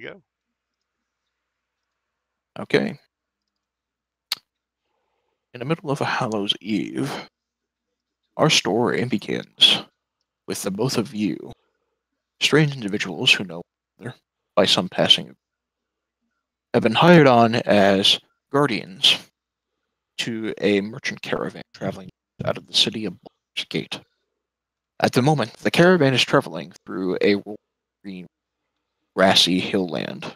go. Okay. In the middle of a Hallows Eve, our story begins with the both of you, strange individuals who know each other by some passing, have been hired on as guardians to a merchant caravan traveling out of the city of Baldur's Gate. At the moment, the caravan is traveling through a green, grassy hillland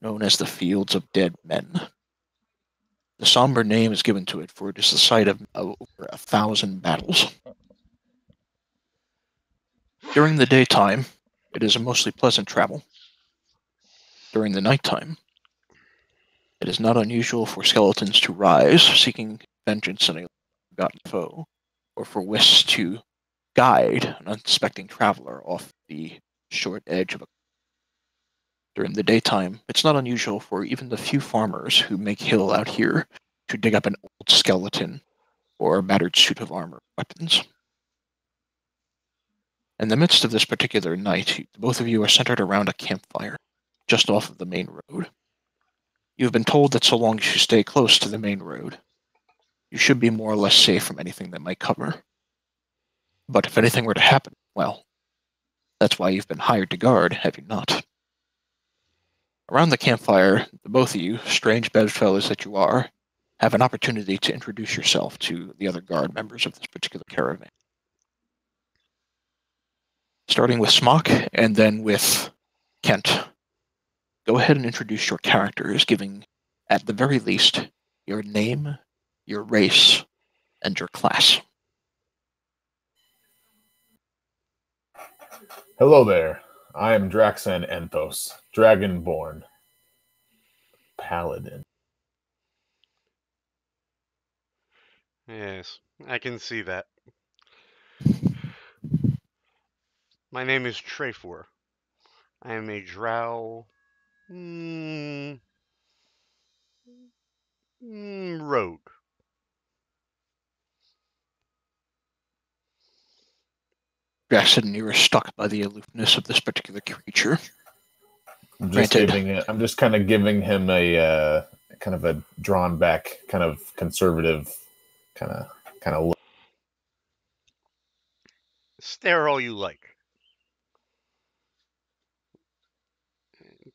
known as the Fields of Dead Men. The somber name is given to it, for it is the site of over 1,000 battles. During the daytime, it is a mostly pleasant travel. During the nighttime, it is not unusual for skeletons to rise, seeking vengeance on a forgotten foe, or for wisps to guide an unsuspecting traveler off the short edge of a. During the daytime, it's not unusual for even the few farmers who make hill out here to dig up an old skeleton or a battered suit of armor weapons. In the midst of this particular night, both of you are centered around a campfire, just off of the main road. You have been told that so long as you stay close to the main road, you should be more or less safe from anything that might cover. But if anything were to happen, well, that's why you've been hired to guard, have you not? Around the campfire, the both of you, strange bedfellows that you are, have an opportunity to introduce yourself to the other guard members of this particular caravan. Starting with Smock and then with Kent. Go ahead and introduce your characters, giving, at the very least, your name, your race, and your class. Hello there. I am Draxan Enthos, Dragonborn, Paladin. Yes, I can see that. My name is Trefor. I am a drow. Rogue. Jackson, you are struck by the aloofness of this particular creature. I'm just kind of giving him a kind of a drawn back, kind of conservative, kind of look. Stare all you like.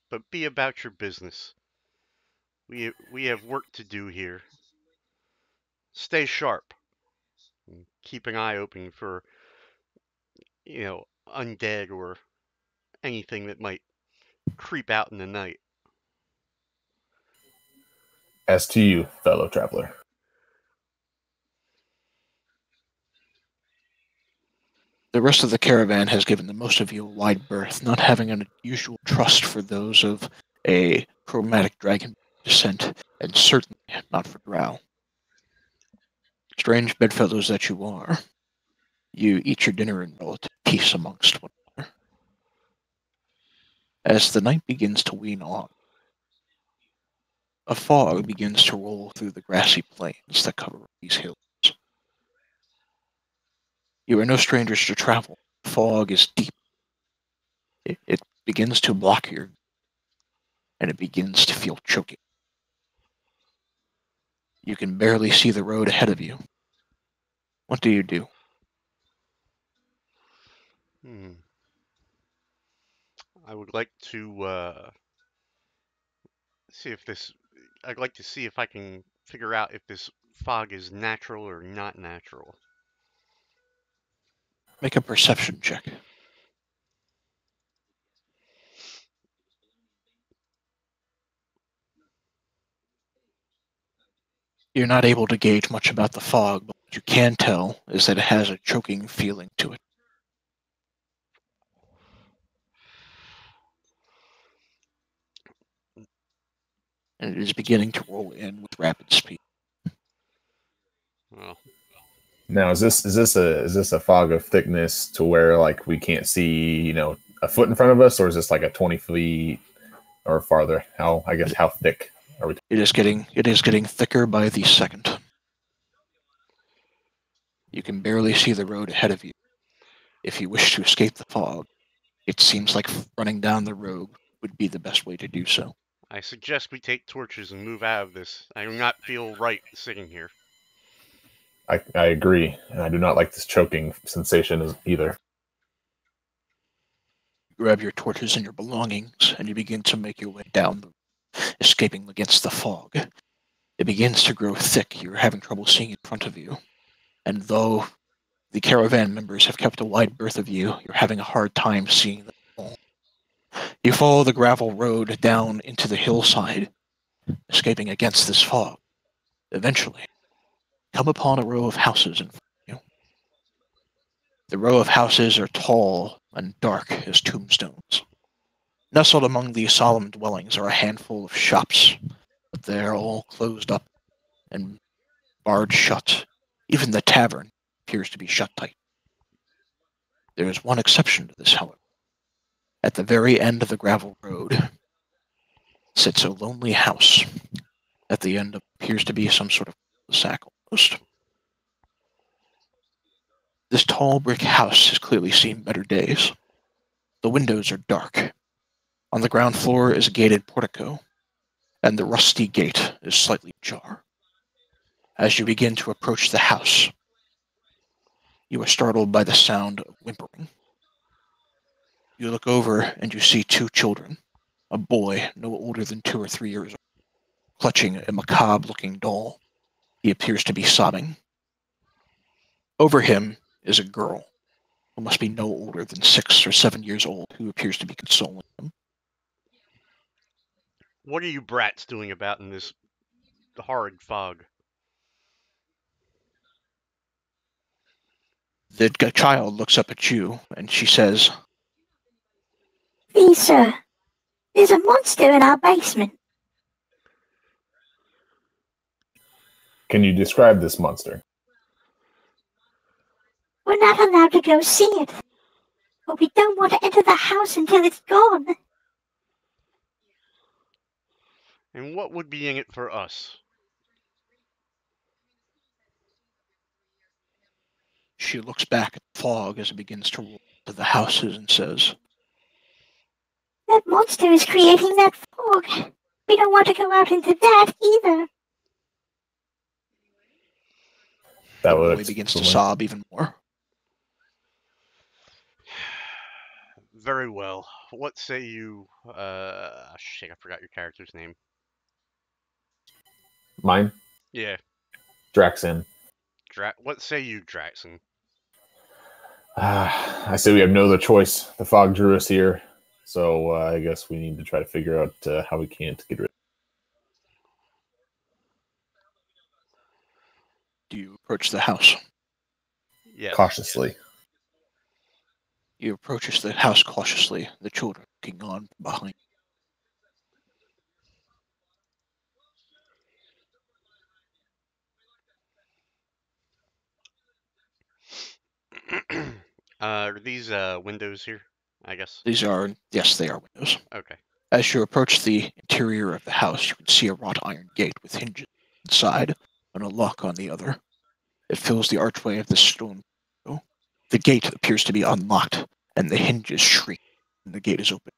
But be about your business. We have work to do here. Stay sharp. Keep an eye open for, undead or anything that might creep out in the night. As to you, fellow traveler. The rest of the caravan has given the most of you a wide berth, not having an unusual trust for those of a chromatic dragon descent, and certainly not for drow. Strange bedfellows that you are, you eat your dinner in relative peace amongst one another. As the night begins to wean on, a fog begins to roll through the grassy plains that cover these hills. You are no strangers to travel. The fog is deep. It begins to block your, and it begins to feel choking. You can barely see the road ahead of you. What do you do? I would like to see if this. I'd like to see if I can figure out if this fog is natural or not natural. Make a perception check. You're not able to gauge much about the fog, but what you can tell is that it has a choking feeling to it. And it is beginning to roll in with rapid speed. Well, now is this a fog of thickness to where like we can't see a foot in front of us, or is this like a 20 feet or farther? How thick are we? It is getting thicker by the second. You can barely see the road ahead of you. If you wish to escape the fog, it seems like running down the road would be the best way to do so. I suggest we take torches and move out of this. I do not feel right sitting here. I agree, and I do not like this choking sensation either. You grab your torches and your belongings, and you begin to make your way down, escaping against the fog. It begins to grow thick. You're having trouble seeing in front of you. And though the caravan members have kept a wide berth of you, you're having a hard time seeing them all. You follow the gravel road down into the hillside, escaping against this fog. Eventually, come upon a row of houses in front of you. The row of houses are tall and dark as tombstones. Nestled among these solemn dwellings are a handful of shops, but they're all closed up and barred shut. Even the tavern appears to be shut tight. There is one exception to this, however. At the very end of the gravel road sits a lonely house. At the end appears to be some sort of cul-de-sac almost. This tall brick house has clearly seen better days. The windows are dark. On the ground floor is a gated portico, and the rusty gate is slightly ajar. As you begin to approach the house, you are startled by the sound of whimpering. You look over and you see two children, a boy no older than 2 or 3 years old, clutching a macabre-looking doll. He appears to be sobbing. Over him is a girl, who must be no older than 6 or 7 years old, who appears to be consoling him. What are you brats doing about in this horrid fog? The child looks up at you, and she says, Please, sir, there's a monster in our basement. Can you describe this monster? We're not allowed to go see it, but we don't want to enter the house until it's gone. And what would be in it for us? she looks back at the fog as it begins to roll to the houses and says, That monster is creating that fog. We don't want to go out into that either. That the would boy begins to explain. sob even more. Very well. What say you? Shit, I forgot your character's name. Mine? Yeah, Draxin. What say you, Draxon? I say we have no other choice. The fog drew us here, so I guess we need to try to figure out how we can't get rid of it. Do you approach the house? Yes. Cautiously. You approach the house cautiously, the children looking on from behind. Are these windows here? I guess. Yes, they are windows. Okay. As you approach the interior of the house, you can see a wrought iron gate with hinges on one side and a lock on the other. It fills the archway of the stone. The gate appears to be unlocked, and the hinges shriek when the gate is open.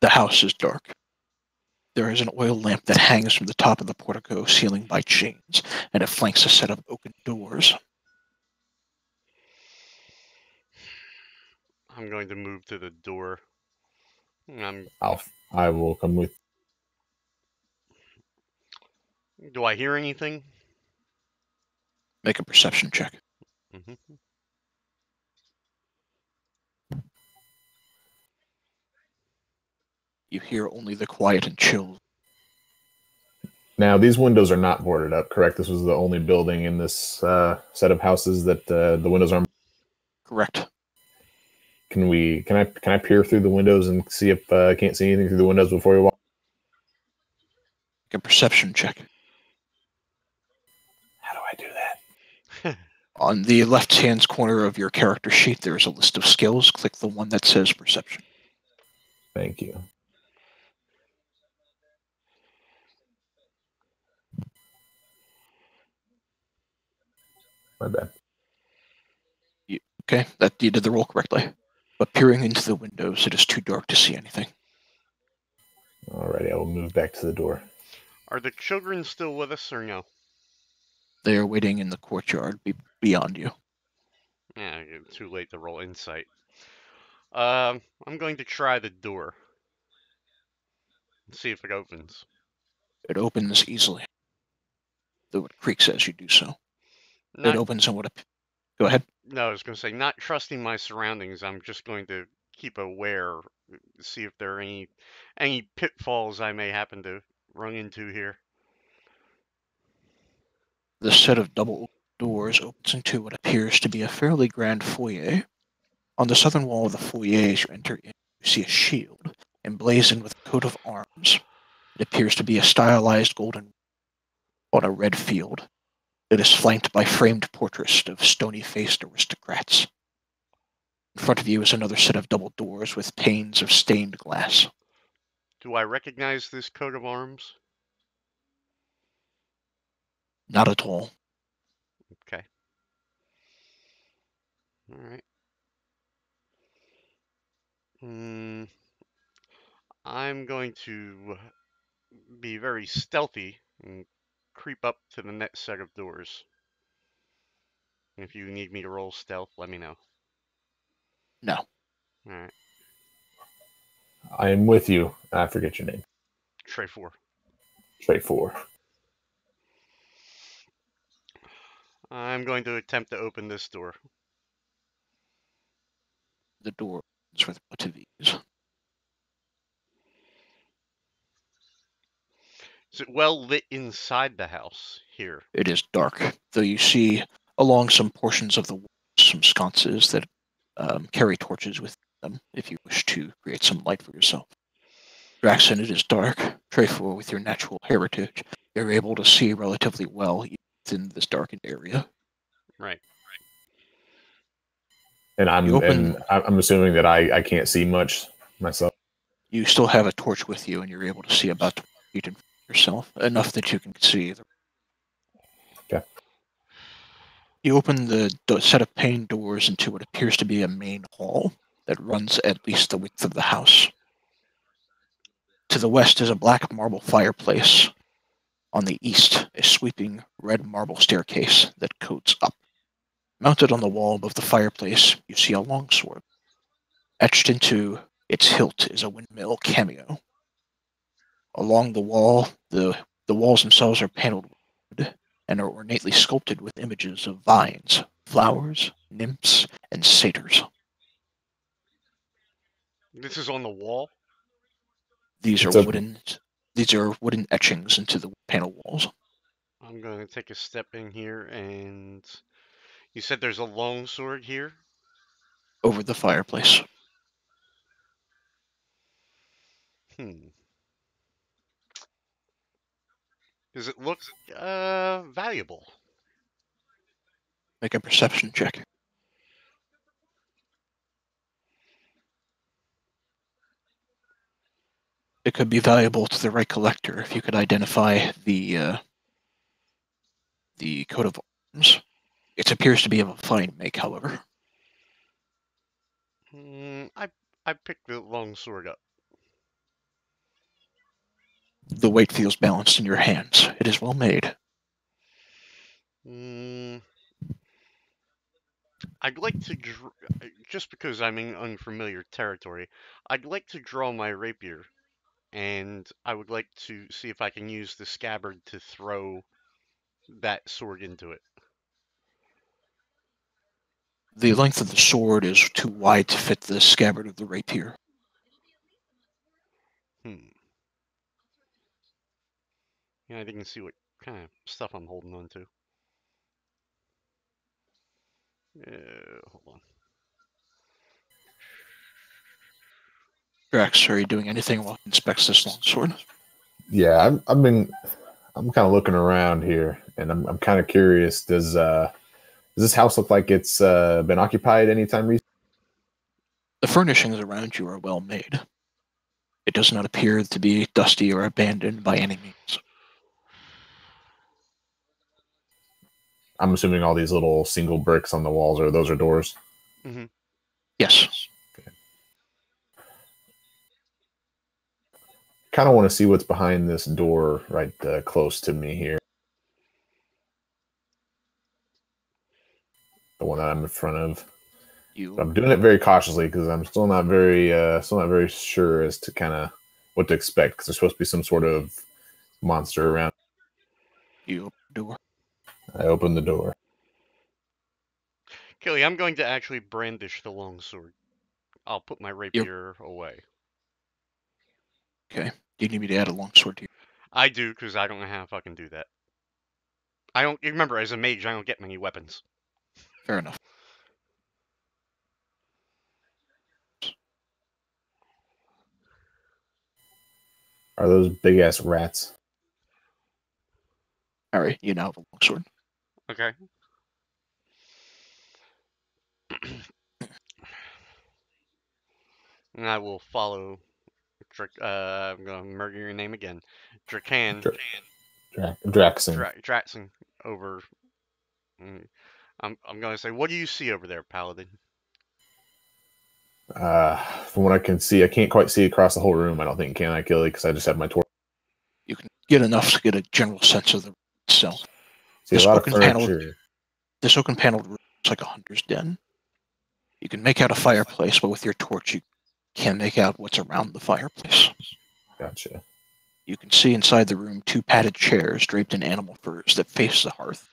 The house is dark. There is an oil lamp that hangs from the top of the portico ceiling by chains, and it flanks a set of oaken doors. I'm going to move to the door. I will come with. Do I hear anything? Make a perception check. Mm-hmm. You hear only the quiet and chill. Now, these windows are not boarded up, correct? This was the only building in this set of houses that the windows aren't. Correct. Can I peer through the windows and see if I can't see anything through the windows before we walk? Make a perception check. How do I do that? On the left-hand corner of your character sheet, there is a list of skills. Click the one that says perception. Thank you. My bad. Okay, that you did the roll correctly. But peering into the windows, it is too dark to see anything. Alrighty, I will move back to the door. Are the children still with us or no? They are waiting in the courtyard beyond you. Yeah, too late to roll insight. I'm going to try the door. See if it opens. It opens easily, though it creaks as you do so. It Not, opens and what? Go ahead. no, I was going to say, not trusting my surroundings, I'm just going to keep aware, see if there are any pitfalls I may happen to run into here. The set of double doors opens into what appears to be a fairly grand foyer. On the southern wall of the foyer, as you enter in, you see a shield emblazoned with a coat of arms. It appears to be a stylized golden on a red field. It is flanked by framed portraits of stony-faced aristocrats. In front of you is another set of double doors with panes of stained glass. Do I recognize this coat of arms? Not at all. Okay. All right. I'm going to be very stealthy and creep up to the next set of doors. If you need me to roll stealth, let me know. No. All right. I am with you. I forget your name. Tray 4. Tray 4. I'm going to attempt to open this door. The door opens with both of these. Is it well lit inside the house here? It is dark, though you see along some portions of the walls some sconces that carry torches with them if you wish to create some light for yourself. Draxon, it is dark. Trefor, with your natural heritage, you're able to see relatively well within this darkened area. Right. And I'm assuming that I can't see much myself. You still have a torch with you, and you're able to see about 20 feet in front of yourself, enough that you can see. Okay. You open the set of pane doors into what appears to be a main hall that runs at least the width of the house. To the west is a black marble fireplace. On the east, a sweeping red marble staircase that coats up. Mounted on the wall above the fireplace, you see a longsword. Etched into its hilt is a windmill cameo. Along the wall, the walls themselves are paneled with wood and are ornately sculpted with images of vines, flowers, nymphs, and satyrs. This is on the wall? These are It's a- wooden etchings into the panel walls. I'm going to take a step in here and... You said there's a long sword here? Over the fireplace. Does it look valuable? Make a perception check. It could be valuable to the right collector if you could identify the coat of arms. It appears to be of a fine make, however. I picked the long sword up. The weight feels balanced in your hands. It is well made. I'd like to, just because I'm in unfamiliar territory, I'd like to draw my rapier, and I would like to see if I can use the scabbard to throw that sword into it. The length of the sword is too wide to fit the scabbard of the rapier. Yeah, I didn't see what kind of stuff I'm holding on to. Hold on. Drax, are you doing anything while he inspects this longsword? Yeah, I'm kind of looking around here, and I'm kind of curious. Does this house look like it's been occupied anytime recently? The furnishings around you are well made. It does not appear to be dusty or abandoned by any means. I'm assuming all these little single bricks on the walls those are doors. Mm-hmm. Yes. Okay. kind of want to see what's behind this door right close to me here. The one that I'm in front of. You I'm doing it very cautiously because I'm still not very sure as to kind of what to expect because there's supposed to be some sort of monster around. you open the door. I open the door. Kelly, I'm going to actually brandish the longsword. I'll put my rapier away. Okay. Do you need me to add a longsword to you? I do, because I don't know how to fucking do that. I don't remember, as a mage, I don't get many weapons. Fair enough. Are those big ass rats? All right, you now have a longsword. Okay. And I will follow. I'm gonna murder your name again. Dracan. Draxon. Draxon over. I'm gonna say, what do you see over there, Paladin? From what I can see, I can't quite see across the whole room. I don't think, can I, Kelly? Because I just have my torch. You can get enough to get a general sense of the room itself. See a lot of furniture. This oaken paneled room is like a hunter's den. You can make out a fireplace, but with your torch you can't make out what's around the fireplace. Gotcha. You can see inside the room 2 padded chairs draped in animal furs that face the hearth.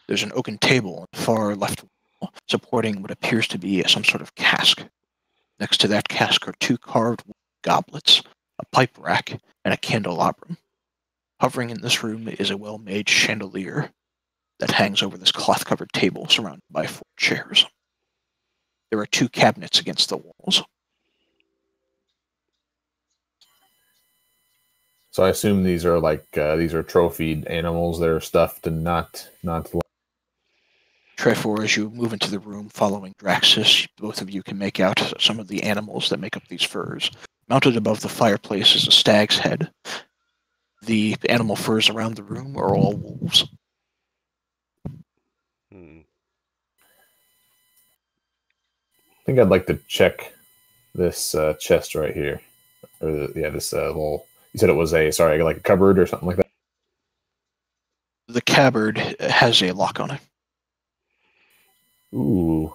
There's an oaken table on the far left wall, supporting what appears to be some sort of cask. Next to that cask are 2 carved goblets, a pipe rack, and a candelabrum. Hovering in this room is a well-made chandelier that hangs over this cloth-covered table surrounded by 4 chairs. There are 2 cabinets against the walls. So I assume these are these are trophied animals that are stuffed and not. Trefor, as you move into the room following Draxus, both of you can make out some of the animals that make up these furs. Mounted above the fireplace is a stag's head. The animal furs around the room are all wolves. Hmm. I think I'd like to check this chest right here, or this little. You said it was like a cupboard or something like that. The cupboard has a lock on it. Ooh,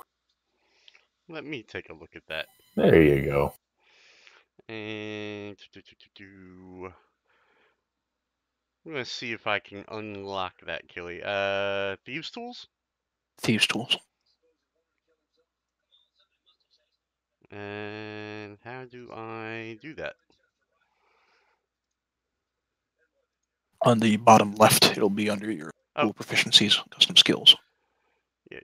Let me take a look at that. there you go. And I'm gonna see if I can unlock that, Killy. Thieves' tools? Thieves' tools. And how do I do that? On the bottom left, it'll be under your Oh, tool proficiencies, custom skills. yeah.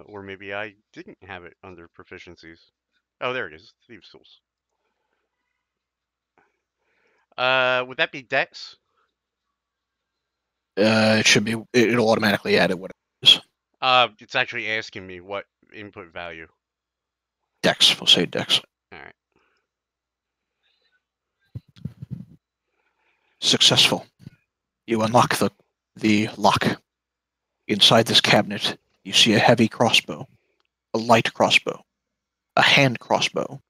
Or maybe I didn't have it under proficiencies. Oh, there it is. Thieves' tools. Would that be Dex? It should be. It'll automatically add it what it is. It's actually asking me what input value. Dex. We'll say Dex. All right. Successful. You unlock the lock. Inside this cabinet, you see a heavy crossbow, a light crossbow, a hand crossbow,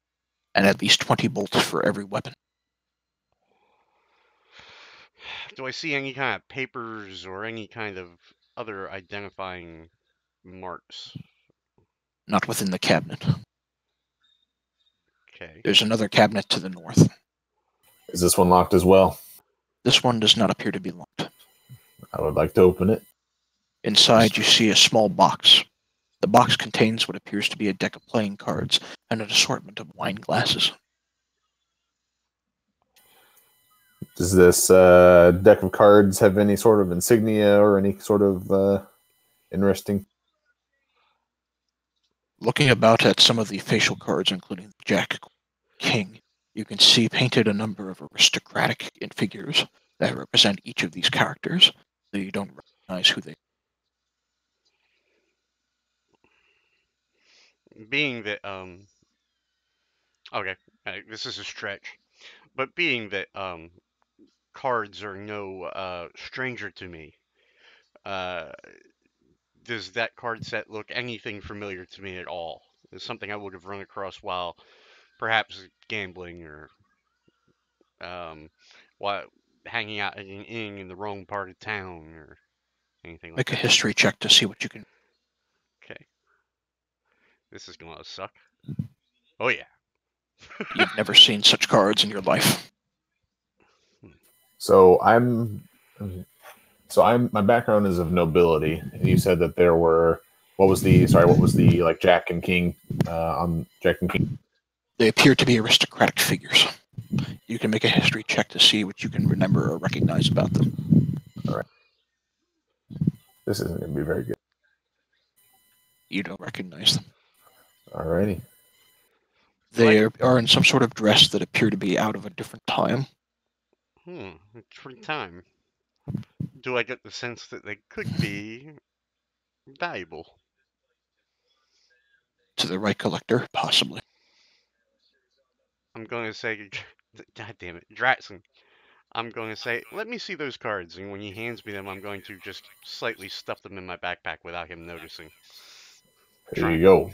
and at least 20 bolts for every weapon. Do I see any kind of papers or any kind of other identifying marks? Not within the cabinet. Okay. There's another cabinet to the north. Is this one locked as well? This one does not appear to be locked. I would like to open it. Inside, you see a small box. The box contains what appears to be a deck of playing cards and an assortment of wine glasses. Does this deck of cards have any sort of insignia or any sort of interesting? Looking about at some of the facial cards, including the Jack, King, you can see painted a number of aristocratic figures that represent each of these characters, though you don't recognize who they are. Being that okay, this is a stretch, but being that cards are no stranger to me, uh, does that card set look anything familiar to me at all? It's something I would have run across while perhaps gambling or um, what hanging out at an inn in the wrong part of town or anything like Make a that. history check to see what you can. Okay, this is gonna suck. Oh yeah. You've never seen such cards in your life. So I'm my background is of nobility, and you said that there were what was the like Jack and King on Jack and King. They appear to be aristocratic figures. You can make a history check to see what you can remember or recognize about them. All right, this isn't going to be very good. You don't recognize them. Alrighty. They are in some sort of dress that appear to be out of a different time. Different time. Do I get the sense that they could be valuable? To the right collector, possibly. I'm going to say, God damn it, Dratson. I'm going to say, let me see those cards, and when he hands me them, I'm going to just slightly stuff them in my backpack without him noticing. Here you go.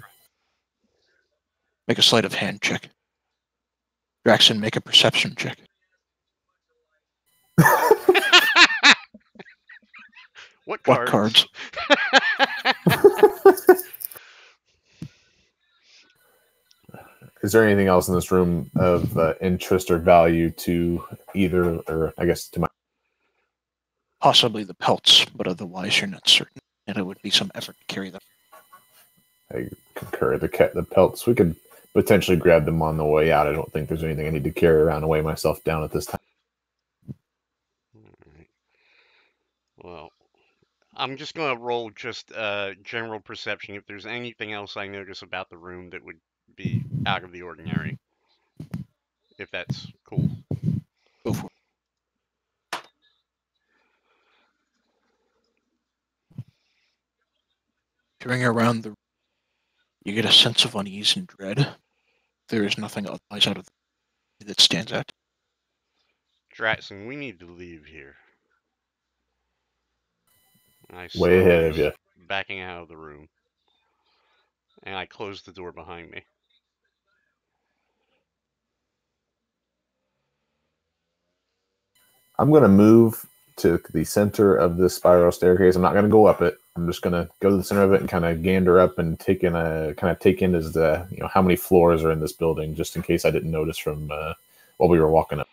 Make a sleight of hand check. Draxon, make a perception check. What What cards? Is there anything else in this room of interest or value to either, or I guess to my? Possibly the pelts, but otherwise you're not certain, and it would be some effort to carry them. I concur. The pelts, we could potentially grab them on the way out. I don't think there's anything I need to carry around and weigh myself down at this time. Alright. Well, I'm just going to roll just general perception if there's anything else I notice about the room that would be out of the ordinary. If that's cool. Go for it. Peering around the room, you get a sense of unease and dread. There is nothing otherwise out of the way that stands out. Dratson, we need to leave here. I Way ahead slowly of you. backing out of the room. And I close the door behind me. I'm going to move to the center of this spiral staircase. I'm not going to go up it. I'm just going to go to the center of it and kind of gander up and take in as the how many floors are in this building, just in case I didn't notice from while we were walking up.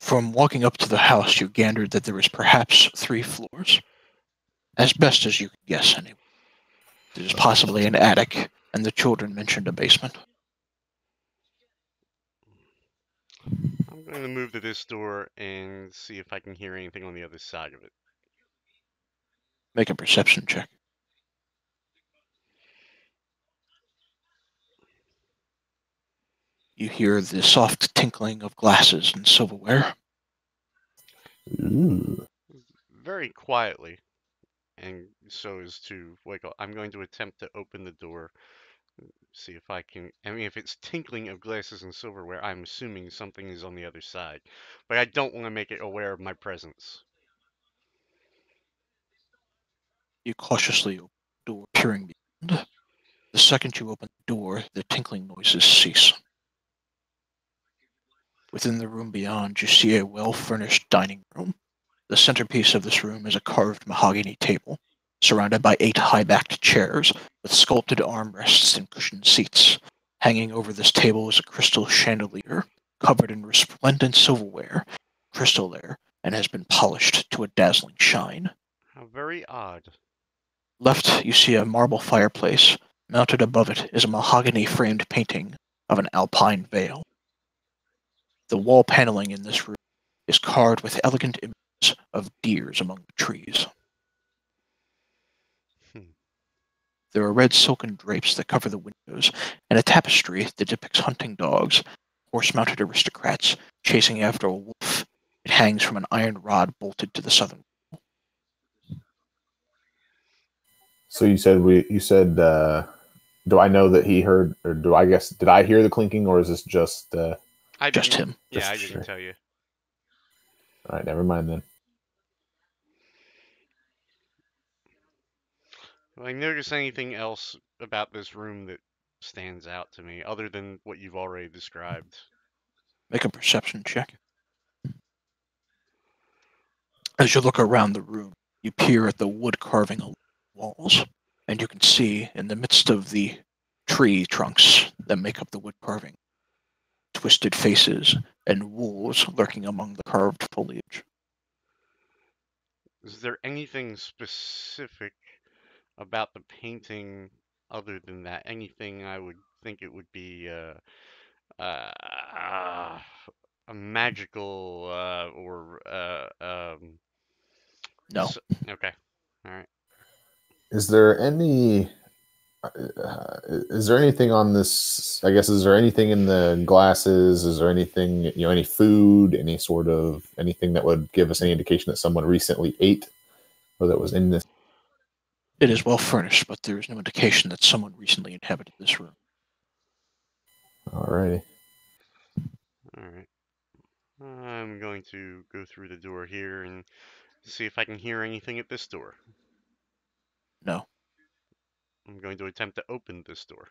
From walking up to the house, you gathered that there was perhaps 3 floors. As best as you could guess, anyway. There's possibly an attic, and the children mentioned a basement. I'm going to move to this door and see if I can hear anything on the other side of it. Make a perception check. You hear the soft tinkling of glasses and silverware. Ooh. Very quietly. And so as to wake up. I'm going to attempt to open the door. See if I can. I mean, if it's tinkling of glasses and silverware, I'm assuming something is on the other side. But I don't want to make it aware of my presence. You cautiously open the door, peering beyond. The second you open the door, the tinkling noises cease. Within the room beyond, you see a well-furnished dining room. The centerpiece of this room is a carved mahogany table, surrounded by 8 high-backed chairs with sculpted armrests and cushioned seats. Hanging over this table is a crystal chandelier, covered in resplendent silverware, crystal there, and has been polished to a dazzling shine. How very odd. Left, you see a marble fireplace. Mounted above it is a mahogany-framed painting of an alpine vale. The wall paneling in this room is carved with elegant images of deers among the trees. There are red silken drapes that cover the windows, and a tapestry that depicts hunting dogs, horse-mounted aristocrats chasing after a wolf. It hangs from an iron rod bolted to the southern wall. So you said do I know that he heard, or did I hear the clinking, or is this just Just him. Yeah, I Just- didn't tell you. all right, never mind then. Do I notice anything else about this room that stands out to me other than what you've already described. Make a perception check. As you look around the room, you peer at the wood carving along the walls, and you can see in the midst of the tree trunks that make up the wood carving, twisted faces and wolves lurking among the carved foliage. Is there anything specific about the painting other than that? Anything I would think it would be uh, a magical or No, okay, all right. Is there any? Is there anything on this? I guess is there anything in the glasses? Is there anything any food, any sort of anything that would give us any indication that someone recently ate or that was in this? it is well furnished, but there is no indication that someone recently inhabited this room. Alrighty. All right. I'm going to go through the door here and see if I can hear anything at this door. No, I'm going to attempt to open this door.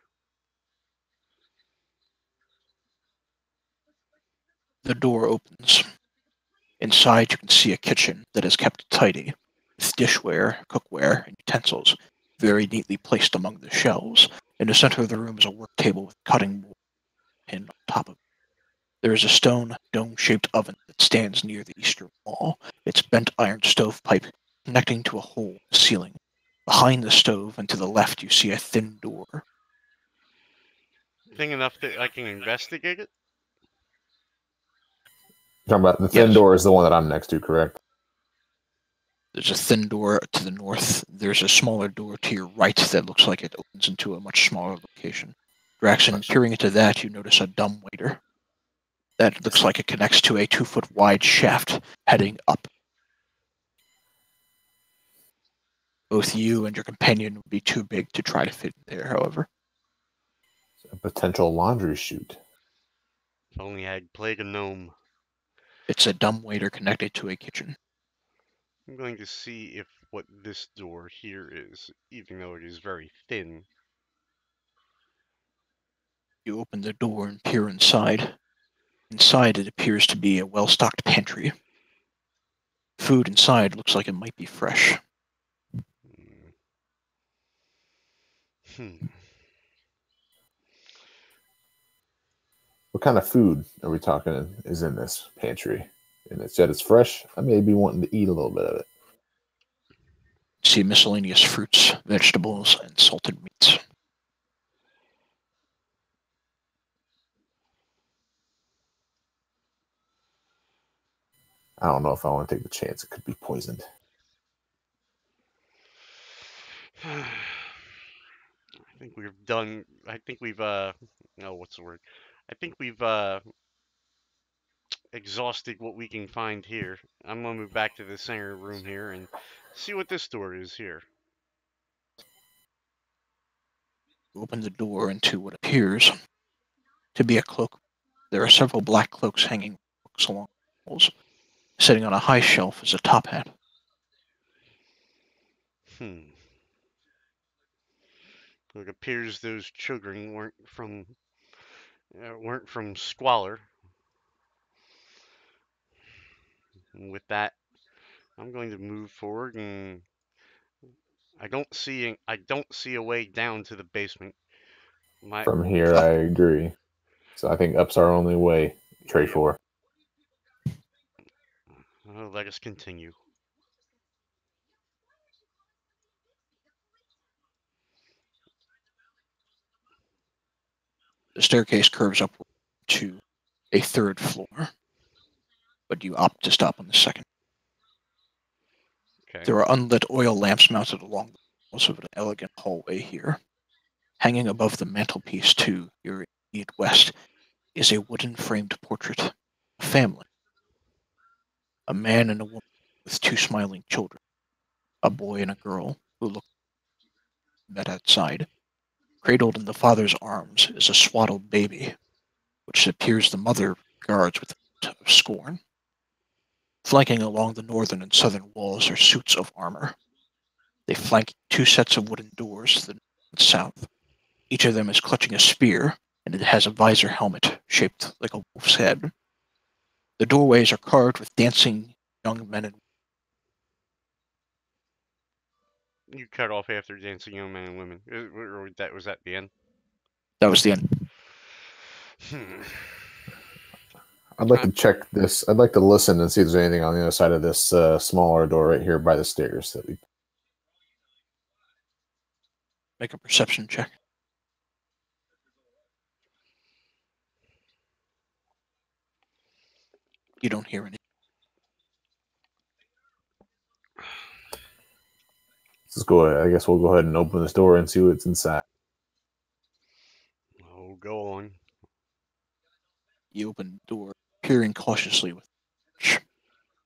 the door opens. Inside, you can see a kitchen that is kept tidy, with dishware, cookware, and utensils very neatly placed among the shelves. In the center of the room is a work table with a cutting board pinned on top of it. There is a stone, dome-shaped oven that stands near the eastern wall, its bent iron stovepipe connecting to a hole in the ceiling. Behind the stove and to the left, you see a thin door. Thing enough that I can investigate it? You're talking about the thin Yes. door is the one that I'm next to, correct? There's a thin door to the north. There's a smaller door to your right that looks like it opens into a much smaller location. Draxon, peering into that, you notice a dumbwaiter. That looks like it connects to a 2-foot wide shaft heading up. Both you and your companion would be too big to try to fit in there, however. A potential laundry chute. If only I'd played a gnome. It's a dumbwaiter connected to a kitchen. I'm going to see if what this door here is, even though it is very thin. You open the door and peer inside. Inside, it appears to be a well-stocked pantry. Food inside looks like it might be fresh. Hmm. What kind of food are we talking is in this pantry? And it said it's fresh. I may be wanting to eat a little bit of it. See miscellaneous fruits, vegetables, and salted meats. I don't know if I want to take the chance. It could be poisoned. I think we've done. I think we've no, what's the word? I think we've exhausted what we can find here. I'm gonna move back to the center room here and see what this door is here. You open the door into what appears to be a cloak. There are several black cloaks hanging books along the walls. Sitting on a high shelf is a top hat. Hmm. It appears those children weren't from squalor. And with that, I'm going to move forward, and I don't see a way down to the basement. From here, I agree. So I think up's our only way. Trade for. Let us continue. The staircase curves upward to a third floor, but you opt to stop on the second. Okay. There are unlit oil lamps mounted along the walls of an elegant hallway here. Hanging above the mantelpiece to your immediate west is a wooden framed portrait of a family. A man and a woman with 2 smiling children, a boy and a girl who look met outside. Cradled in the father's arms is a swaddled baby, which it appears the mother regards with a note of scorn. Flanking along the northern and southern walls are suits of armor. They flank 2 sets of wooden doors to the north and south. Each of them is clutching a spear, and it has a visor helmet shaped like a wolf's head. The doorways are carved with dancing young men and You cut off after dancing young men and women. Or that was at the end. that was the end. I'd like to check this. I'd like to listen and see if there's anything on the other side of this smaller door right here by the stairs. That we... Make a perception check. You don't hear anything. Let's go ahead. I guess we'll go ahead and open this door and see what's inside. Oh, go on. You open the door, peering cautiously with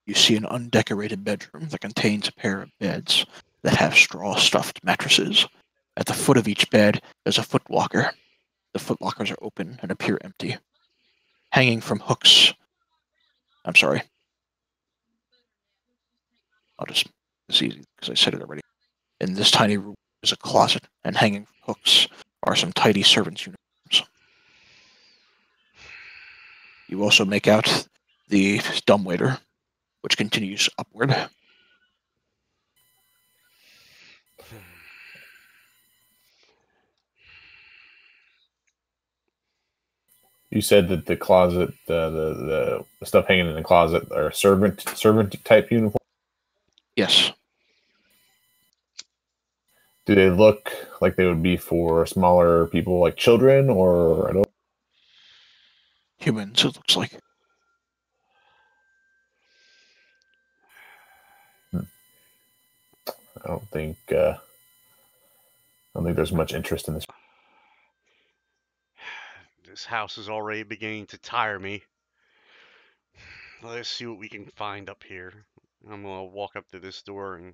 you see an undecorated bedroom that contains a pair of beds that have straw-stuffed mattresses. At the foot of each bed is a footlocker. The footlockers are open and appear empty. Hanging from hooks. I'm sorry. It's easy because I said it already. In this tiny room is a closet, and hanging from hooks are some tidy servants' uniforms. You also make out the dumbwaiter, which continues upward. You said that the closet, the stuff hanging in the closet, are servant type uniform. Yes. Do they look like they would be for smaller people, like children, or adults? Humans, it looks like. I don't think there's much interest in this. This house is already beginning to tire me. Let's see what we can find up here. I'm gonna walk up to this door and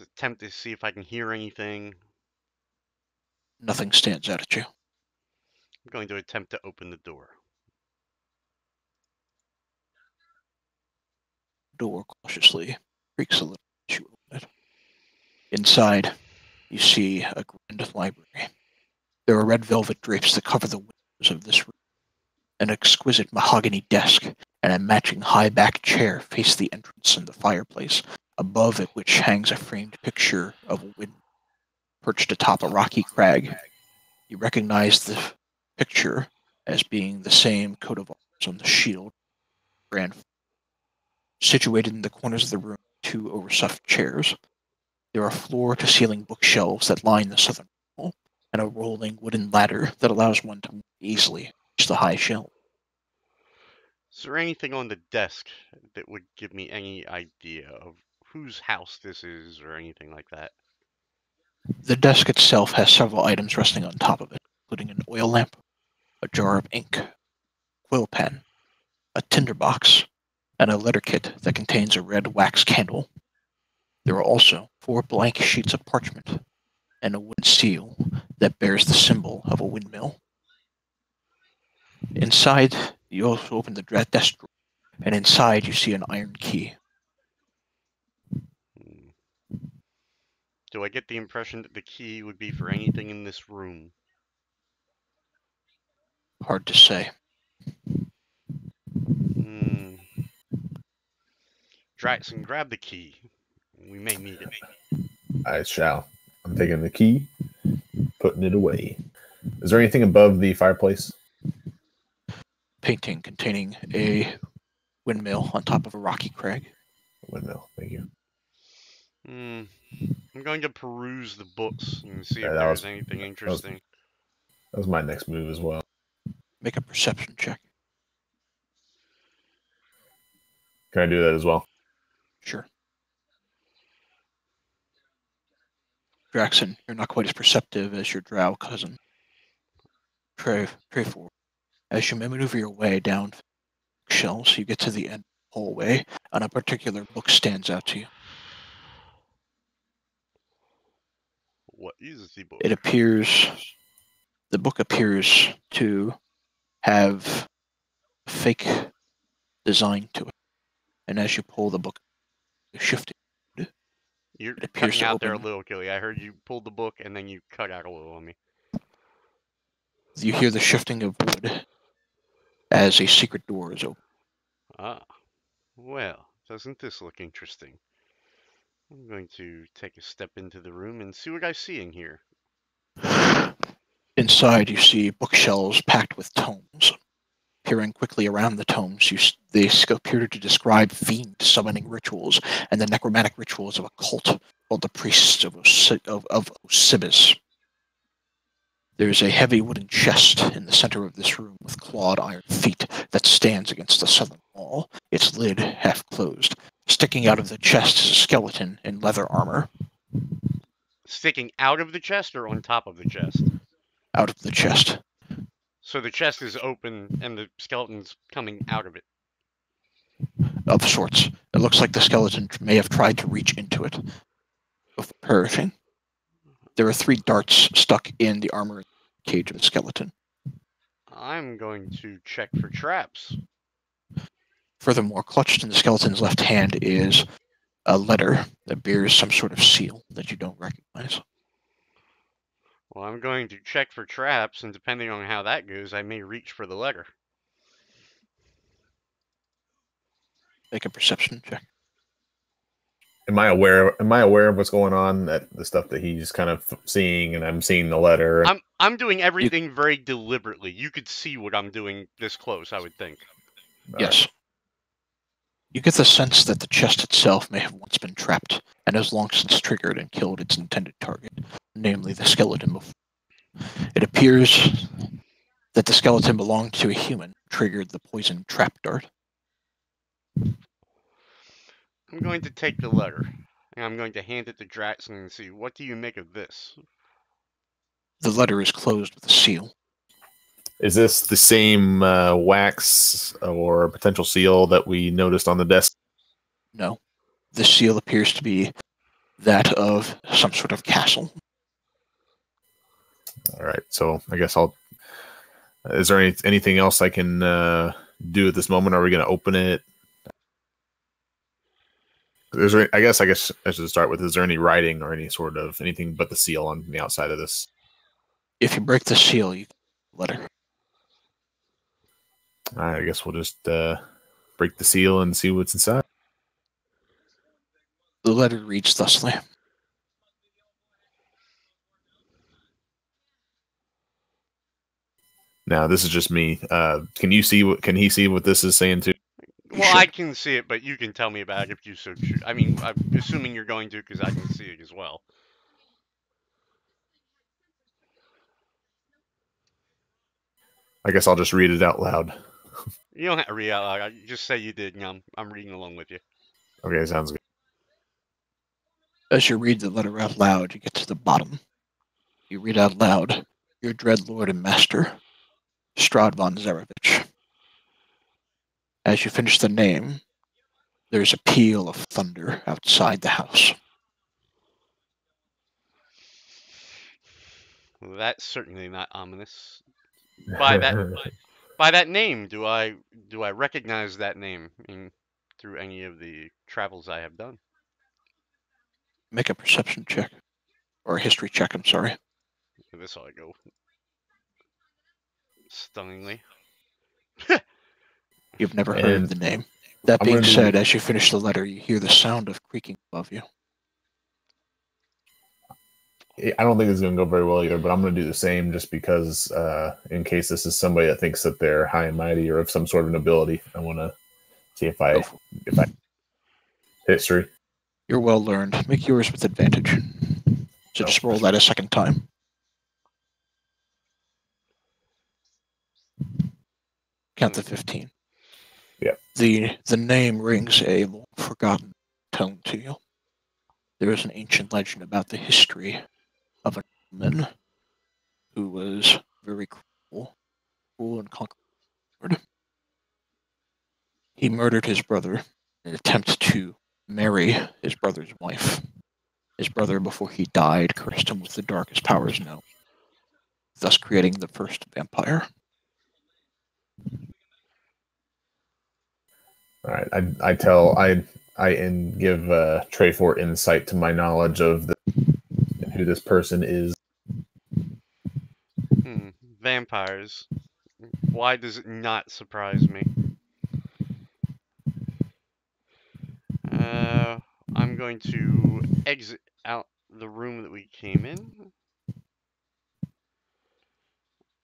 attempt to see if I can hear anything. Nothing stands out at you. I'm going to attempt to open the door. Door cautiously creaks a little as you open it. Inside, you see a grand library. There are red velvet drapes that cover the windows of this room. An exquisite mahogany desk and a matching high-backed chair face the entrance and the fireplace, above it which hangs a framed picture of a windmill perched atop a rocky crag. You recognize the picture as being the same coat of arms on the shield. Situated in the corners of the room, two overstuffed chairs. There are floor-to-ceiling bookshelves that line the southern wall, and a rolling wooden ladder that allows one to easily reach the high shelf. Is there anything on the desk that would give me any idea of whose house this is or anything like that? The desk itself has several items resting on top of it, including an oil lamp, a jar of ink, quill pen, a tinderbox, and a letter kit that contains a red wax candle. There are also 4 blank sheets of parchment and a wooden seal that bears the symbol of a windmill. Inside, you also open the desk drawer, and inside you see an iron key. Do I get the impression that the key would be for anything in this room? Hard to say. Draxon, grab the key. We may need it. I shall. I'm taking the key, putting it away. Is there anything above the fireplace? Painting containing a windmill on top of a rocky crag. Windmill. Thank you. I'm going to peruse the books and see if that there's was- anything interesting. That was my next move as well. Make a perception check. Can I do that as well? Sure. Draxon, you're not quite as perceptive as your drow cousin. Trefor. As you maneuver your way down shelves, you get to the end of the hallway, and a particular book stands out to you. What is the book? The book appears to have a fake design to it. And as you pull the book, you shift it. You're It appears cutting to out there a open. little, Gilly. I heard you pulled the book and then you cut out a little on me. You hear the shifting of wood as a secret door is open. Ah, well, doesn't this look interesting? I'm going to take a step into the room and see what I see in here. Inside, you see bookshelves packed with tomes. Peering quickly around the tomes, they appear to describe fiend summoning rituals and the necromantic rituals of a cult called the Priests of Osibis. There's a heavy wooden chest in the center of this room with clawed iron feet that stands against the southern wall, its lid half closed. Sticking out of the chest is a skeleton in leather armor. Sticking out of the chest or on top of the chest? Out of the chest. So the chest is open and the skeleton's coming out of it. Of sorts. It looks like the skeleton may have tried to reach into it before perishing. There are 3 darts stuck in the armor cage of the skeleton. I'm going to check for traps. Furthermore, clutched in the skeleton's left hand is a letter that bears some sort of seal that you don't recognize. Well, I'm going to check for traps, and depending on how that goes, I may reach for the letter. Make a perception check. Am I aware of what's going on? That the stuff that he's kind of seeing, and I'm seeing the letter. I'm doing everything very deliberately. You could see what I'm doing this close, I would think. Yes. You get the sense that the chest itself may have once been trapped, and has long since triggered and killed its intended target, namely the skeleton before. It appears that the skeleton belonged to a human who triggered the poison trap dart. I'm going to take the letter, and I'm going to hand it to Draxon and see, what do you make of this? The letter is closed with a seal. Is this the same wax or potential seal that we noticed on the desk? No. The seal appears to be that of some sort of castle. All right, so I guess I'll. Is there anything else I can do at this moment? Are we going to open it? I guess I should start with. Is there any writing or any sort of anything but the seal on the outside of this? If you break the seal, you get the letter. All right, I guess we'll just break the seal and see what's inside. The letter reads thusly. Now, this is just me. Can he see what this is saying too? Well, sure. I can see it, but you can tell me about it if you so choose. I mean, I'm assuming you're going to, because I can see it as well. I guess I'll just read it out loud. You don't have to read it out loud. Just say you did, and I'm reading along with you. Okay, sounds good. As you read the letter out loud, you get to the bottom. You read out loud, "Your dread lord and master, Strahd von Zarevich." As you finish the name, there's a peal of thunder outside the house. Well, that's certainly not ominous. By that name, do I recognize that name through any of the travels I have done? Make a perception check. Or a history check, I'm sorry. This ought to go stunningly. You've never heard of the name. That being said, as you finish the letter, you hear the sound of creaking above you. I don't think it's going to go very well either, but I'm going to do the same just because in case this is somebody that thinks that they're high and mighty or of some sort of nobility, I want to see if I history. You're well learned. Make yours with advantage. So just roll that a second time. Count to 15. Yeah. The name rings a long-forgotten tone to you. There is an ancient legend about the history of a man who was very cruel and conqueror. He murdered his brother in an attempt to marry his brother's wife. His brother, before he died, cursed him with the darkest powers known, thus creating the first vampire. All right, I give Treyfort insight to my knowledge of who this person is. vampires. Why does it not surprise me? I'm going to exit out the room that we came in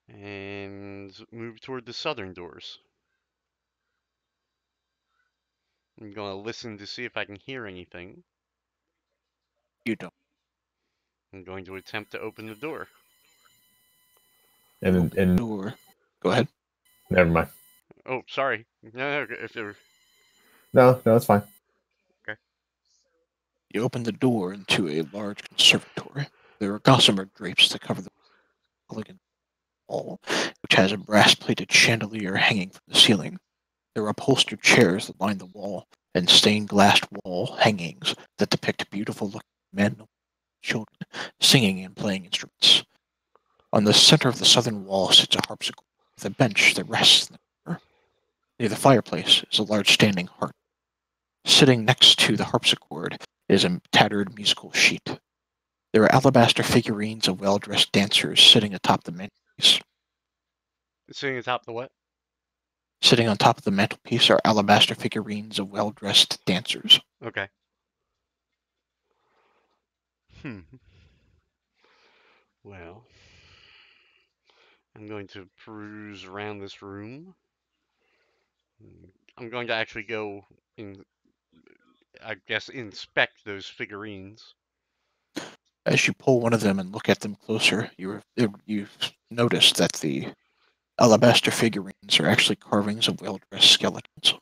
and move toward the southern doors. I'm going to listen to see if I can hear anything. You don't. I'm going to attempt to open the door. You open the And door. Go ahead. never mind. Oh, sorry. No, if there. No, it's fine. You open the door into a large conservatory. There are gossamer drapes that cover the elegant wall, which has a brass-plated chandelier hanging from the ceiling. There are upholstered chairs that line the wall, and stained-glass wall hangings that depict beautiful-looking men and children singing and playing instruments. On the center of the southern wall sits a harpsichord with a bench that rests in the corner. Near the fireplace is a large standing harp. Sitting next to the harpsichord is a tattered musical sheet. There are alabaster figurines of well-dressed dancers sitting atop the mantelpiece. Sitting atop the what? Sitting on top of the mantelpiece are alabaster figurines of well-dressed dancers. Okay. Well, I'm going to peruse around this room. I'm going to actually go in, I guess, inspect those figurines. As you pull one of them and look at them closer, you've noticed that the alabaster figurines are actually carvings of well-dressed skeletons.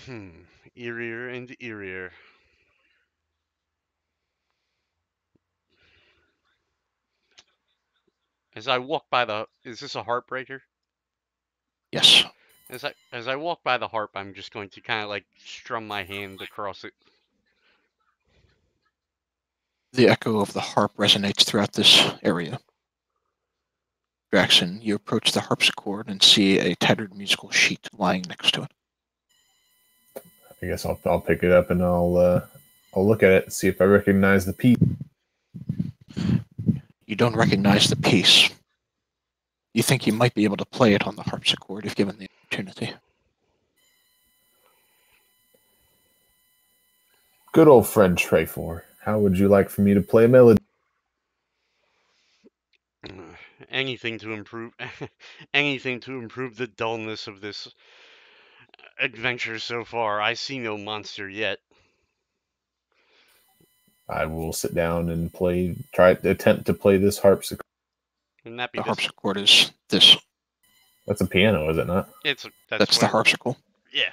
Eerier and eerier. As I walk by the, is this a heartbreaker? Yes. As I walk by the harp, I'm just going to kind of like strum my hand across it. The echo of the harp resonates throughout this area. Jackson, you approach the harpsichord and see a tattered musical sheet lying next to it. I guess I'll pick it up and I'll look at it and see if I recognize the piece. You don't recognize the piece. You think you might be able to play it on the harpsichord if given the opportunity. Good old friend Trefor. How would you like for me to play a melody? Anything to improve, anything to improve the dullness of this adventure so far. I see no monster yet. I will sit down and attempt to play this harpsichord. Wouldn't that be The this? harpsichord is this. That's a piano, is it not? That's the harpsichord. Yeah.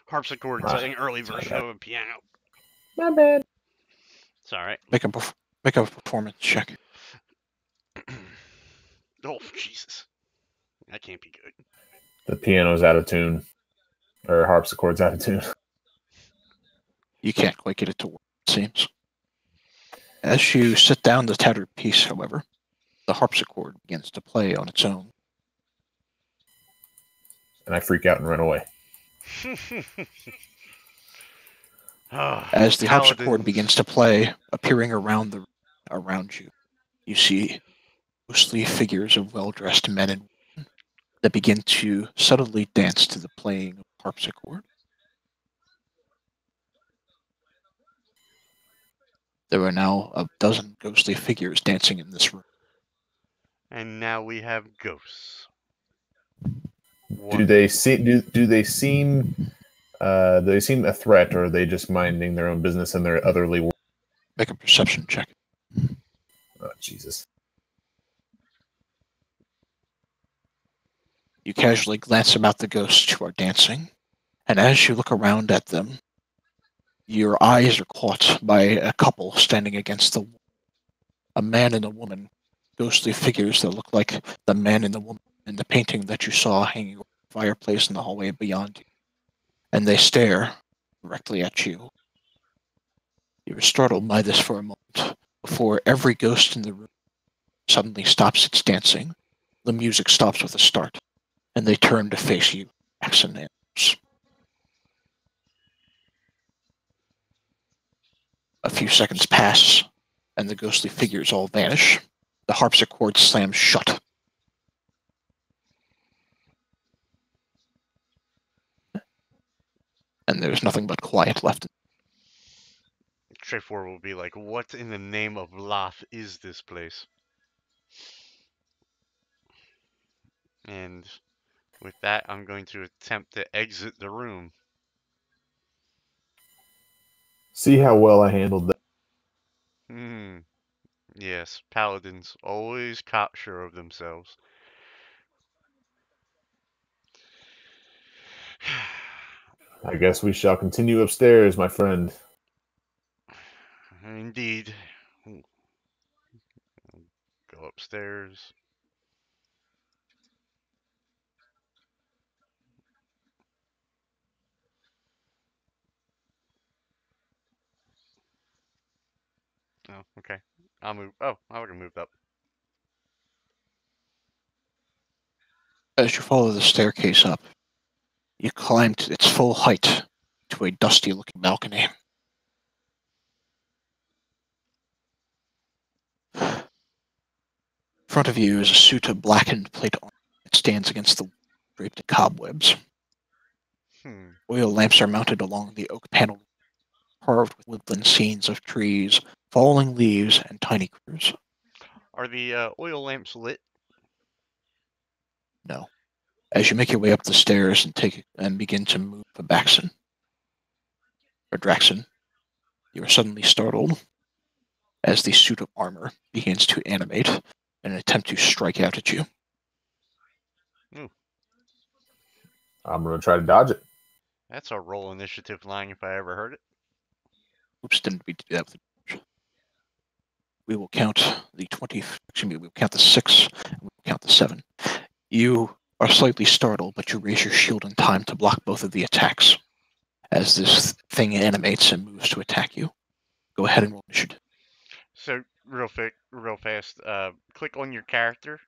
Harpsichord's an early version of a piano. My bad. It's alright. Make a performance check. Oh, Jesus. That can't be good. The piano's out of tune. Or harpsichord's out of tune. You can't quite get it to work, it seems. As you sit down the tattered piece, however, the harpsichord begins to play on its own. And I freak out and run away. As the harpsichord begins to play, appearing around you, you see ghostly figures of well-dressed men and women that begin to subtly dance to the playing of the harpsichord. There are now a dozen ghostly figures dancing in this room. And now we have ghosts. Do they seem a threat, or are they just minding their own business in their otherly world? Make a perception check. Oh, Jesus. You casually glance about the ghosts who are dancing, and as you look around at them, your eyes are caught by a couple standing against the wall. A man and a woman, ghostly figures that look like the man and the woman in the painting that you saw hanging over the fireplace in the hallway beyond you. And they stare directly at you. You are startled by this for a moment, before every ghost in the room suddenly stops its dancing. The music stops with a start, and they turn to face you, Jackson and Andrews. A few seconds pass, and the ghostly figures all vanish. The harpsichord slams shut. And there's nothing but quiet left. Straightforward will be like, what in the name of Loth is this place? And with that, I'm going to attempt to exit the room. See how well I handled that. Hmm. Yes, paladins always cocksure of themselves. I guess we shall continue upstairs, my friend. Indeed. Go upstairs. Oh, okay. I'll move. Oh, I would have moved up. As you follow the staircase up, you climb to its full height to a dusty-looking balcony. In front of you is a suit of blackened plate armor that stands against the wall, draped in cobwebs. Hmm. Oil lamps are mounted along the oak panel, carved with woodland scenes of trees, falling leaves, and tiny critters. Are the oil lamps lit? No. As you make your way up the stairs and begin to move a Draxon, you are suddenly startled as the suit of armor begins to animate in an attempt to strike out at you. Ooh, I'm going to try to dodge it. that's a roll initiative line if I ever heard it. Oops, didn't mean to do that with the We will count the 20. Excuse me, we'll count the 6 and we'll count the 7. You are slightly startled, but you raise your shield in time to block both of the attacks as this thing animates and moves to attack you. Go ahead and roll initiative. So real fast. Click on your character,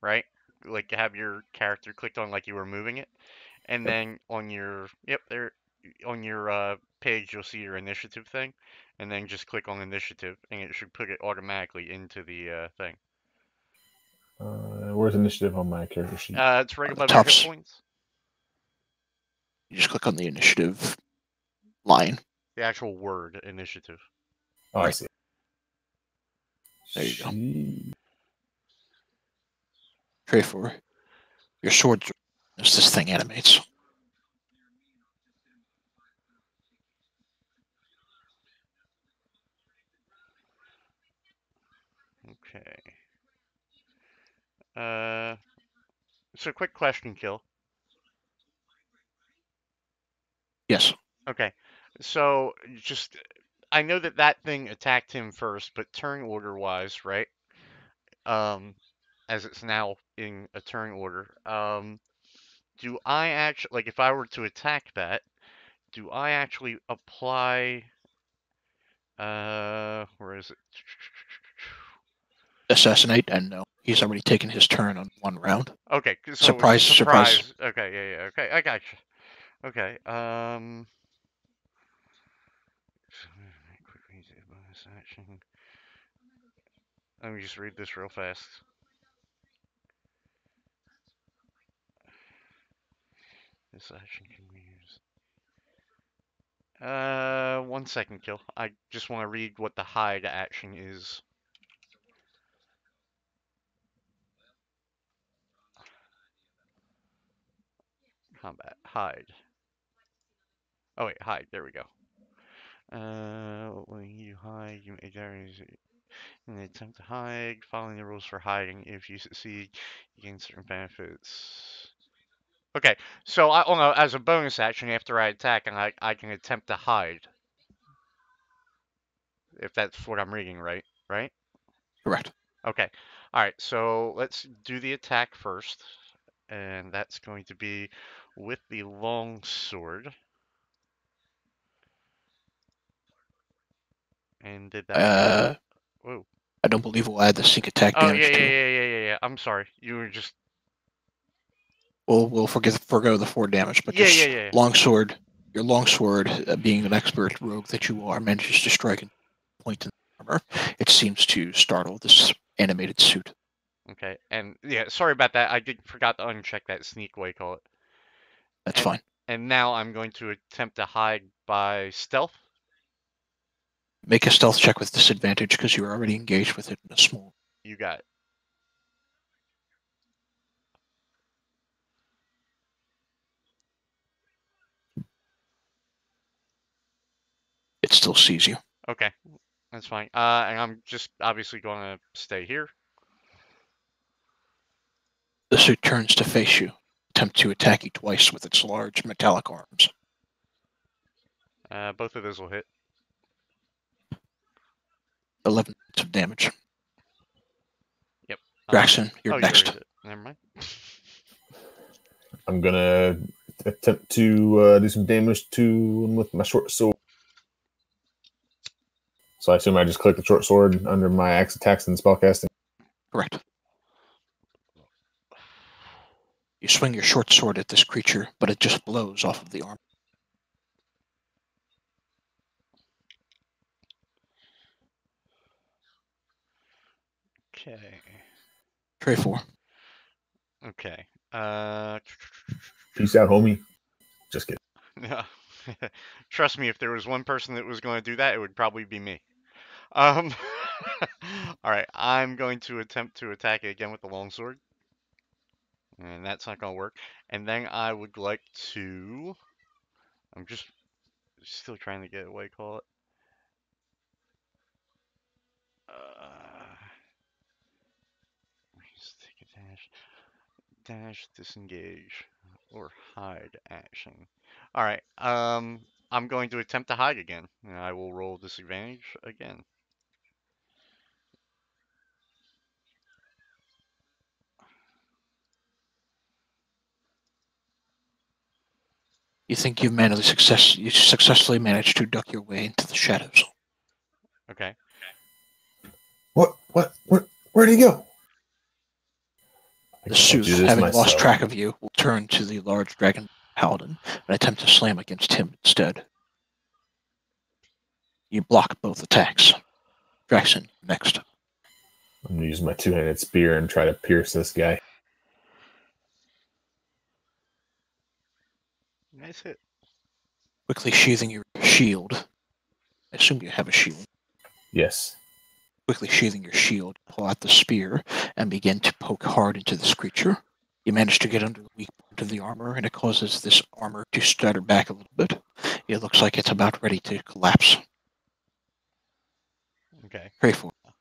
right? Like have your character clicked on like you were moving it, and then on your there on your page you'll see your initiative thing, and then just click on initiative, and it should put it automatically into the thing. Where's initiative on my character sheet? It's right On the above your hit tops. points. You just click on the initiative line. The actual word initiative. Oh, I Right. see. There you go. She- Tray for your sword as this thing animates. Okay. So quick question, Kill. Yes. Okay. So just I know that that thing attacked him first, but turn order wise, right? As it's now in a turn order. Do I actually like if I were to attack that, do I actually apply where is it? Assassinate, and no. He's already taken his turn on one round. Okay, so Surprise, it's surprise. Okay, yeah, okay, I got you. Okay, quickly do bonus action. Let me just read this real fast. This action can be used. 1 second, Kill. I just want to read what the hide action is. Combat hide. Oh wait, hide. There we go. When you hide, you may in an attempt to hide. Following the rules for hiding. If you succeed, you gain certain benefits. Okay, so as a bonus action after I attack, and I can attempt to hide. If that's what I'm reading right, right? Correct. Okay. All right. So let's do the attack first, and that's going to be with the long sword. And did that? Whoa. I don't believe we'll add the sneak attack Oh yeah, damage yeah, to. yeah, yeah, yeah, yeah. I'm sorry. You were just. We'll forgo the 4 damage, but Yeah, yeah, just yeah. longsword. Your longsword, being an expert rogue that you are, manages to strike and point in the armor. It seems to startle this animated suit. Okay, and yeah, sorry about that. I forgot to uncheck that sneak way call it. That's And fine. and now I'm going to attempt to hide by stealth. Make a stealth check with disadvantage because you're already engaged with it in a small. You got it. It still sees you. Okay, that's fine. And I'm just obviously going to stay here. The suit turns to face you, attempt to attack you twice with its large metallic arms. Both of those will hit. 11 points of damage. Yep. Draxon, you're oh, next. You already did. Never mind. I'm gonna attempt to do some damage to him with my short sword. So I assume I just click the short sword under my axe attacks and spellcasting. Correct. You swing your short sword at this creature, but it just blows off of the arm. Okay. Tray 4. Okay. Peace out, homie. Just kidding. Yeah. Trust me, if there was one person that was going to do that, it would probably be me. All right, I'm going to attempt to attack it again with the longsword. And that's not going to work. And then I would like to... I'm just still trying to get what I call it. Take a dash, disengage, or hide action. All right. I'm going to attempt to hide again. And I will roll disadvantage again. You think you successfully managed to duck your way into the shadows. Okay. What? Where'd he go? The suit, having lost track of you, will turn to the large dragon paladin and attempt to slam against him instead. You block both attacks. Draxon, next. I'm gonna use my two-handed spear and try to pierce this guy. Nice hit. Quickly sheathing your shield. I assume you have a shield. Yes. Quickly sheathing your shield, pull out the spear, and begin to poke hard into this creature. You manage to get under the weak point of the armor, and it causes this armor to stutter back a little bit. It looks like it's about ready to collapse. Okay. Pray for it.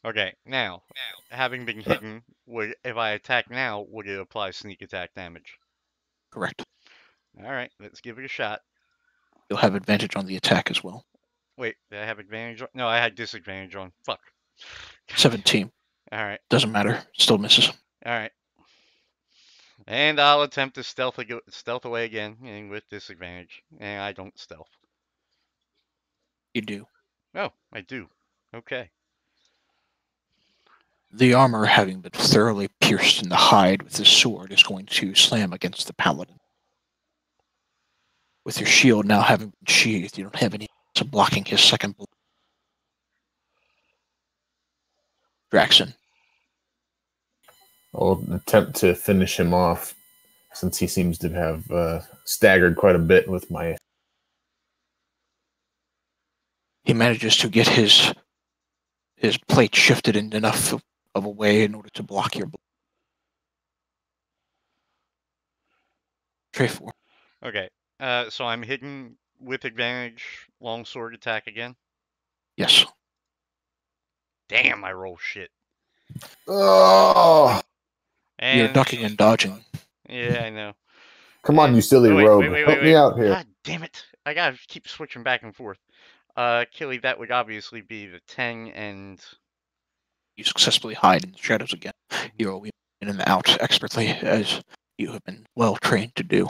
Okay, now, having been hidden, if I attack now, would it apply sneak attack damage? Correct. Alright, let's give it a shot. You'll have advantage on the attack as well. Wait, did I have advantage on? No, I had disadvantage on. Fuck. 17. Alright. Doesn't matter. Still misses. Alright. And I'll attempt to stealth away again, and with disadvantage. And I don't stealth. You do. Oh, I do. Okay. The armor, having been thoroughly pierced in the hide with this sword, is going to slam against the paladin. With your shield now having been sheathed, you don't have any chance of blocking his second blow. Draxon. I'll attempt to finish him off, since he seems to have staggered quite a bit with my... He manages to get his plate shifted in enough of a way in order to block your blow. Tray 4. Okay. So I'm hidden with advantage, longsword attack again. Yes. Damn, I roll shit. Oh! And You're ducking and dodging. yeah, I know. Come on, you silly rogue. Help me out here. God damn it. I gotta keep switching back and forth. Killy, that would obviously be the 10 and... You successfully hide in the shadows again. You're weaving in and out expertly, as you have been well trained to do.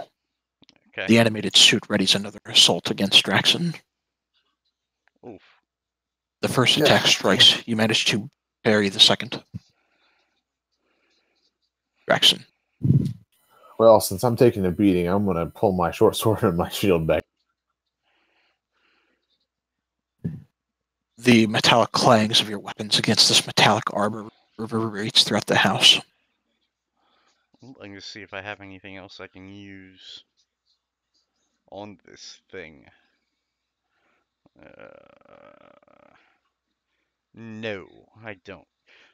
Okay. The animated suit readies another assault against Draxon. Oof. The first attack strikes. You manage to parry the second. Draxon. Well, since I'm taking a beating, I'm going to pull my short sword and my shield back. The metallic clangs of your weapons against this metallic armor reverberates throughout the house. I'm looking to see if I have anything else I can use on this thing. No, I don't.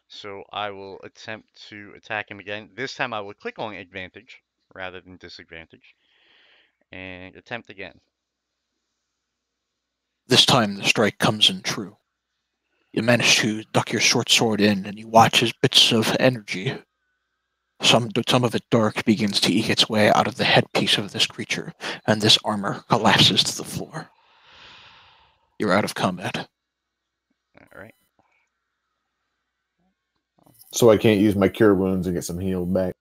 So I will attempt to attack him again. This time I will click on advantage rather than disadvantage and attempt again. This time the strike comes in true. You manage to duck your short sword in, and you watch as bits of energy, some of it dark, begins to eke its way out of the headpiece of this creature, and this armor collapses to the floor. You're out of combat. All right. So I can't use my cure wounds and get some healed back.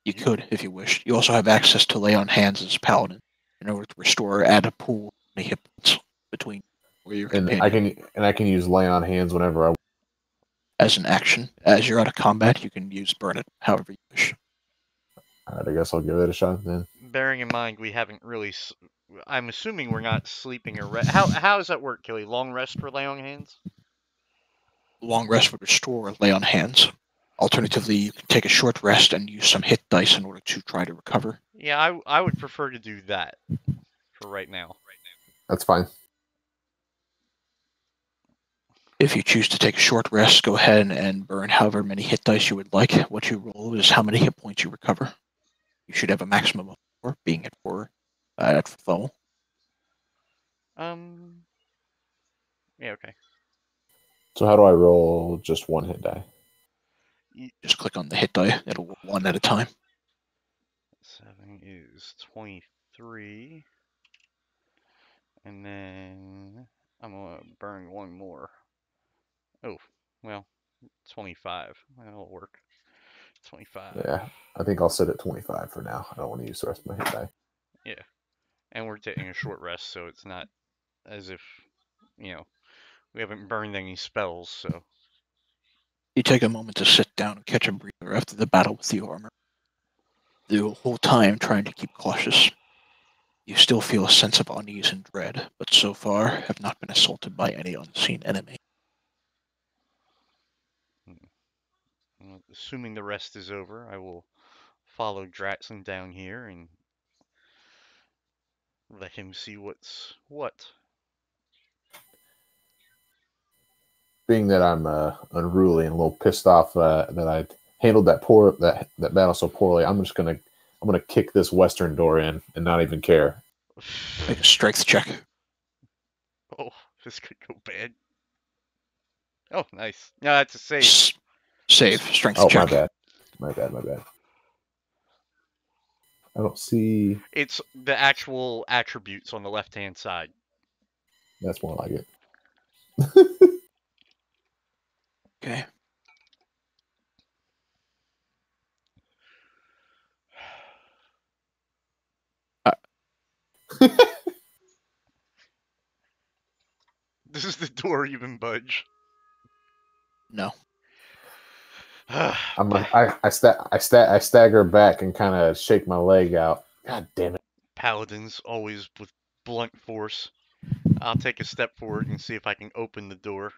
You could, if you wish. You also have access to lay on hands as paladin in order to restore or add a pool of hit points between or your And companion. I can use lay on hands whenever I. As an action, as you're out of combat, you can use burn it however you wish. All right, I guess I'll give it a shot then. Bearing in mind we haven't really. I'm assuming we're not sleeping or how does that work, Killy? Long rest for lay on hands? Long rest would restore or lay on hands. Alternatively, you can take a short rest and use some hit dice in order to try to recover. Yeah, I would prefer to do that for right now. That's fine. If you choose to take a short rest, go ahead and burn however many hit dice you would like. What you roll is how many hit points you recover. You should have a maximum of 4, being at 4 at full. Yeah, okay. So how do I roll just one hit die? Just click on the hit die. It'll roll 1 at a time. 7 is 23. And then I'm going to burn one more. Oh, well, 25. That'll work. 25. Yeah, I think I'll sit at 25 for now. I don't want to use the rest of my hit die. Yeah. And we're taking a short rest, so it's not as if, we haven't burned any spells, so. You take a moment to sit down and catch a breather after the battle with the armor. The whole time trying to keep cautious. You still feel a sense of unease and dread, but so far have not been assaulted by any unseen enemy. Well, assuming the rest is over, I will follow Dratson down here and let him see what's what. Being that I'm unruly and a little pissed off that I handled that battle so poorly, I'm gonna kick this western door in and not even care. Make a strength check. Oh, this could go bad. Oh, nice. No, that's a save. Save. Strength Oh, check. my bad. I don't see. It's the actual attributes on the left-hand side. That's more like it. Okay. Does the door even budge? No. I stagger back and kind of shake my leg out. God damn it! Paladins always with blunt force. I'll take a step forward and see if I can open the door.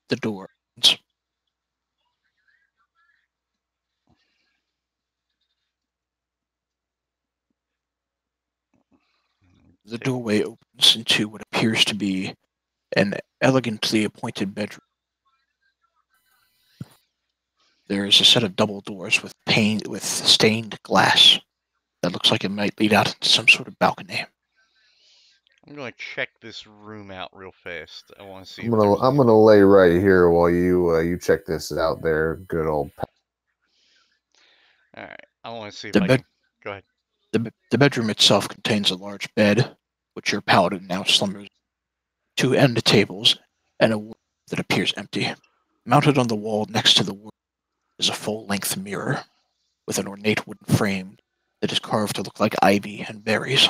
The door opens. The doorway opens into what appears to be an elegantly appointed bedroom. There is a set of double doors with stained glass that looks like it might lead out into some sort of balcony. I'm gonna check this room out real fast. I want to see. I'm gonna lay right here while you check this out. There, good old. All right. I want to see if I can. Go ahead. The bedroom itself contains a large bed, which your paladin now slumbers, 2 end tables, and a wardrobe that appears empty. Mounted on the wall next to the wardrobe is a full-length mirror with an ornate wooden frame that is carved to look like ivy and berries.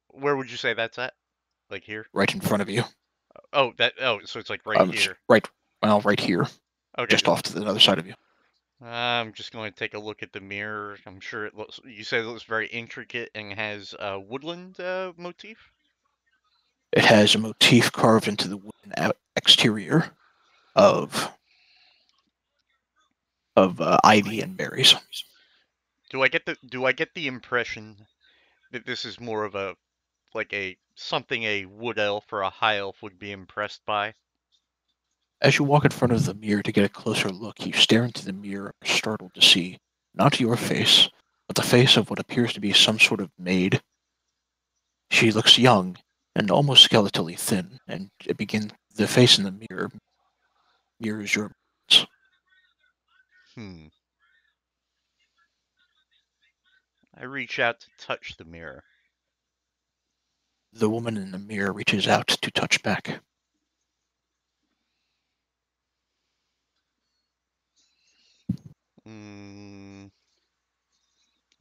Where would you say that's at? Like here? Right in front of you. Oh, so it's like right here. Right here. Okay. Just off to the other side of you. I'm just going to take a look at the mirror. I'm sure it looks. You said it looks very intricate and has a woodland motif. It has a motif carved into the wooden exterior of ivy and berries. Do I get the impression that this is more of a something a wood elf or a high elf would be impressed by? As you walk in front of the mirror to get a closer look, you stare into the mirror and are startled to see not your face, but the face of what appears to be some sort of maid. She looks young and almost skeletally thin, and the face in the mirror mirrors your movements. Hmm. I reach out to touch the mirror. The woman in the mirror reaches out to touch back. Hmm.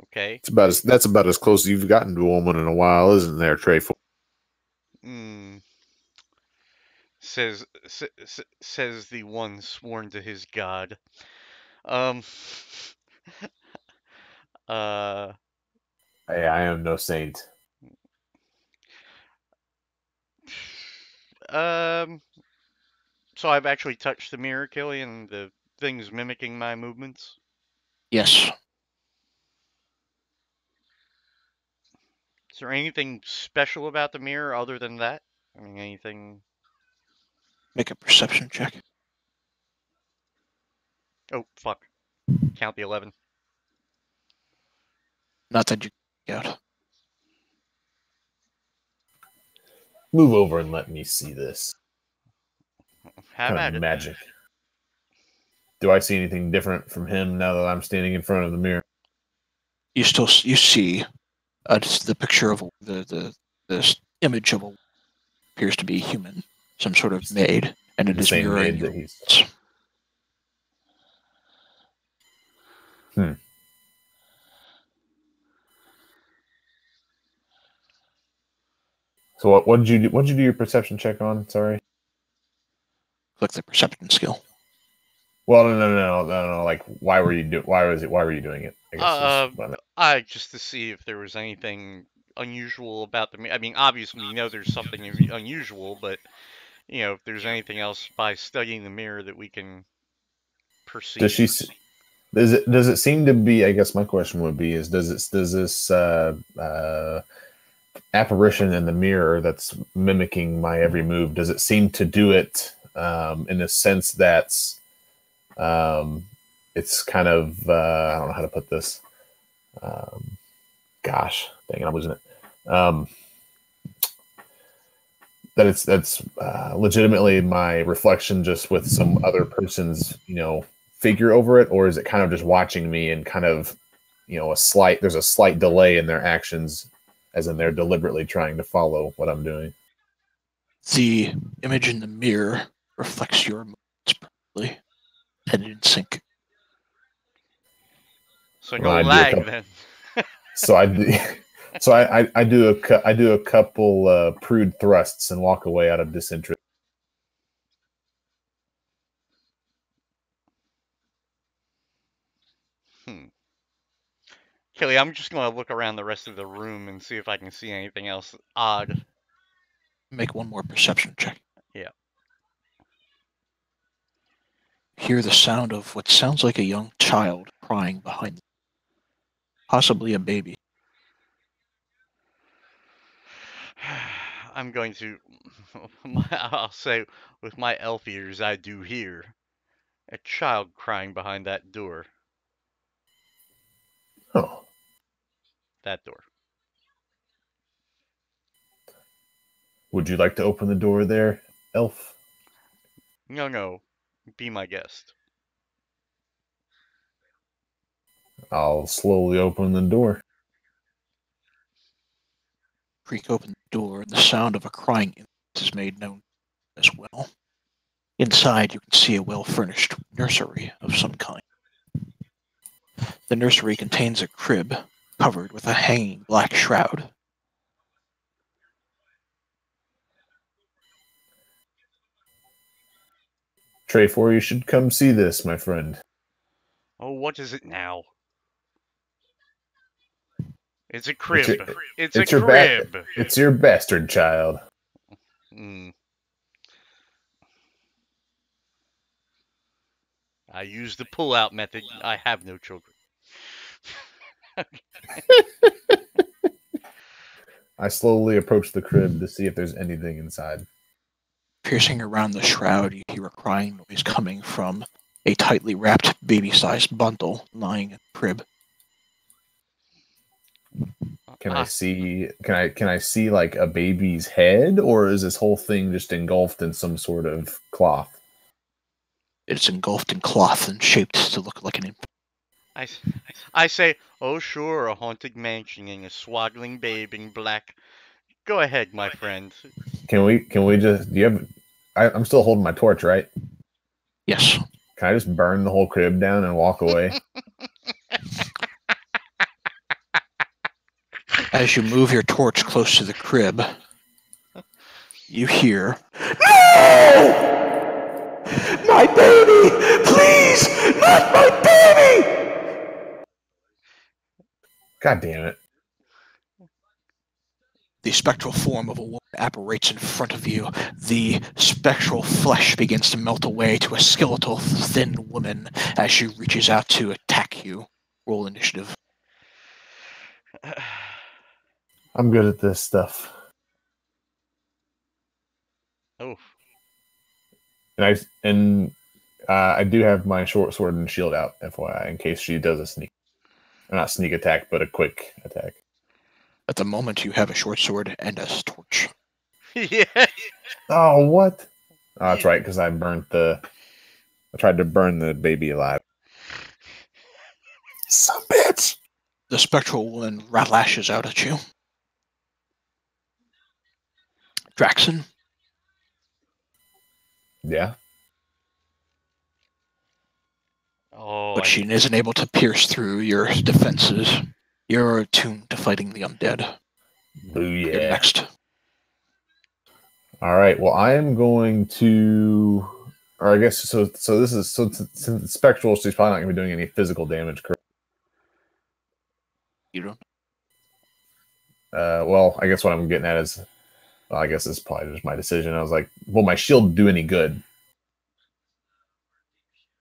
Okay. That's about as close as you've gotten to a woman in a while, isn't there, Trey? Hmm. Says the one sworn to his god. Um. uh. Hey, I am no saint. Um. So I've actually touched the mirror, Killian. The thing's mimicking my movements. Yes, Is there anything special about the mirror other than that? I mean, anything? make a perception check. Oh, fuck. Count the 11. Not that you out. Move over and let me see this. Have Kind at of it. magic. Do I see anything different from him now that I'm standing in front of the mirror? You see the picture of this image of a appears to be human, some sort of maid, and it The is same mirroring maid your that he's. movements. So what did you do? What did you do your perception check on? Sorry. Click the perception skill. Well, no. Like, why were you Why were you doing it? I guess is what I meant. I just to see if there was anything unusual about the mirror. I mean, obviously we know there's something unusual, but if there's anything else by studying the mirror that we can Does perceive. she? Does it seem to be? I guess my question would be: Is does this apparition in the mirror that's mimicking my every move? Does it seem to do it in a sense that's it's kind of I don't know how to put this. Gosh, dang it, I'm losing it. That's legitimately my reflection, just with some other person's figure over it, or is it kind of just watching me and kind of there's a slight delay in their actions, as in they're deliberately trying to follow what I'm doing. The image in the mirror reflects your movements perfectly and in sync. So Well, no I do a lag couple- then. So I do, I do a couple prude thrusts and walk away out of disinterest. Hmm. Kelly, I'm just gonna look around the rest of the room and see if I can see anything else odd. Make one more perception check. Yeah. Hear the sound of what sounds like a young child crying behind, possibly a baby. I'm going to. I'll say, with my elf ears, I do hear a child crying behind that door. Oh, That door. would you like to open the door there, elf? No. Be my guest. I'll slowly open the door. Creak open the door, and the sound of a crying infant is made known as well. Inside, you can see a well-furnished nursery of some kind. The nursery contains a crib covered with a hanging black shroud. Trayfor, you should come see this, my friend. Oh, what is it now? It's a It's crib. your, It's a it's your crib. It's your bastard child. Mm. I use the pull-out method. I have no children. I slowly approach the crib to see if there's anything inside. Piercing around the shroud, you hear a crying noise coming from a tightly wrapped baby-sized bundle lying in the crib. Can I see? Can I see like a baby's head, or is this whole thing just engulfed in some sort of cloth? It's engulfed in cloth and shaped to look like an infant. I say, oh sure, a haunted mansion and a swaddling babe in black. Go ahead, my friend. Can we just? Do you have? I'm still holding my torch, right? Yes. Can I just burn the whole crib down and walk away? As you move your torch close to the crib, you hear, "No! My baby! Please! Not my baby!" God damn it! The spectral form of a woman apparates in front of you. The spectral flesh begins to melt away to a skeletal, thin woman as she reaches out to attack you. Roll initiative. I'm good at this stuff. Oh, I do have my short sword and shield out, FYI, in case she does a sneak, not sneak attack, but a quick attack. At the moment, you have a short sword and a torch. yeah. Oh, what? Oh, that's right, because I tried to burn the baby alive. Some bitch. The spectral woman lashes out at you. Draxon, Yeah. Oh, but she isn't able to pierce through your defenses. You're attuned to fighting the undead. Booyah. You're next. All right. Well, I am going to, or I guess so. So this is since it's spectral, she's probably not going to be doing any physical damage. Correct? You don't. Well, I guess what I'm getting at is, well, I guess it's probably just my decision. I was like, will my shield do any good?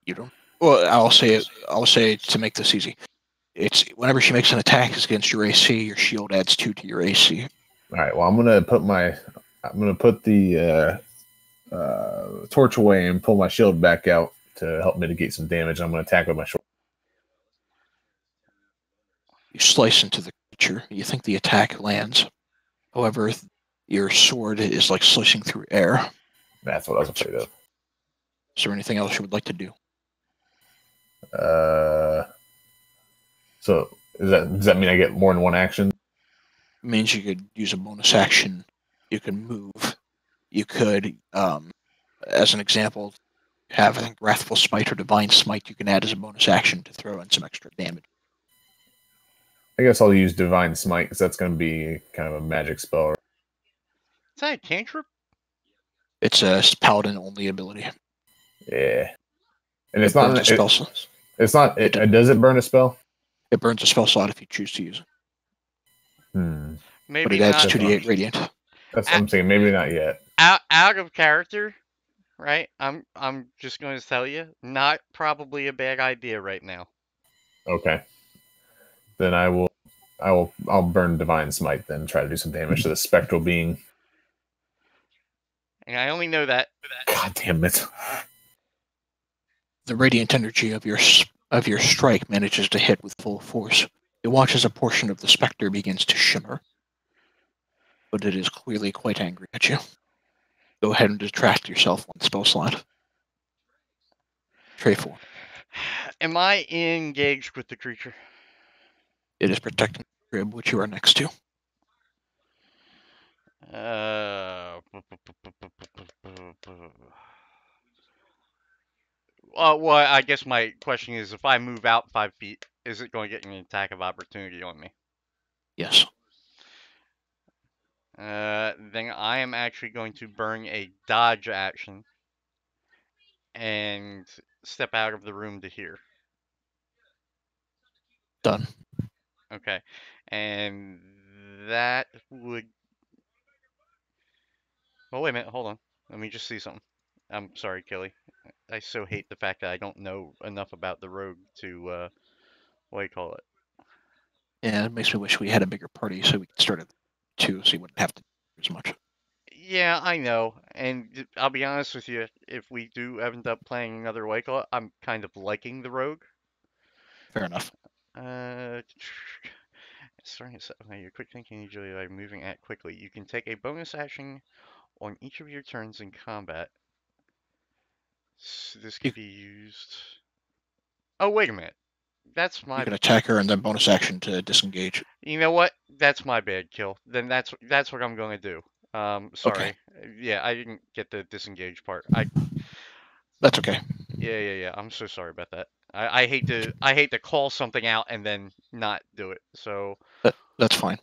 You don't. Well, I'll say to make this easy. It's whenever she makes an attack against your AC, your shield adds 2 to your AC. All right. Well, I'm gonna put the torch away and pull my shield back out to help mitigate some damage. I'm gonna attack with my short. You slice into the creature. You think the attack lands. However, your sword is like slicing through air. That's what I was afraid of. Is there anything else you would like to do? So does that mean I get more than one action? It means you could use a bonus action. You can move. You could, as an example, have I think Wrathful Smite or Divine Smite you can add as a bonus action to throw in some extra damage. I guess I'll use Divine Smite because that's going to be kind of a magic spell. is that a cantrip? It's a paladin only ability. Yeah, and it's It burns not. a spell slot. It's not. Does it burn a spell? It burns a spell slot if you choose to use it. Hmm. Maybe But it adds not. 2d8 radiant. That's what I'm saying. Maybe not yet. Out of character, right? I'm just going to tell you, not probably a bad idea right now. Okay. Then I'll burn Divine Smite. Then try to do some damage to the spectral being. And I only know that. God damn it! The radiant energy of your strike manages to hit with full force. You watch as a portion of the specter begins to shimmer, but it is clearly quite angry at you. Go ahead and detract yourself one spell slot. Tray 4. Am I engaged with the creature? It is protecting the crib, which you are next to. Well, I guess my question is, if I move out 5 feet, is it going to get an attack of opportunity on me? Yes. Then I am actually going to burn a dodge action and step out of the room to here. Done. Okay. And that would Oh, wait a minute. Hold on. Let me just see something. I'm sorry, Kelly. I so hate the fact that I don't know enough about the rogue to, what do you call it? Yeah, it makes me wish we had a bigger party so we could start at 2 so you wouldn't have to do as much. Yeah, I know. And I'll be honest with you, if we do end up playing another White Claw, I'm kind of liking the rogue. Fair enough. Starting to set your quick thinking usually by moving at quickly. You can take a bonus action on each of your turns in combat. This You, can be used. Oh, wait a minute. That's you my. can attack her and then bonus action to disengage. You know what? That's my bad, Kill. Then that's what I'm going to do. Okay, Sorry. Yeah, I didn't get the disengage part. that's okay. Yeah. I'm so sorry about that. I hate to call something out and then not do it. So, That's fine.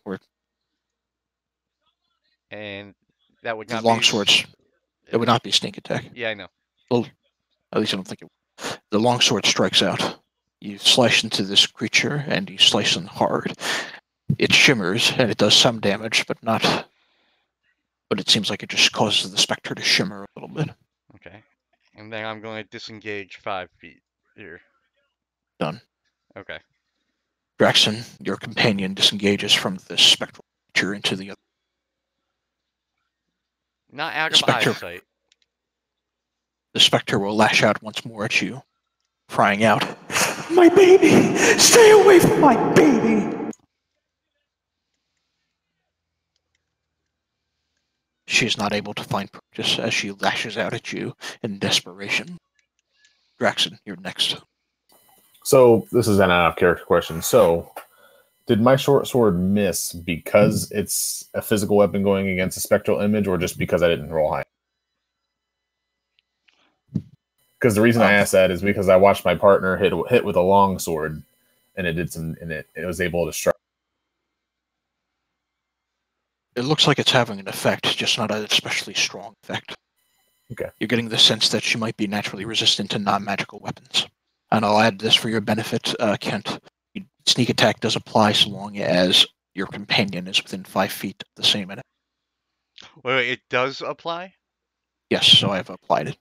and that would The not be. longswords. It would not be sneak attack. Yeah, I know. Well, at least I don't think it would. The longsword strikes out. You slice into this creature and you slice in hard. It shimmers and it does some damage, but not. But it seems like it just causes the specter to shimmer a little bit. Okay. And then I'm going to disengage 5 feet here. Done. Okay. Draxon, your companion, disengages from the spectral creature into the other. Not out The of specter, eyesight. the specter will lash out once more at you, crying out, "My baby! Stay away from my baby!" She is not able to find purchase as she lashes out at you in desperation. Draxon, you're next. So this is an out of character question. So did my short sword miss because it's a physical weapon going against a spectral image, or just because I didn't roll high? Because the reason I asked that is because I watched my partner hit with a long sword, and it was able to strike. It looks like it's having an effect, just not an especially strong effect. Okay. You're getting the sense that she might be naturally resistant to non-magical weapons. And I'll add this for your benefit, Kent. Sneak attack does apply so long as your companion is within 5 feet of the same enemy. Wait, it does apply? Yes, so I've applied it.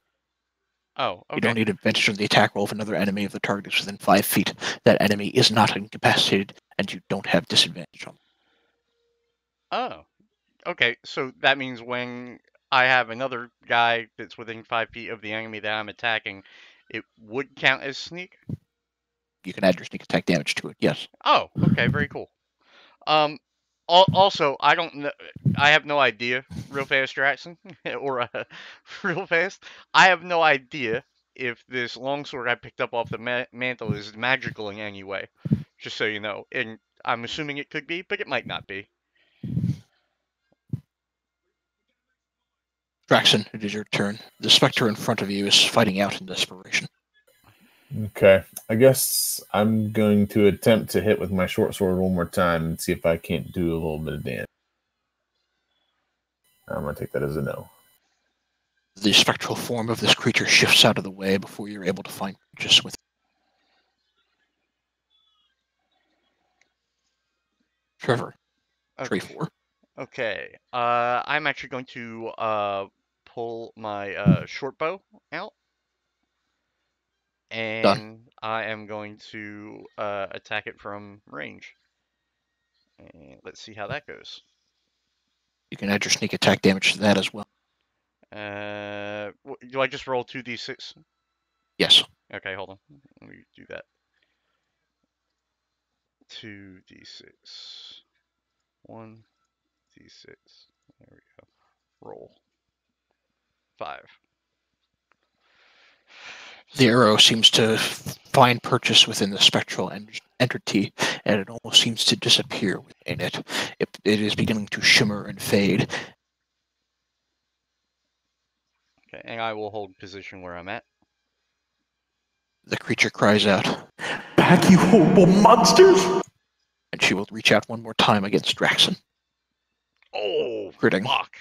Oh, You don't okay. need advantage on the attack roll if another enemy of the target is within 5 feet. That enemy is not incapacitated, and you don't have disadvantage on them. Oh, okay. So that means when I have another guy that's within 5 feet of the enemy that I'm attacking, it would count as sneak? You can add your sneak attack damage to it, yes. Oh, okay, very cool. Also, I don't know. I have no idea, real fast, Jackson, or real fast. I have no idea if this longsword I picked up off the mantle is magical in any way. Just so you know, and I'm assuming it could be, but it might not be. Draxon, it is your turn. The specter in front of you is fighting out in desperation. Okay. I guess I'm going to attempt to hit with my short sword one more time and see if I can't do a little bit of damage. I'm going to take that as a no. The spectral form of this creature shifts out of the way before you're able to find purchase with it. Trevor, tray 4. Okay. I'm actually going to pull my short bow out, Done. and I am going to attack it from range. And let's see how that goes. You can add your sneak attack damage to that as well. Do I just roll 2d6? Yes. Okay, hold on. Let me do that. 2d6. 1d6. There we go. Roll. 5. The arrow seems to find purchase within the spectral entity, and it almost seems to disappear within it. It is beginning to shimmer and fade. Okay, and I will hold position where I'm at. The creature cries out, "Back, you horrible monsters!" And she will reach out one more time against Draxon. Oh, Critting. fuck.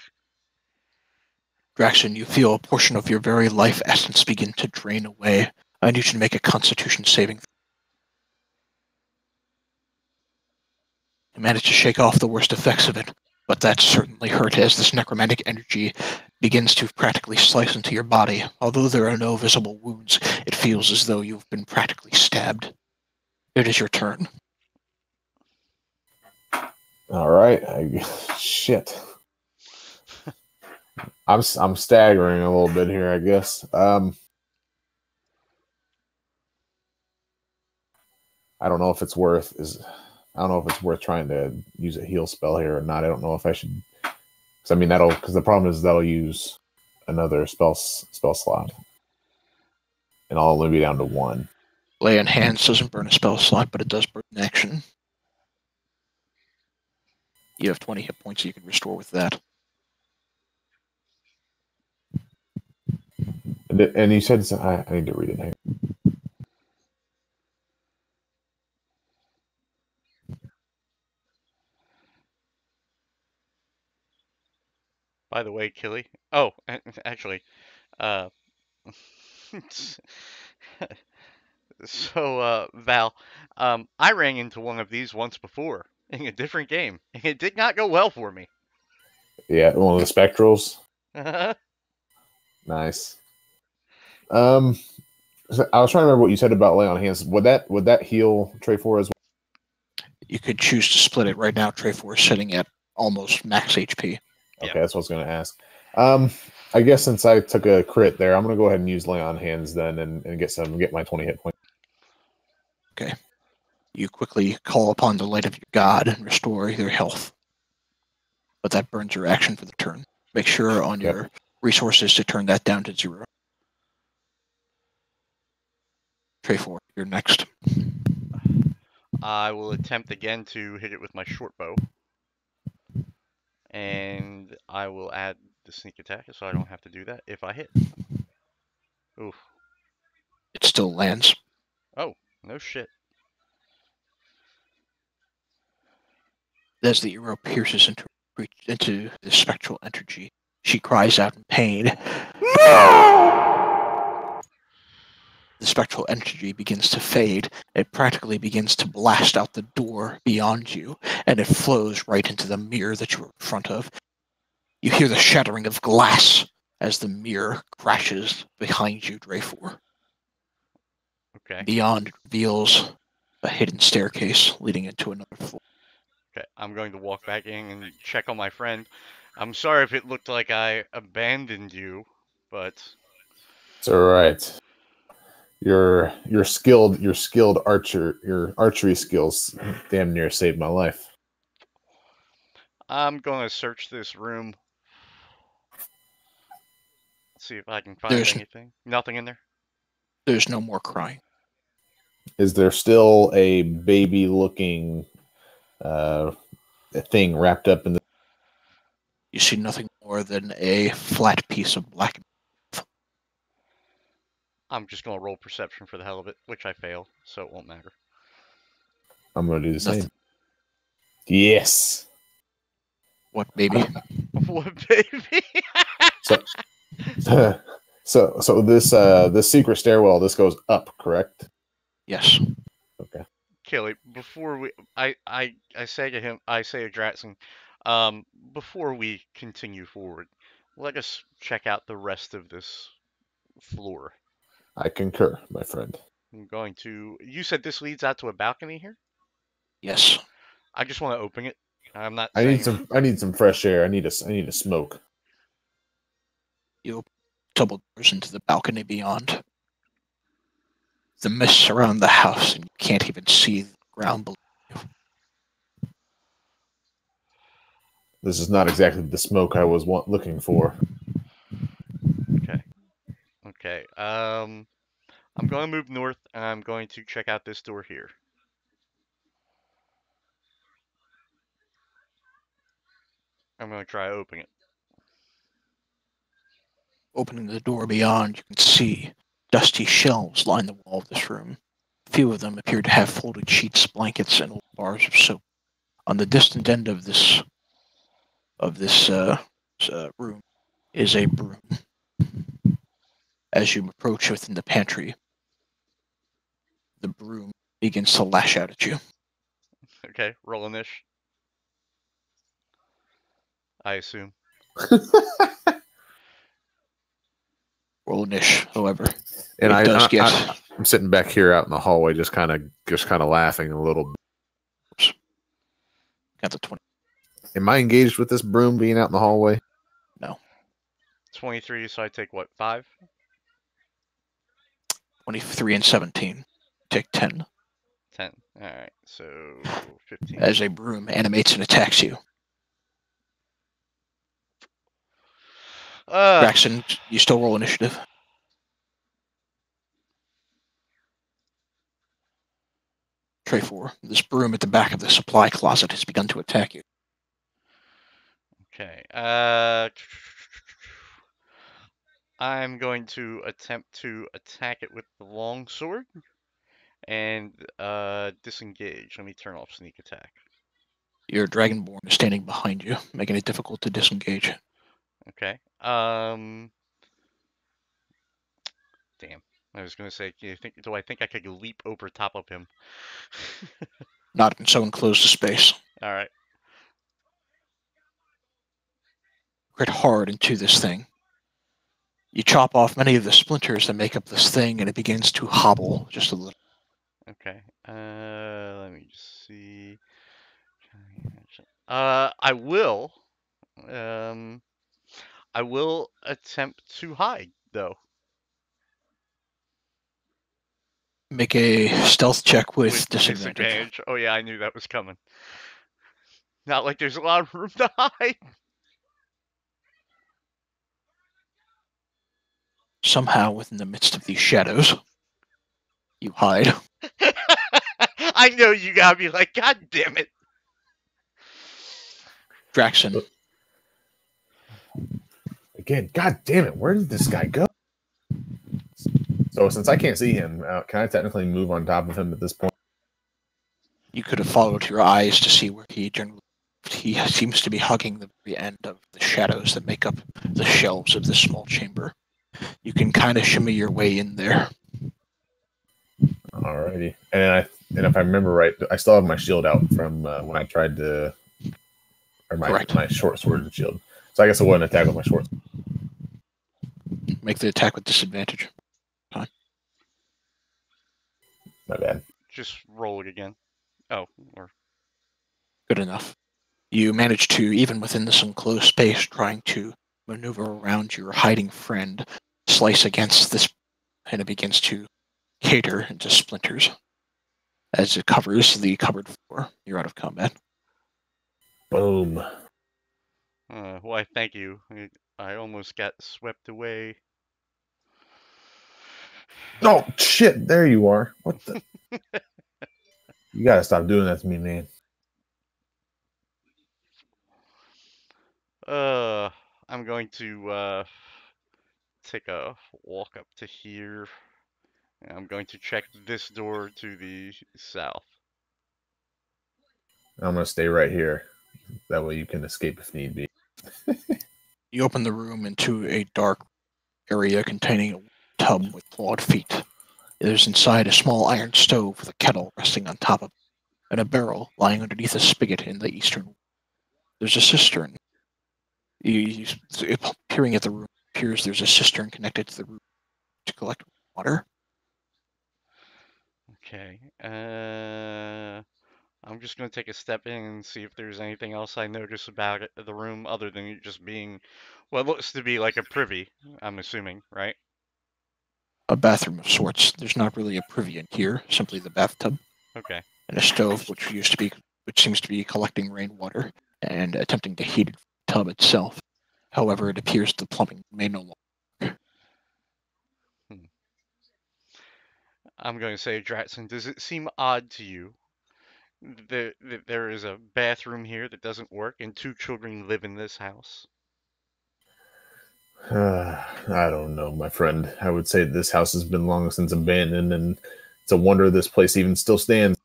Draxon, you feel a portion of your very life essence begin to drain away. I need you to make a Constitution saving. You manage to shake off the worst effects of it, but that certainly hurt as this necromantic energy begins to practically slice into your body. Although there are no visible wounds, it feels as though you've been practically stabbed. It is your turn. All right. Shit. I'm staggering a little bit here, I guess. I don't know if it's worth trying to use a heal spell here or not. I don't know if I should, because I mean because the problem is that'll use another spell slot, and I'll only be down to one. Lay on Hands doesn't burn a spell slot, but it does burn an action. You have 20 hit points you can restore with that. And you said I need to read it. Hang on. By the way, Killy. Oh, actually, uh, so Val, I ran into one of these once before in a different game. It did not go well for me. Yeah, one of the spectrals. Nice. So I was trying to remember what you said about lay on hands. Would that heal Trey 4 as well? You could choose to split it. Right now, Trey 4 is sitting at almost max HP. Okay, Yeah. that's what I was going to ask. I guess since I took a crit there, I'm going to go ahead and use lay on hands then and get my 20 hit points. Okay. You quickly call upon the light of your god and restore your health. But that burns your action for the turn. Make sure on your resources to turn that down to 0. Trey 4, you're next. I will attempt again to hit it with my short bow. And I will add the sneak attack so I don't have to do that if I hit. Oof. It still lands. Oh, no shit. As the arrow pierces into the spectral energy, she cries out in pain. No! The spectral energy begins to fade. It practically begins to blast out the door beyond you, and it flows right into the mirror that you were in front of. You hear the shattering of glass as the mirror crashes behind you, Dreyfor. Okay. Beyond, it reveals a hidden staircase leading into another floor. Okay, I'm going to walk back in and check on my friend. I'm sorry if it looked like I abandoned you, but It's all right. Your skilled archer, your archery skills damn near saved my life. I'm going to search this room. See if I can find anything. Nothing in there? There's no more crying. Is there still a baby-looking thing wrapped up in the... You see nothing more than a flat piece of black. I'm just going to roll perception for the hell of it, which I fail, so it won't matter. I'm going to do the Nothing. same. Yes. What baby? What baby? So this secret stairwell, this goes up, correct? Yes. Okay. Kelly, before we, I say to him, I say to Dratson, before we continue forward, let us check out the rest of this floor. I concur, my friend. I'm going to. You said this leads out to a balcony here. Yes. I just want to open it. I'm not. I saying... need some fresh air. I need a smoke. You open double doors into the balcony beyond. The mist surround the house, and you can't even see the ground below you. This is not exactly the smoke I was looking for. Okay. Okay. I'm going to move north, and I'm going to check out this door here. I'm going to try opening it. Opening the door beyond, you can see dusty shelves line the wall of this room. A few of them appear to have folded sheets, blankets, and old bars of soap. On the distant end of this room is a broom. As you approach within the pantry, the broom begins to lash out at you. Okay, roll an ish. I assume. roll initiative, however. And It does get. I'm sitting back here out in the hallway, just kind of laughing a little bit. Got the 20. Am I engaged with this broom being out in the hallway? No. 23, so I take what, 5? 23 and 17. Take 10. 10. Alright, so 15. As a broom animates and attacks you. Braxton, you still roll initiative. Tray 4. This broom at the back of the supply closet has begun to attack you. Okay. I'm going to attempt to attack it with the longsword and disengage. Let me turn off sneak attack. Your dragonborn is standing behind you, making it difficult to disengage. Okay. Damn. I was gonna say, do I think I could leap over top of him? Not in so enclosed a space. All right. Crit hard into this thing. You chop off many of the splinters that make up this thing, and it begins to hobble just a little. Okay. Let me just see. I will. I will attempt to hide, though. Make a stealth check with disadvantage. Oh yeah, I knew that was coming. Not like there's a lot of room to hide. Somehow, within the midst of these shadows, you hide. I know you gotta be like, God damn it. Draxon. Again, God damn it, where did this guy go? So since I can't see him, can I technically move on top of him at this point? You could have followed your eyes to see where he generally. He seems to be hugging the very end of the shadows that make up the shelves of this small chamber. You can kind of shimmy your way in there. Alrighty, and if I remember right, I still have my shield out from when I tried to, or my short sword and shield. So I guess I wouldn't attack with my short sword. Make the attack with disadvantage. My bad. Just roll it again. Oh, or Good enough. You manage to, even within this enclosed space, trying to maneuver around your hiding friend, slice against this, and it begins to cater into splinters. As it covers the cupboard floor, you're out of combat. Boom. why, thank you. I almost got swept away. Oh shit! There you are. What the? You gotta stop doing that to me, man. I'm going to take a walk up to here. And I'm going to check this door to the south. I'm gonna stay right here. That way you can escape if need be. You open the room into a dark area containing a tub with clawed feet. There's inside a small iron stove with a kettle resting on top of it, and a barrel lying underneath a spigot in the eastern wall. There's a cistern. Peering at the room, appears there's a cistern connected to the roof to collect water. Okay. I'm just going to take a step in and see if there's anything else I notice about the room other than it just being what looks to be like a privy, I'm assuming, right? A bathroom of sorts. There's not really a privy in here, simply the bathtub. Okay. And a stove, which seems to be collecting rainwater and attempting to heat the tub itself. However, it appears the plumbing may no longer. I'm going to say, Dratson, does it seem odd to you that there is a bathroom here that doesn't work and 2 children live in this house? I don't know, my friend. I would say this house has been long since abandoned, and it's a wonder this place even still stands.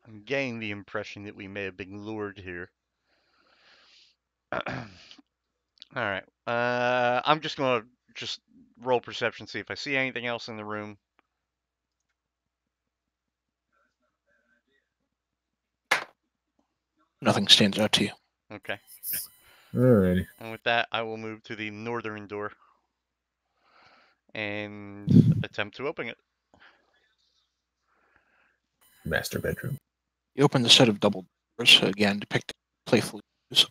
I'm getting the impression that we may have been lured here. Alright. I'm just going to roll perception, see if I see anything else in the room. Nothing stands out to you. Okay. Alrighty. And with that, I will move to the northern door. and attempt to open it. Master bedroom. You open the set of double doors, again depicting playful use.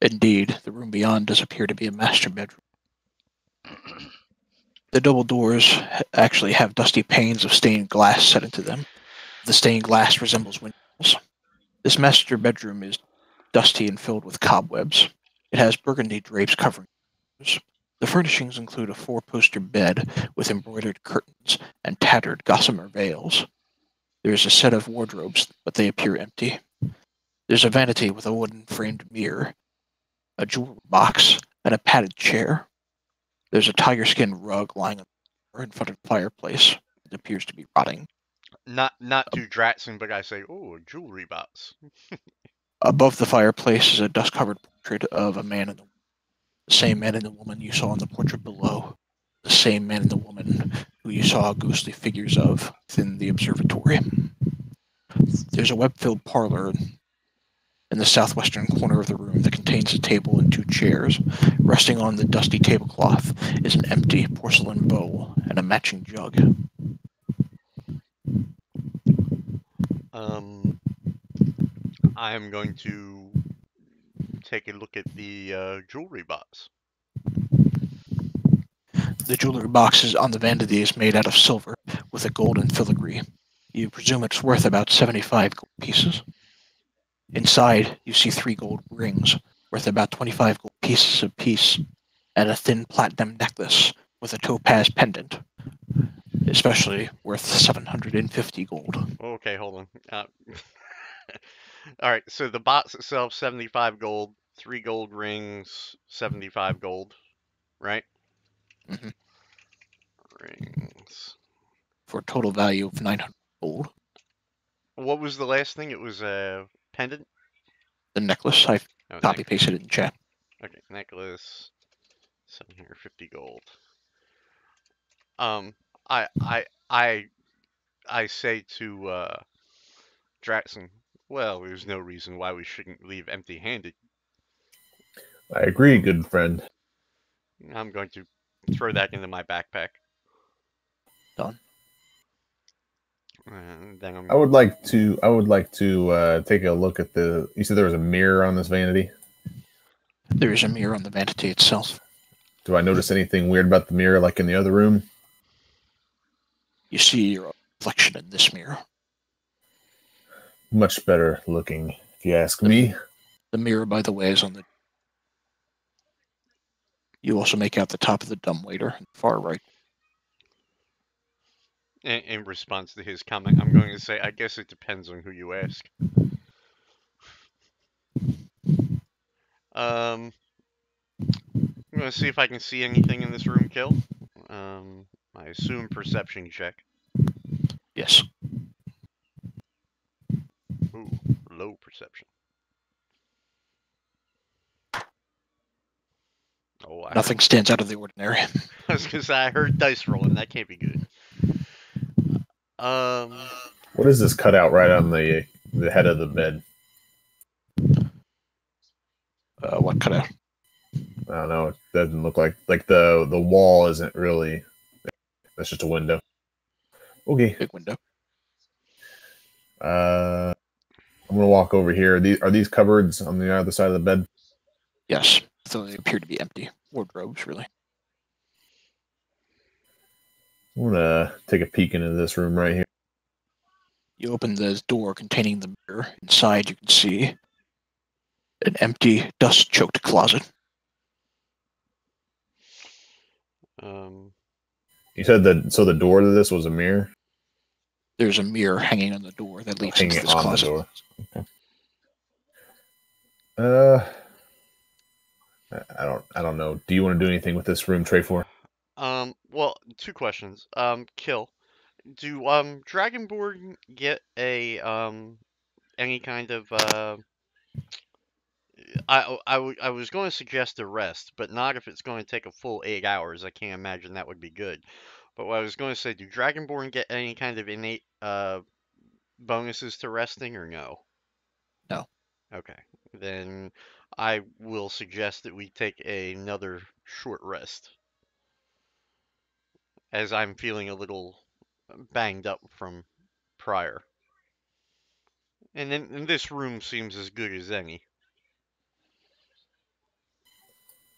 Indeed, the room beyond does appear to be a master bedroom. The double doors actually have dusty panes of stained glass set into them. The stained glass resembles windows. This master bedroom is dusty and filled with cobwebs. It has burgundy drapes covering it. The furnishings include a four-poster bed with embroidered curtains and tattered gossamer veils. There is a set of wardrobes, but they appear empty. There's a vanity with a wooden framed mirror, a jewelry box, and a padded chair. There's a tiger skin rug lying on the floor in front of the fireplace. It appears to be rotting. Not to Dratson, but I say, oh, a jewelry box. Above the fireplace is a dust-covered portrait of a man and the same man and the woman you saw in the portrait below. The same man and the woman who you saw ghostly figures of within the observatory. There's a web-filled parlor in the southwestern corner of the room that contains a table and two chairs. Resting on the dusty tablecloth is an empty porcelain bowl and a matching jug. I am going to take a look at the jewelry box. The jewelry box is on the vanity is made out of silver with a golden filigree. You presume it's worth about 75 gold pieces. Inside, you see 3 gold rings worth about 25 gold pieces apiece, and a thin platinum necklace with a topaz pendant, especially worth 750 gold. Okay, hold on. All right, so the box itself, 75 gold, 3 gold rings, 75 gold, right? Mhm. Rings. For a total value of 900 gold. What was the last thing? It was a pendant? The necklace, I've Oh, copy pasted it in chat. Okay, necklace, 750 gold. I I I I say to Dratson, well, there's no reason why we shouldn't leave empty-handed. I agree, good friend. I'm going to throw that into my backpack. Done. And then I'm I would like to. I would like to take a look at the. You said there was a mirror on this vanity. There is a mirror on the vanity itself. Do I notice anything weird about the mirror, like in the other room? You see your reflection in this mirror. Much better looking, if you ask me. The mirror, by the way, is on the. You also make out the top of the dumbwaiter on the far right. in response to his comment, I'm going to say, I guess it depends on who you ask. I'm going to see if I can see anything in this room, Kill. I assume perception check. Yes. Ooh, low perception. Oh, Nothing stands out of the ordinary. I was going to say, I heard dice rolling. That can't be good. What is this cutout right on the head of the bed? What kind of I don't know. It doesn't look like the wall isn't really. That's just a window. Okay. big window? I'm gonna walk over here. Are these cupboards on the other side of the bed? Yes. So they appear to be empty. Wardrobes, really. I'm gonna take a peek into this room right here. You open the door containing the mirror. Inside, you can see an empty, dust-choked closet. You said that so the door to this was a mirror. There's a mirror hanging on the door that leads Hanging into this on closet. the door. Okay. I don't know. Do you want to do anything with this room, Trey? Well, 2 questions. Kill. Do Dragonborn get a any kind of I was going to suggest a rest, but not if it's going to take a full 8 hours. I can't imagine that would be good. But what I was going to say, do Dragonborn get any kind of innate bonuses to resting or no? No. Okay. Then I will suggest that we take another short rest, as I'm feeling a little banged up from prior. And this room seems as good as any.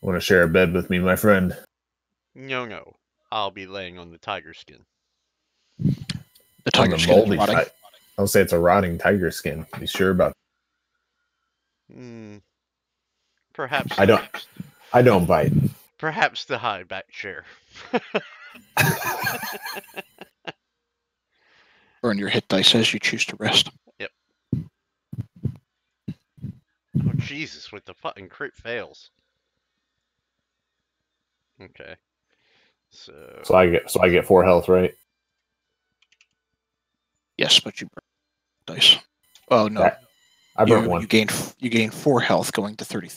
Want to share a bed with me, my friend? No, no. I'll be laying on the tiger skin. The On tiger the skin is moldy rotting. side. I'll say it's a rotting tiger skin. Be sure about. Hmm. Perhaps I the don't. I don't bite. perhaps the high back chair. Burn your hit dice as you choose to rest. Yep. Oh Jesus! With the fucking crit fails. Okay. So So I get 4 health, right? Yes, but you burn dice. Oh no, That I burnt one. you gain 4 health going to 30.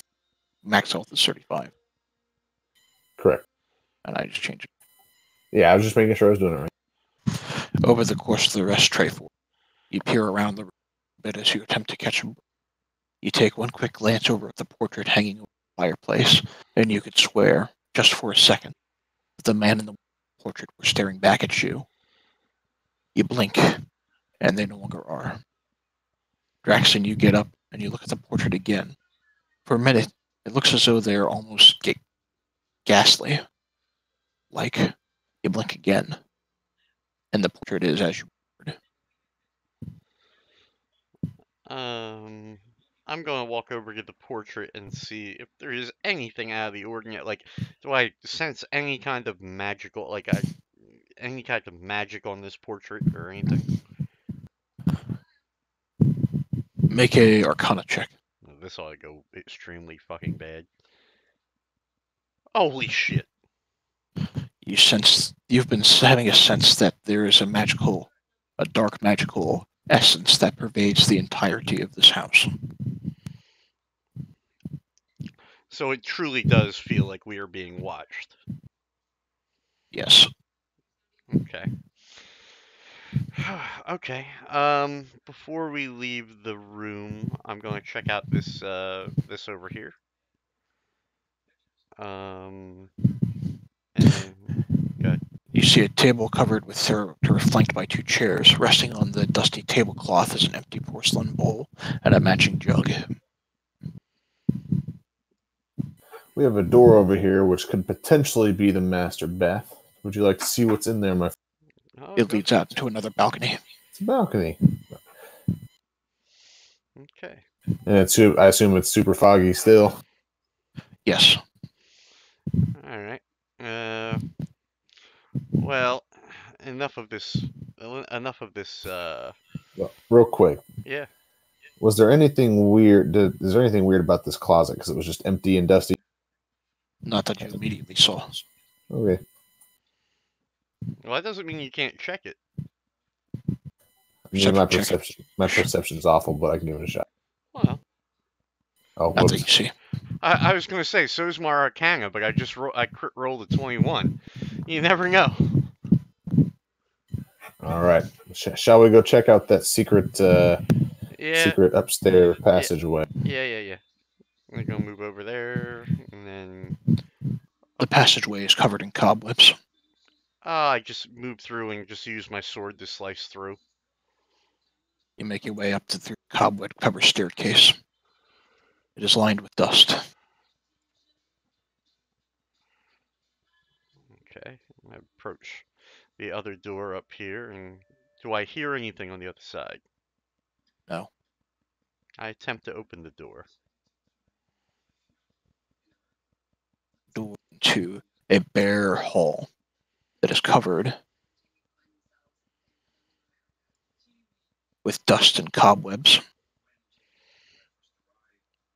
Max health is 35, Correct. and I just changed it. Yeah, I was just making sure I was doing it right. Over the course of the rest tray, you peer around the room a bit as you attempt to catch him. You take one quick glance over at the portrait hanging over the fireplace, and you could swear, just for a second, that the man in the portrait was staring back at you. You blink, and they no longer are. Draxon, you get up and you look at the portrait again. For a minute, it looks as though they're almost ghastly. Like, you blink again, and the portrait is as you word. I'm gonna walk over to the portrait and see if there is anything out of the ordinary. Like, do I sense any kind of magical, any kind of magic on this portrait or anything? Make a Arcana check. This ought to go extremely fucking bad. Holy shit! You've been having a sense that there is a dark magical essence that pervades the entirety of this house. So it truly does feel like we are being watched. Yes. Okay. Okay. Before we leave the room, I'm gonna check out this this over here. And good. You see a table covered with syrup flanked by 2 chairs. Resting on the dusty tablecloth is an empty porcelain bowl and a matching jug. We have a door over here which could potentially be the master bath. Would you like to see what's in there, my friend? Oh, It leads out to another balcony. It's a balcony. Okay. And I assume it's super foggy still. Yes. All right. Well, enough of this. Enough of this. Well, real quick, Yeah. was there anything weird? Is there anything weird about this closet? Because it was just empty and dusty. Not that you immediately saw. Okay. Well, that doesn't mean you can't check it. I mean, my Perception check. perception is awful, but I can give it a shot. Well, Oh, Not that you whoops. see. I was gonna say so's my Arcana, but I crit rolled a 21. You never know. All right. Shall we go check out that secret Yeah. secret upstairs passageway? Yeah. I'm gonna move over there, and then The passageway is covered in cobwebs. I just move through and just use my sword to slice through. You make your way up to the cobweb-covered staircase. It is lined with dust. Okay. I approach the other door up here, and do I hear anything on the other side? No. I attempt to open the door. Door to a bare hall that is covered with dust and cobwebs.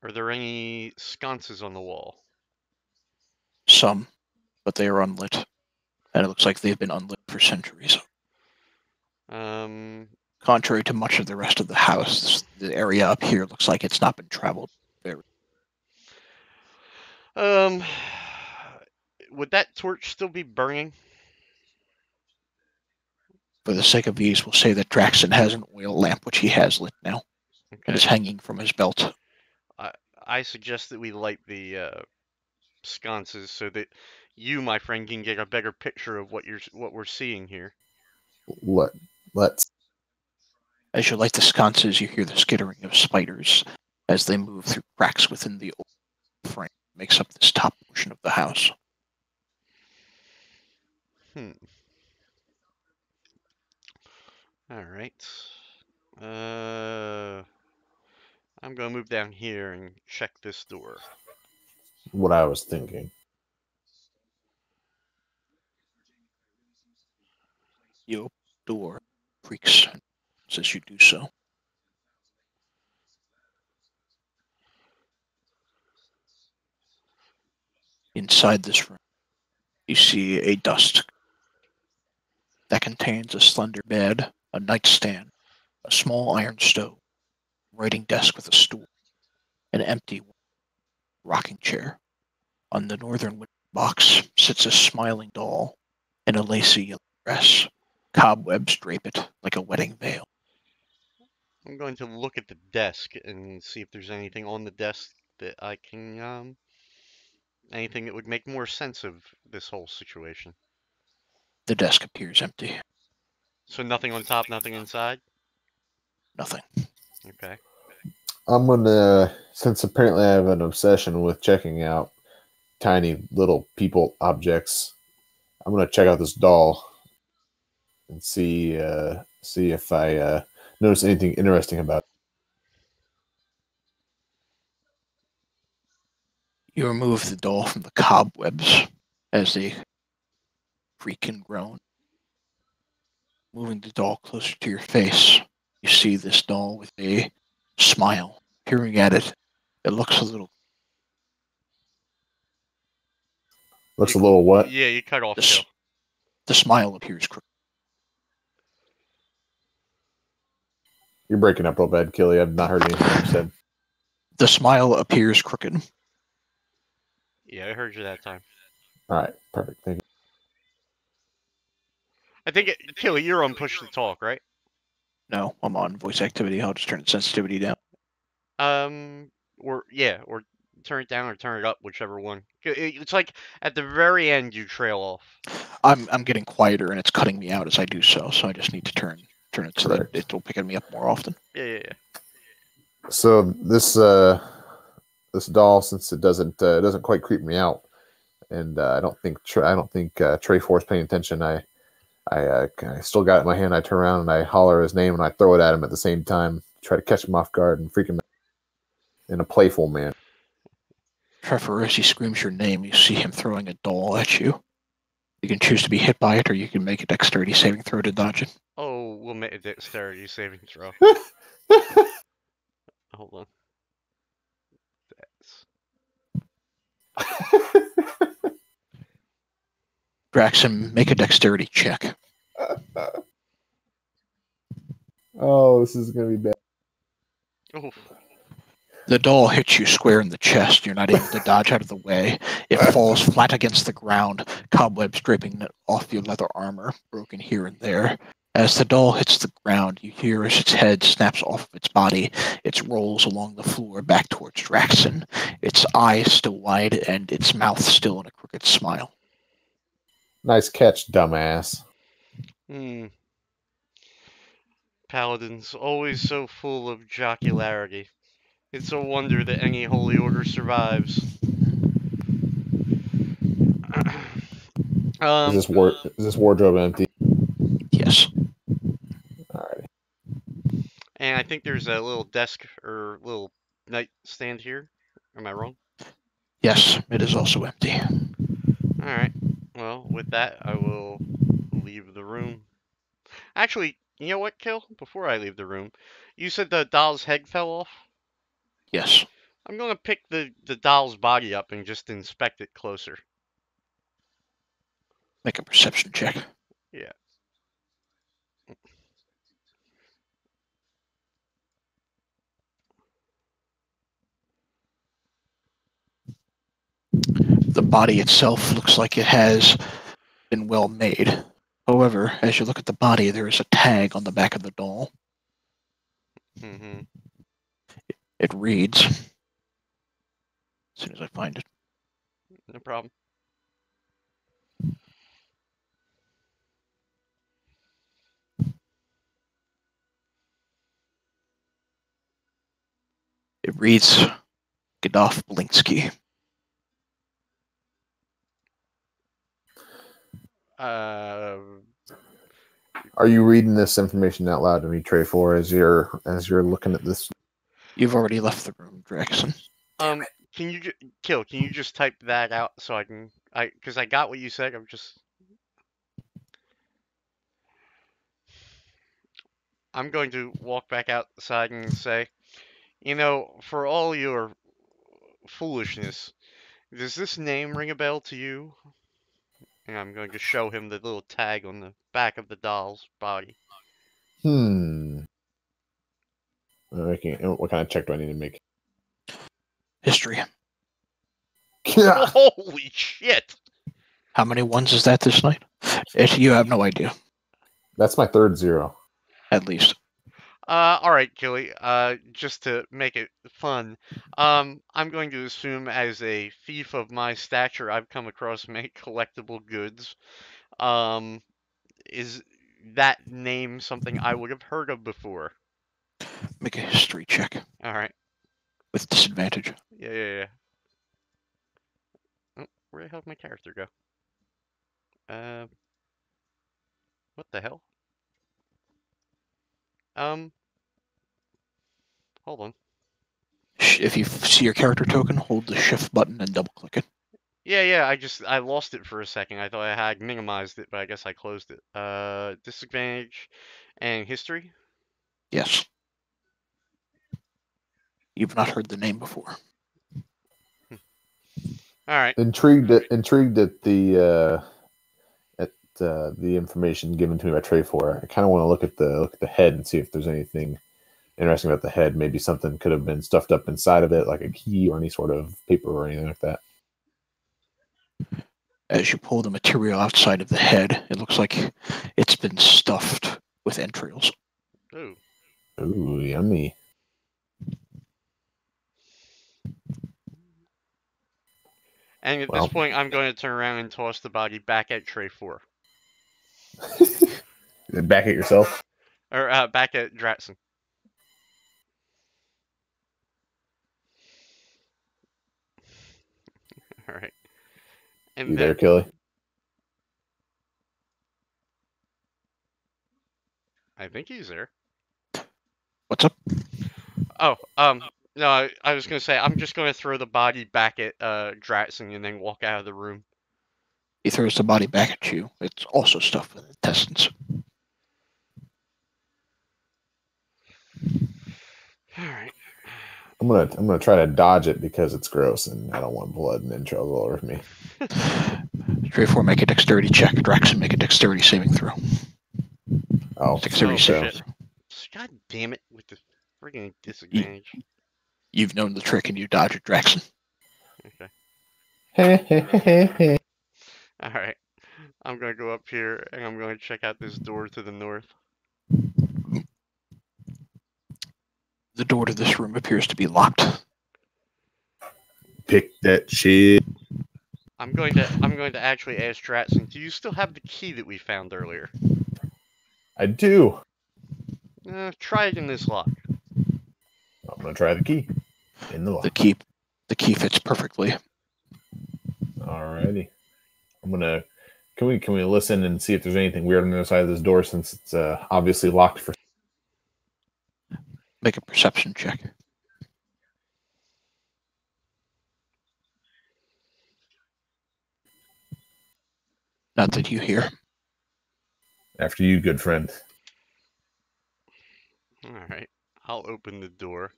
Are there any sconces on the wall? Some, but they are unlit. And it looks like they've been unlit for centuries. Contrary to much of the rest of the house, the area up here looks like it's not been traveled very. Would that torch still be burning? For the sake of ease, we'll say that Draxon has an oil lamp which he has lit now. Okay. It is hanging from his belt. I suggest that we light the sconces so that you, my friend, can get a better picture of what we're seeing here. Let's. As you light the sconces, you hear the skittering of spiders as they move through cracks within the old frame that makes up this top portion of the house. Hmm. All right. I'm gonna move down here and check this door. What I was thinking. You open the door, creaks as you do so. Inside this room, you see a dust that contains a slender bed, a nightstand, a small iron stove, a writing desk with a stool, an empty rocking chair. On the northern window box sits a smiling doll in a lacy yellow dress. Cobwebs drape it like a wedding veil. I'm going to look at the desk and see if there's anything on the desk that I can, anything that would make more sense of this whole situation. The desk appears empty. So nothing on top, nothing inside? Nothing. Okay. I'm gonna, since apparently I have an obsession with checking out tiny little people objects. I'm gonna check out this doll and see if I notice anything interesting about it. You remove the doll from the cobwebs as they creak and groan. Moving the doll closer to your face, you see this doll with a smile. Peering at it, it looks a little. Looks a little what? Yeah, you cut off, Kill. The smile appears crooked. You're breaking up real bad, Killy. I've not heard anything you said. The smile appears crooked. Yeah, I heard you that time. All right, perfect. Thank you. I think, Killy, you're on push to talk, right? No, I'm on voice activity. I'll just turn the sensitivity down. Or turn it down or turn it up, whichever one. It's like at the very end you trail off. I'm getting quieter and it's cutting me out as I do so. So I just need to turn it so that Correct. it'll pick me up more often. Yeah. So this doll, since it doesn't quite creep me out, and I don't think Trey Force paying attention. I still got it in my hand. I turn around and I holler his name and I throw it at him at the same time, try to catch him off guard and freak him out in a playful manner. Trevor, as he screams your name, you see him throwing a doll at you. You can choose to be hit by it, or you can make a dexterity saving throw to dodge it. Oh, we'll make a dexterity saving throw. Hold on. Draxon, make a dexterity check. Oh, this is gonna be bad. Oof. The doll hits you square in the chest. You're not able to dodge out of the way. It falls flat against the ground, cobwebs draping off your leather armor, broken here and there. As the doll hits the ground, you hear as its head snaps off of its body. It rolls along the floor back towards Draxon, its eyes still wide and its mouth still in a crooked smile. Nice catch, dumbass. Paladins, always so full of jocularity. It's a wonder that any holy order survives. Is this wardrobe empty? Yes. Alrighty. And I think there's a little desk or little nightstand here. Am I wrong? Yes, it is also empty. Alright. Well, with that, I will leave the room. Actually, you know what, Kill? Before I leave the room, you said the doll's head fell off? Yes. I'm going to pick the doll's body up and just inspect it closer. Make a perception check. Yeah. The body itself looks like it has been well made. However, as you look at the body, there is a tag on the back of the doll. Mm-hmm. It reads, as soon as I find it. No problem. It reads Gadolf Blinsky. Uh, Are you reading this information out loud to me, Trey, for as you're looking at this? You've already left the room, Draxon. can you Can you just type that out so I can because I got what you said. I'm going to walk back outside and say, for all your foolishness, does this name ring a bell to you? And I'm going to show him the little tag on the back of the doll's body. What kind of check do I need to make? History. Yeah. Holy shit! How many ones is that this night? You have no idea, That's my third 0. at least. All right, Killy. Just to make it fun, I'm going to assume as a thief of my stature, I've come across many collectible goods. Is that name something I would have heard of before? Make a history check All right. with disadvantage. Yeah. Oh, where the hell did my character go? What the hell? Hold on. If you see your character token, hold the shift button and double click it. Yeah, I lost it for a second. I thought I had minimized it, but I guess I closed it. Disadvantage and history? Yes. You've not heard the name before. All right. Intrigued at the information given to me by Trey for. I kind of want to look at the head and see if there's anything interesting about the head. Maybe something could have been stuffed up inside of it, like a key or any sort of paper or anything like that. As you pull the material outside of the head, it looks like it's been stuffed with entrails. Ooh. Ooh, yummy. And at this point, I'm going to turn around and toss the body back at Tray 4. Back at yourself? Or back at Dratson. All right. And You then, there, Kelly? I think he's there. What's up? Oh, no, I was going to say, I'm just going to throw the body back at Dratson and then walk out of the room. He throws the body back at you. It's also stuffed with intestines. All right. I'm gonna try to dodge it because it's gross and I don't want blood and entrails all over me. Tray 4, make a dexterity check. Draxon, make a dexterity saving throw. Oh, Dexterity saving shit. throw. God damn it with the friggin' disadvantage. You've known the trick and you dodge it, Draxon. Okay. All right. I'm going to go up here and I'm going to check out this door to the north. The door to this room appears to be locked. Pick that shit. I'm going to actually ask Dratson, do you still have the key that we found earlier? I do. Try it in this lock. I'm gonna try the key in the lock. The key fits perfectly. Alrighty. Can we listen and see if there's anything weird on the other side of this door since it's obviously locked for. Make a perception check. Not that you hear. After you, good friend. Alright. I'll open the door.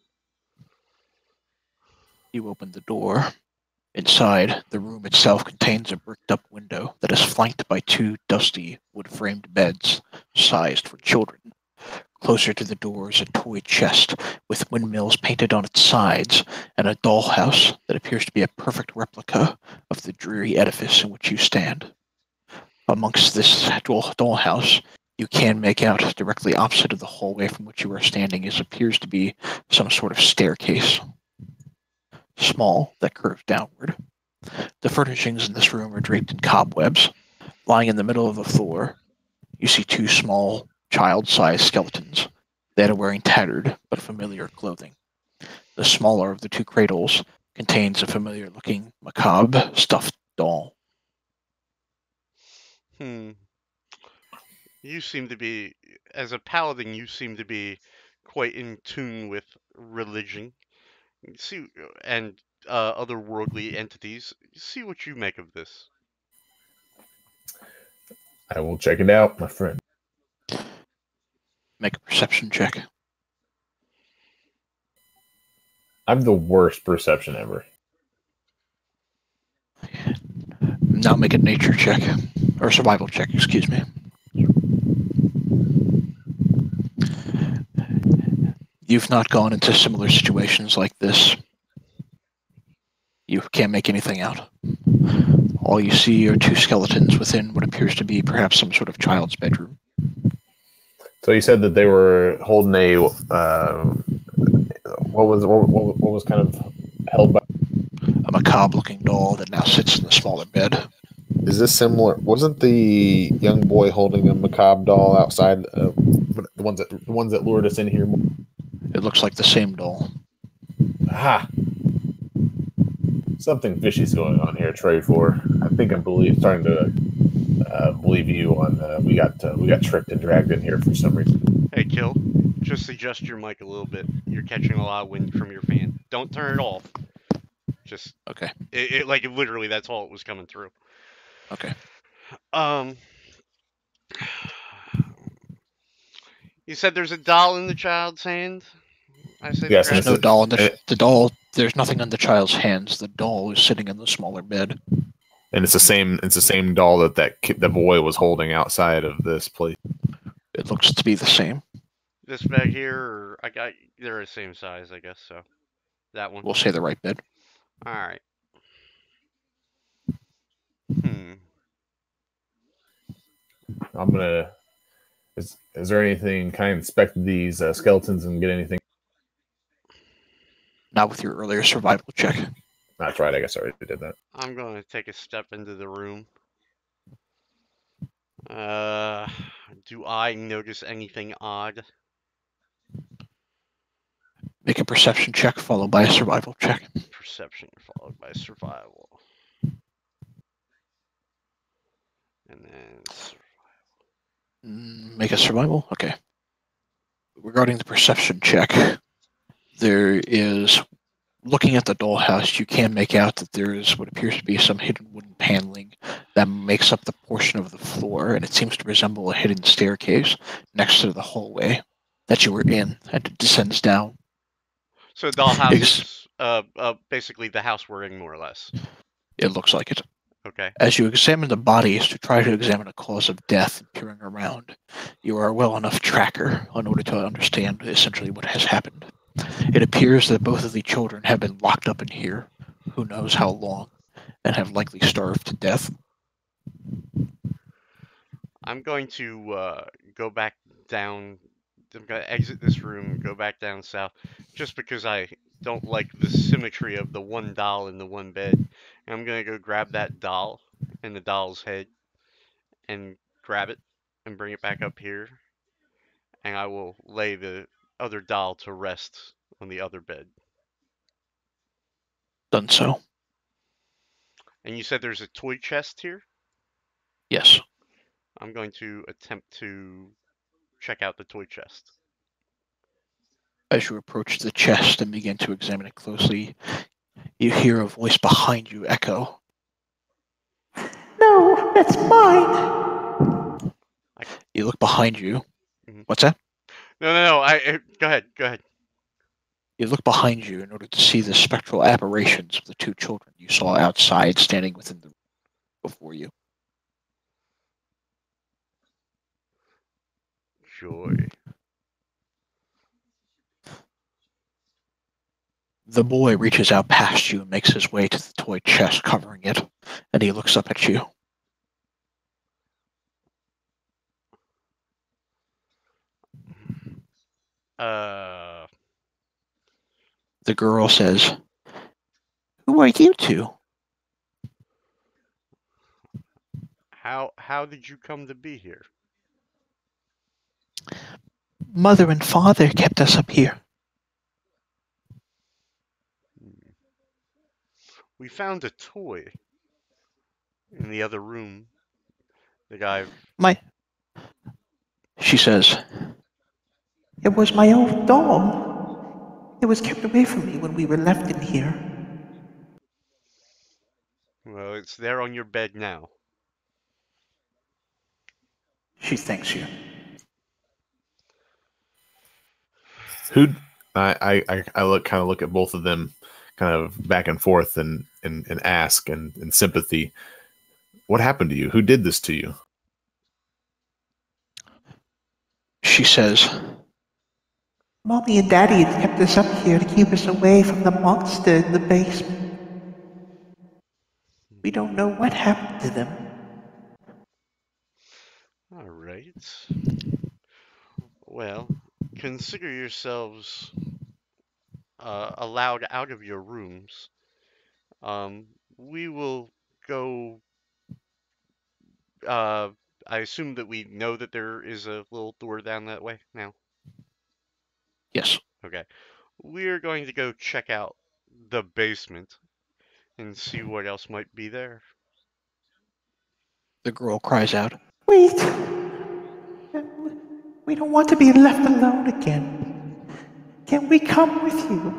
You open the door. Inside, the room itself contains a bricked-up window that is flanked by two dusty wood-framed beds sized for children. Closer to the door is a toy chest with windmills painted on its sides and a dollhouse that appears to be a perfect replica of the dreary edifice in which you stand. Amongst this dollhouse, you can make out directly opposite of the hallway from which you are standing appears to be some sort of staircase. small that curves downward. The furnishings in this room are draped in cobwebs. Lying in the middle of the floor, you see two small, child-sized skeletons that are wearing tattered but familiar clothing. The smaller of the two cradles contains a familiar-looking, macabre stuffed doll. Hmm. You seem to be, as a paladin, you seem to be quite in tune with religion. See, and otherworldly entities. See what you make of this. I will check it out, my friend. Make a perception check. I have the worst perception ever. Now make a nature check. Or survival check, excuse me. You've not gone into similar situations like this. You can't make anything out. All you see are two skeletons within what appears to be perhaps some sort of child's bedroom. So you said that they were holding a what was kind of held by? A macabre-looking doll that now sits in the smaller bed. Is this similar? Wasn't the young boy holding a macabre doll outside? The ones that lured us in here. It looks like the same doll. Aha! Something fishy's going on here, Trade for. I think I'm starting to believe you on. We got tricked and dragged in here for some reason. Hey, Kill, just adjust your mic a little bit. You're catching a lot of wind from your fan. Don't turn it off. Just Okay. Like literally, that's all it was coming through. Okay. You said there's a doll in the child's hand. I said Yes, grab There's no it. doll in the doll. There's nothing in the child's hands. The doll is sitting in the smaller bed. And it's the same doll that the boy was holding outside of this place. It looks to be the same. This bag here, or they're the same size, I guess. So that one. We'll say the right bed. All right. I'm gonna. Is there anything? Can I inspect these skeletons and get anything? Not with your earlier survival check. That's right. I guess I already did that. I'm going to take a step into the room. Do I notice anything odd? Make a perception check followed by a survival check. Perception followed by survival. And then Make a survival? Okay. Regarding the perception check, there is, looking at the dollhouse, you can make out that there is what appears to be some hidden wooden paneling that makes up the portion of the floor, and it seems to resemble a hidden staircase next to the hallway that you were in, and it descends down. So dollhouse is basically the house we're in, more or less. It looks like it. Okay. As you examine the bodies to try to examine a cause of death and peering around, you are a well enough tracker in order to understand essentially what has happened. It appears that both of the children have been locked up in here, who knows how long, and have likely starved to death. I'm going to go back down. I'm going to exit this room, go back down south, just because I don't like the symmetry of the one doll in the one bed. And I'm going to go grab that doll and the doll's head and grab it and bring it back up here. And I will lay the other doll to rest on the other bed. Done so. And you said there's a toy chest here? Yes. I'm going to attempt to check out the toy chest. As you approach the chest and begin to examine it closely, you hear a voice behind you echo. No, that's mine. You look behind you. Mhm. What's that? No. Go ahead. You look behind you in order to see the spectral aberrations of the two children you saw outside standing within the room before you. Joy. The boy reaches out past you and makes his way to the toy chest covering it, and he looks up at you. Uh, The girl says, Who are you two? How did you come to be here? Mother and father kept us up here. Hmm. We found a toy in the other room that I've. She says, it was my old doll. It was kept away from me when we were left in here. Well, it's there on your bed now. She thanks you. Who? I look at both of them, kind of back and forth, and ask in sympathy, what happened to you? Who did this to you? She says, Mommy and Daddy had kept us up here to keep us away from the monster in the basement. We don't know what happened to them. All right. Well, consider yourselves allowed out of your rooms. We will go. Uh, I assume that we know that there is a little door down that way now. Yes. Okay. We're going to go check out the basement and see what else might be there. The girl cries out, Wait! We don't want to be left alone again. Can we come with you?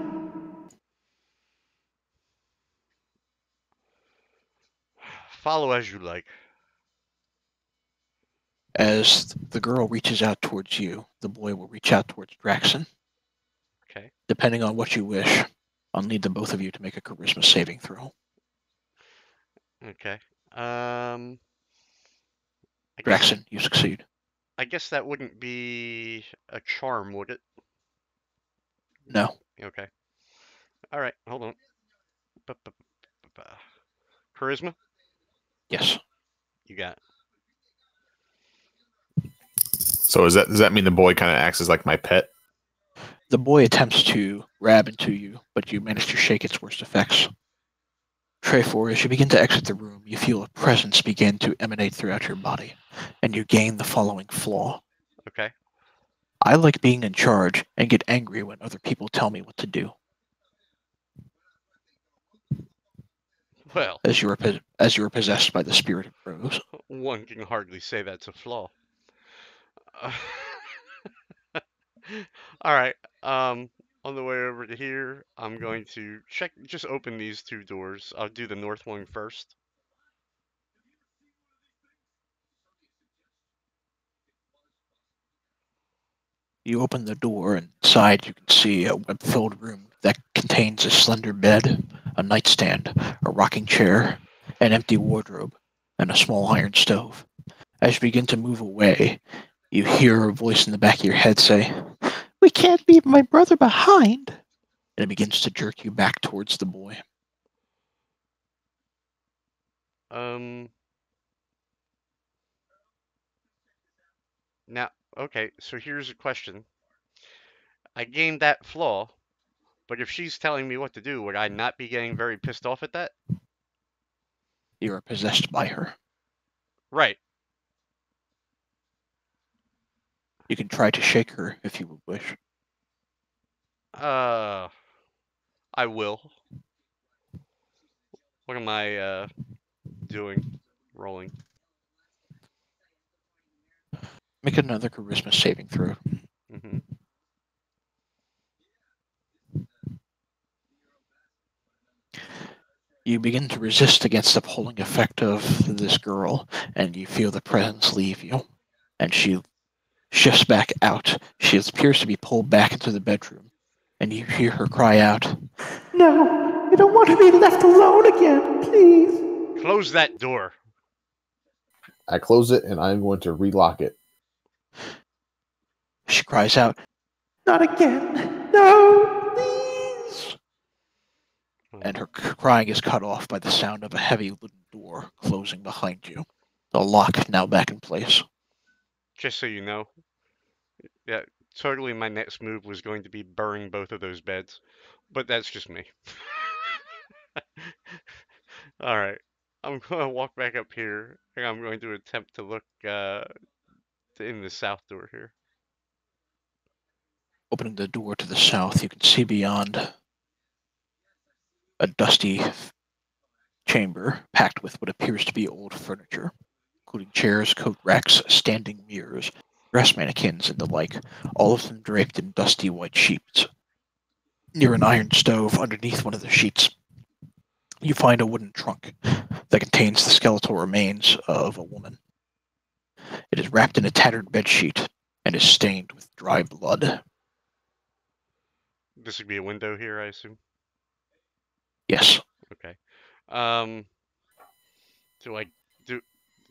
Follow as you like. As the girl reaches out towards you, the boy will reach out towards Draxon. Okay. Depending on what you wish, I'll need the both of you to make a charisma saving throw. Okay. I guess Draxon, you succeed. I guess that wouldn't be a charm, would it? No. Okay. All right. Hold on. Charisma? Yes. You got it. So does that mean the boy kind of acts as like my pet? The boy attempts to grab into you, but you manage to shake its worst effects. Trefor, as you begin to exit the room, you feel a presence begin to emanate throughout your body, and you gain the following flaw. Okay. I like being in charge and get angry when other people tell me what to do. Well, As you are possessed by the spirit of Rose. one can hardly say that's a flaw. All right. On the way over to here, I'm going to check. Just open these two doors. I'll do the north one first. You open the door, and inside you can see a web-filled room that contains a slender bed, a nightstand, a rocking chair, an empty wardrobe, and a small iron stove. As you begin to move away, you hear a voice in the back of your head say, We can't leave my brother behind. And it begins to jerk you back towards the boy. Um. Now, okay. So here's a question. I gained that flaw, but if she's telling me what to do, would I not be getting very pissed off at that? You are possessed by her. Right. You can try to shake her if you would wish. I will. What am I doing? Rolling. Make another charisma saving throw. Mm-hmm. You begin to resist against the pulling effect of this girl, and you feel the presence leave you. And she shifts back out. She appears to be pulled back into the bedroom, and you hear her cry out, No, I don't want to be left alone again, please. Close that door. I close it and I'm going to relock it. She cries out, Not again. No, please. And her crying is cut off by the sound of a heavy wooden door closing behind you. The lock now back in place. Just so you know, yeah, totally my next move was going to be burying both of those beds, but that's just me. All right. I'm gonna walk back up here, and I'm going to attempt to look in the south door here. Opening the door to the south, you can see beyond a dusty chamber packed with what appears to be old furniture, including chairs, coat racks, standing mirrors, dress mannequins, and the like, all of them draped in dusty white sheets. Near an iron stove underneath one of the sheets, you find a wooden trunk that contains the skeletal remains of a woman. It is wrapped in a tattered bedsheet and is stained with dry blood. This would be a window here, I assume. Yes. Okay. Um, do I do?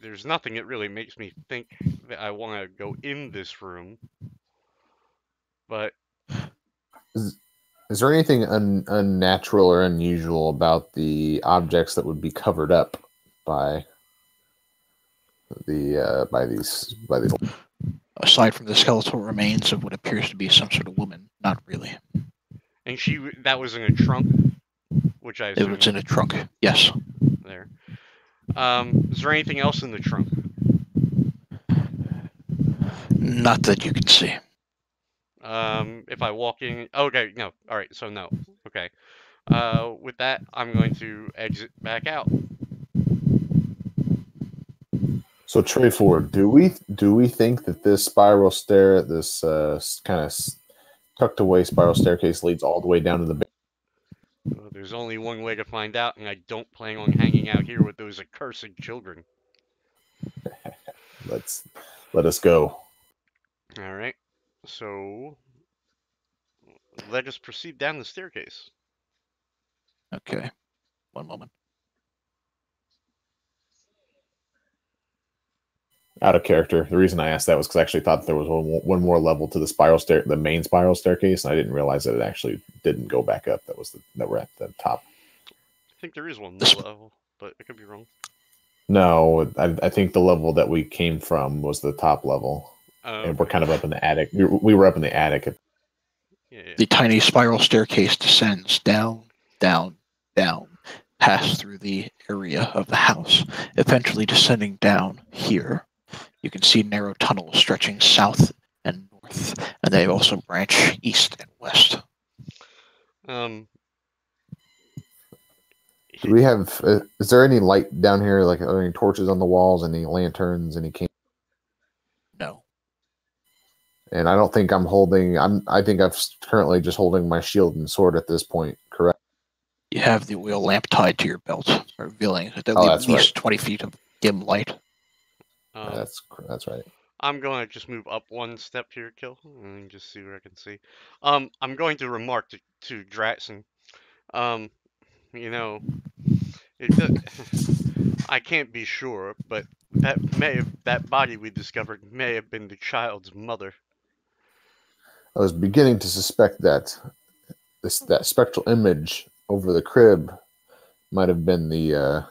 There's nothing that really makes me think that I want to go in this room, but Is there anything unnatural or unusual about the objects that would be covered up by these? Aside from the skeletal remains of what appears to be some sort of woman, not really. and that was in a trunk, which I It assume was in a trunk. Yes. there. Is there anything else in the trunk? Not that you can see. If I walk in, okay, no, all right, so no, okay. With that, I'm going to exit back out. So Trey Ford, do we think that this spiral stair, this kind of tucked away spiral staircase, leads all the way down to the? Well, there's only one way to find out, and I don't plan on hanging out here with those accursed children. Let us go. All right, so let us proceed down the staircase. Okay. One moment. Out of character. The reason I asked that was because I actually thought there was one more level to the main spiral staircase, and I didn't realize that it actually didn't go back up. That we're at the top. I think there is one more level, but I could be wrong. No, I think the level that we came from was the top level, and we're kind of up in the attic. We were up in the attic. Yeah. The tiny spiral staircase descends down, down, down, past through the area of the house, eventually descending down here. You can see narrow tunnels stretching south and north, and they also branch east and west. Um. Do we have? Is there any light down here? Like any torches on the walls? Any lanterns? Any? No. And I don't think I'm holding. I think I'm currently just holding my shield and sword at this point. Correct. You have the oil lamp tied to your belt, revealing at That's least right. 20 feet of dim light. That's right. I'm going to just move up one step here, Kill, and just see what I can see. I'm going to remark to Dratson. Um, you know, I can't be sure, but that body we discovered may have been the child's mother. I was beginning to suspect that that spectral image over the crib might have been the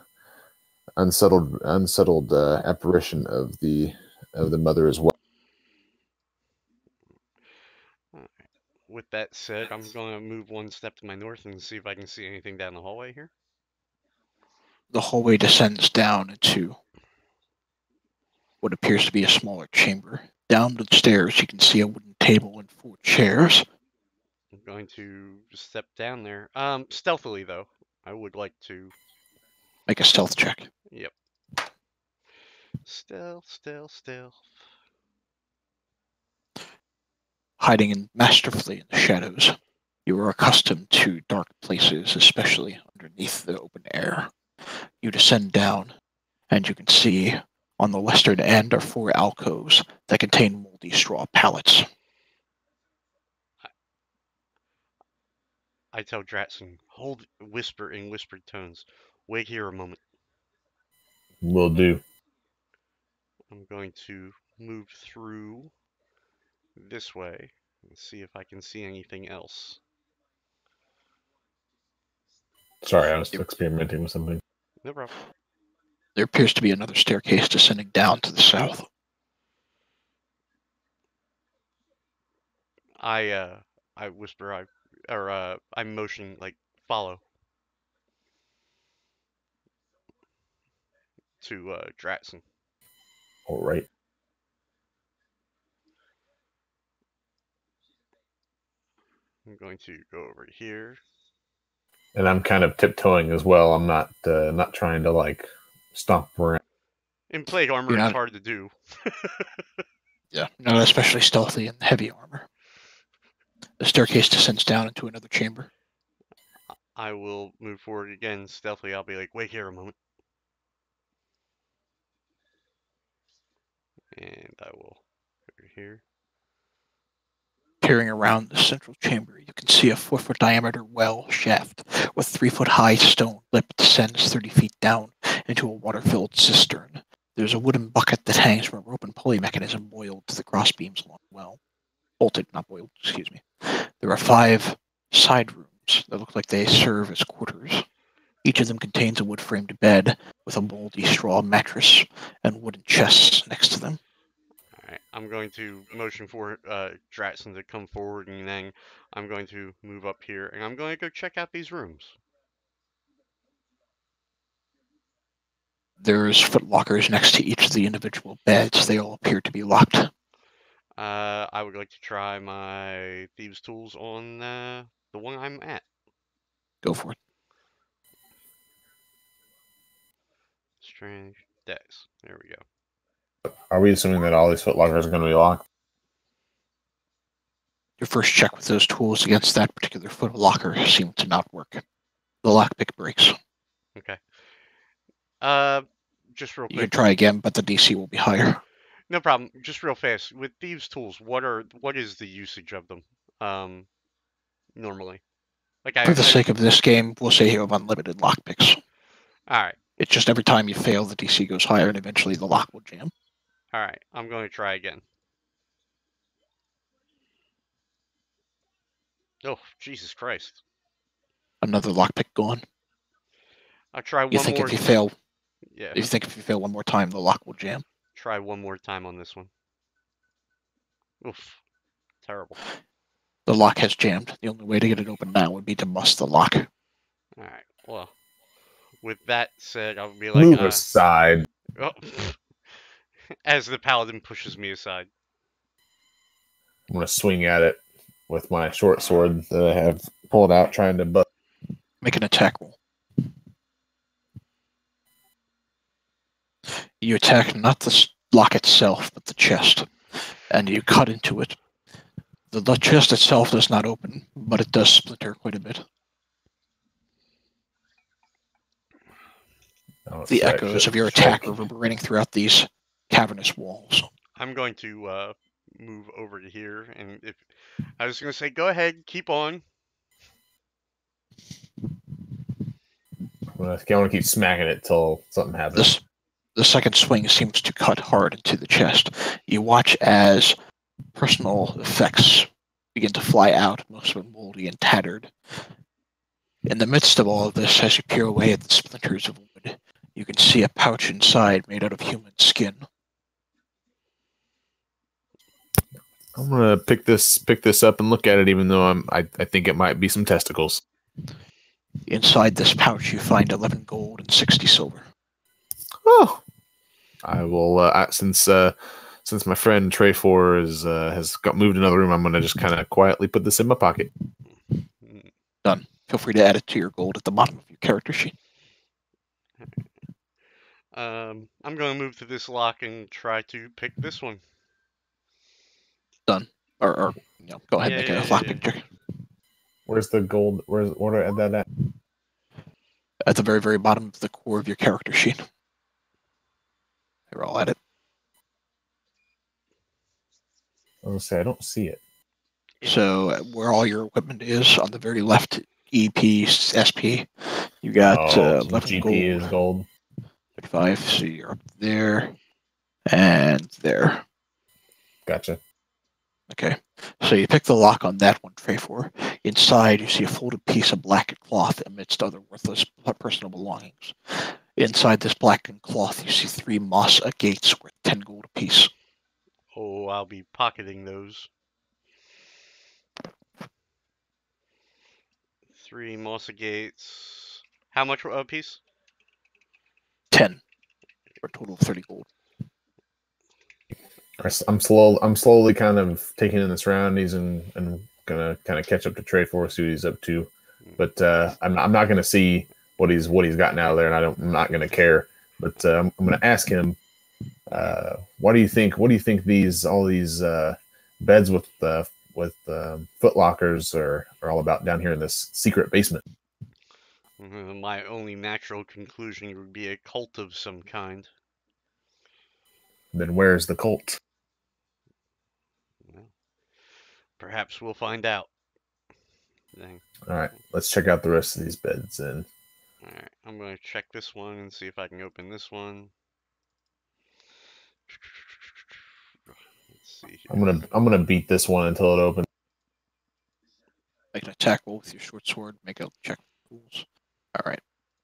unsettled apparition of the mother as well. With that said, I'm going to move one step to my north and see if I can see anything down the hallway here. The hallway descends down into what appears to be a smaller chamber. Down the stairs, you can see a wooden table and 4 chairs. I'm going to step down there. Stealthily though. I would like to Make a stealth check. Yep. Stealth. Hiding masterfully in the shadows, you are accustomed to dark places, especially underneath the open air. You descend down, and you can see on the western end are 4 alcoves that contain moldy straw pallets. I tell Dratson, whisper in whispered tones. Wait here a moment. Will do. I'm going to move through this way and see if I can see anything else. Sorry, I was experimenting with something. No problem. There appears to be another staircase descending down to the south. I whisper, I motion, like, follow. to Dratson. All right. I'm going to go over here. And I'm kind of tiptoeing as well. I'm not trying to like stomp around. In plate armor, You're it's not- hard to do. Yeah, not especially stealthy in heavy armor. The staircase descends down into another chamber. I will move forward again stealthily. I'll be like, wait here a moment. And I will go over here. Peering around the central chamber, you can see a 4-foot diameter well shaft with 3-foot high stone lip descends 30 feet down into a water-filled cistern. There's a wooden bucket that hangs from a rope and pulley mechanism boiled to the crossbeams along the well. Bolted, not boiled, excuse me. There are 5 side rooms that look like they serve as quarters. Each of them contains a wood-framed bed with a moldy straw mattress and wooden chests next to them. Alright, I'm going to motion for Dratson to come forward, and then I'm going to move up here, and I'm going to go check out these rooms. There's footlockers next to each of the individual beds. They all appear to be locked. I would like to try my thieves' tools on the one I'm at. Go for it. Strange Dex. There we go. Are we assuming that all these footlockers are going to be locked? Your first check with those tools against that particular footlocker seemed to not work. The lockpick breaks. Okay. Just real You can quick. try again, but the DC will be higher. No problem. Just real fast. With thieves' tools, what is the usage of them? Normally. Like For the sake of this game, we'll say you have unlimited lockpicks. Alright. It's just every time you fail, the DC goes higher, and eventually the lock will jam. Alright. I'm going to try again. Oh, Jesus Christ. Another lockpick gone. I'll try You one think more. if you fail, Yeah. you think if you fail one more time, the lock will jam. Try one more time on this one. Oof. Terrible. The lock has jammed. The only way to get it open now would be to bust the lock. Alright. Well, with that said, I'll be like, Move aside. oh. As the paladin pushes me aside. I'm going to swing at it with my short sword that I have pulled out, trying to bust. Make an attack roll. You attack not the lock itself, but the chest, and you cut into it. The chest itself does not open, but it does splinter quite a bit. The echoes of your attack reverberating throughout these cavernous walls. I'm going to move over to here, and if I was going to say, go ahead, keep on. I want to keep smacking it till something happens. The second swing seems to cut hard into the chest. You watch as personal effects begin to fly out, most of them moldy and tattered. In the midst of all of this, as you peer away at the splinters of wood, you can see a pouch inside made out of human skin. I'm gonna pick this up and look at it, even though I think it might be some testicles. Inside this pouch, you find 11 gold and 60 silver. Oh, I will. Since my friend Trey4 has got moved in another room, I'm gonna just kind of quietly put this in my pocket. Done. Feel free to add it to your gold at the bottom of your character sheet. I'm going to move to this lock and try to pick this one. Done. Or go ahead and make a lockpick check. Where's the gold? Where do I add that at? At the very, very bottom of the core of your character sheet. They're all at it. I was gonna say I don't see it. So where all your equipment is, on the very left, EP, SP, you got 11 GP gold. is gold. 35, so you're up there and there. Gotcha. Okay, so you pick the lock on that one, tray 4. Inside, you see a folded piece of blackened cloth amidst other worthless personal belongings. Inside this blackened cloth, you see 3 moss agates worth 10 gold apiece. Oh, I'll be pocketing those. 3 moss agates. How much a piece? 10. for a total of 30 gold. I'm slowly kind of taking in the surroundings and gonna kind of catch up to Trey for see what he's up to. But I'm not gonna see what he's gotten out of there, and I'm not gonna care. But I'm gonna ask him, what do you think all these beds with foot lockers are all about down here in this secret basement? My only natural conclusion would be a cult of some kind. Then where's the cult? Well, perhaps we'll find out. Dang. All right, let's check out the rest of these beds and. Alright, I'm gonna check this one and see if I can open this one. Let's see here. I'm gonna beat this one until it opens. Make an attack roll with your short sword. Make a check for rules. All right.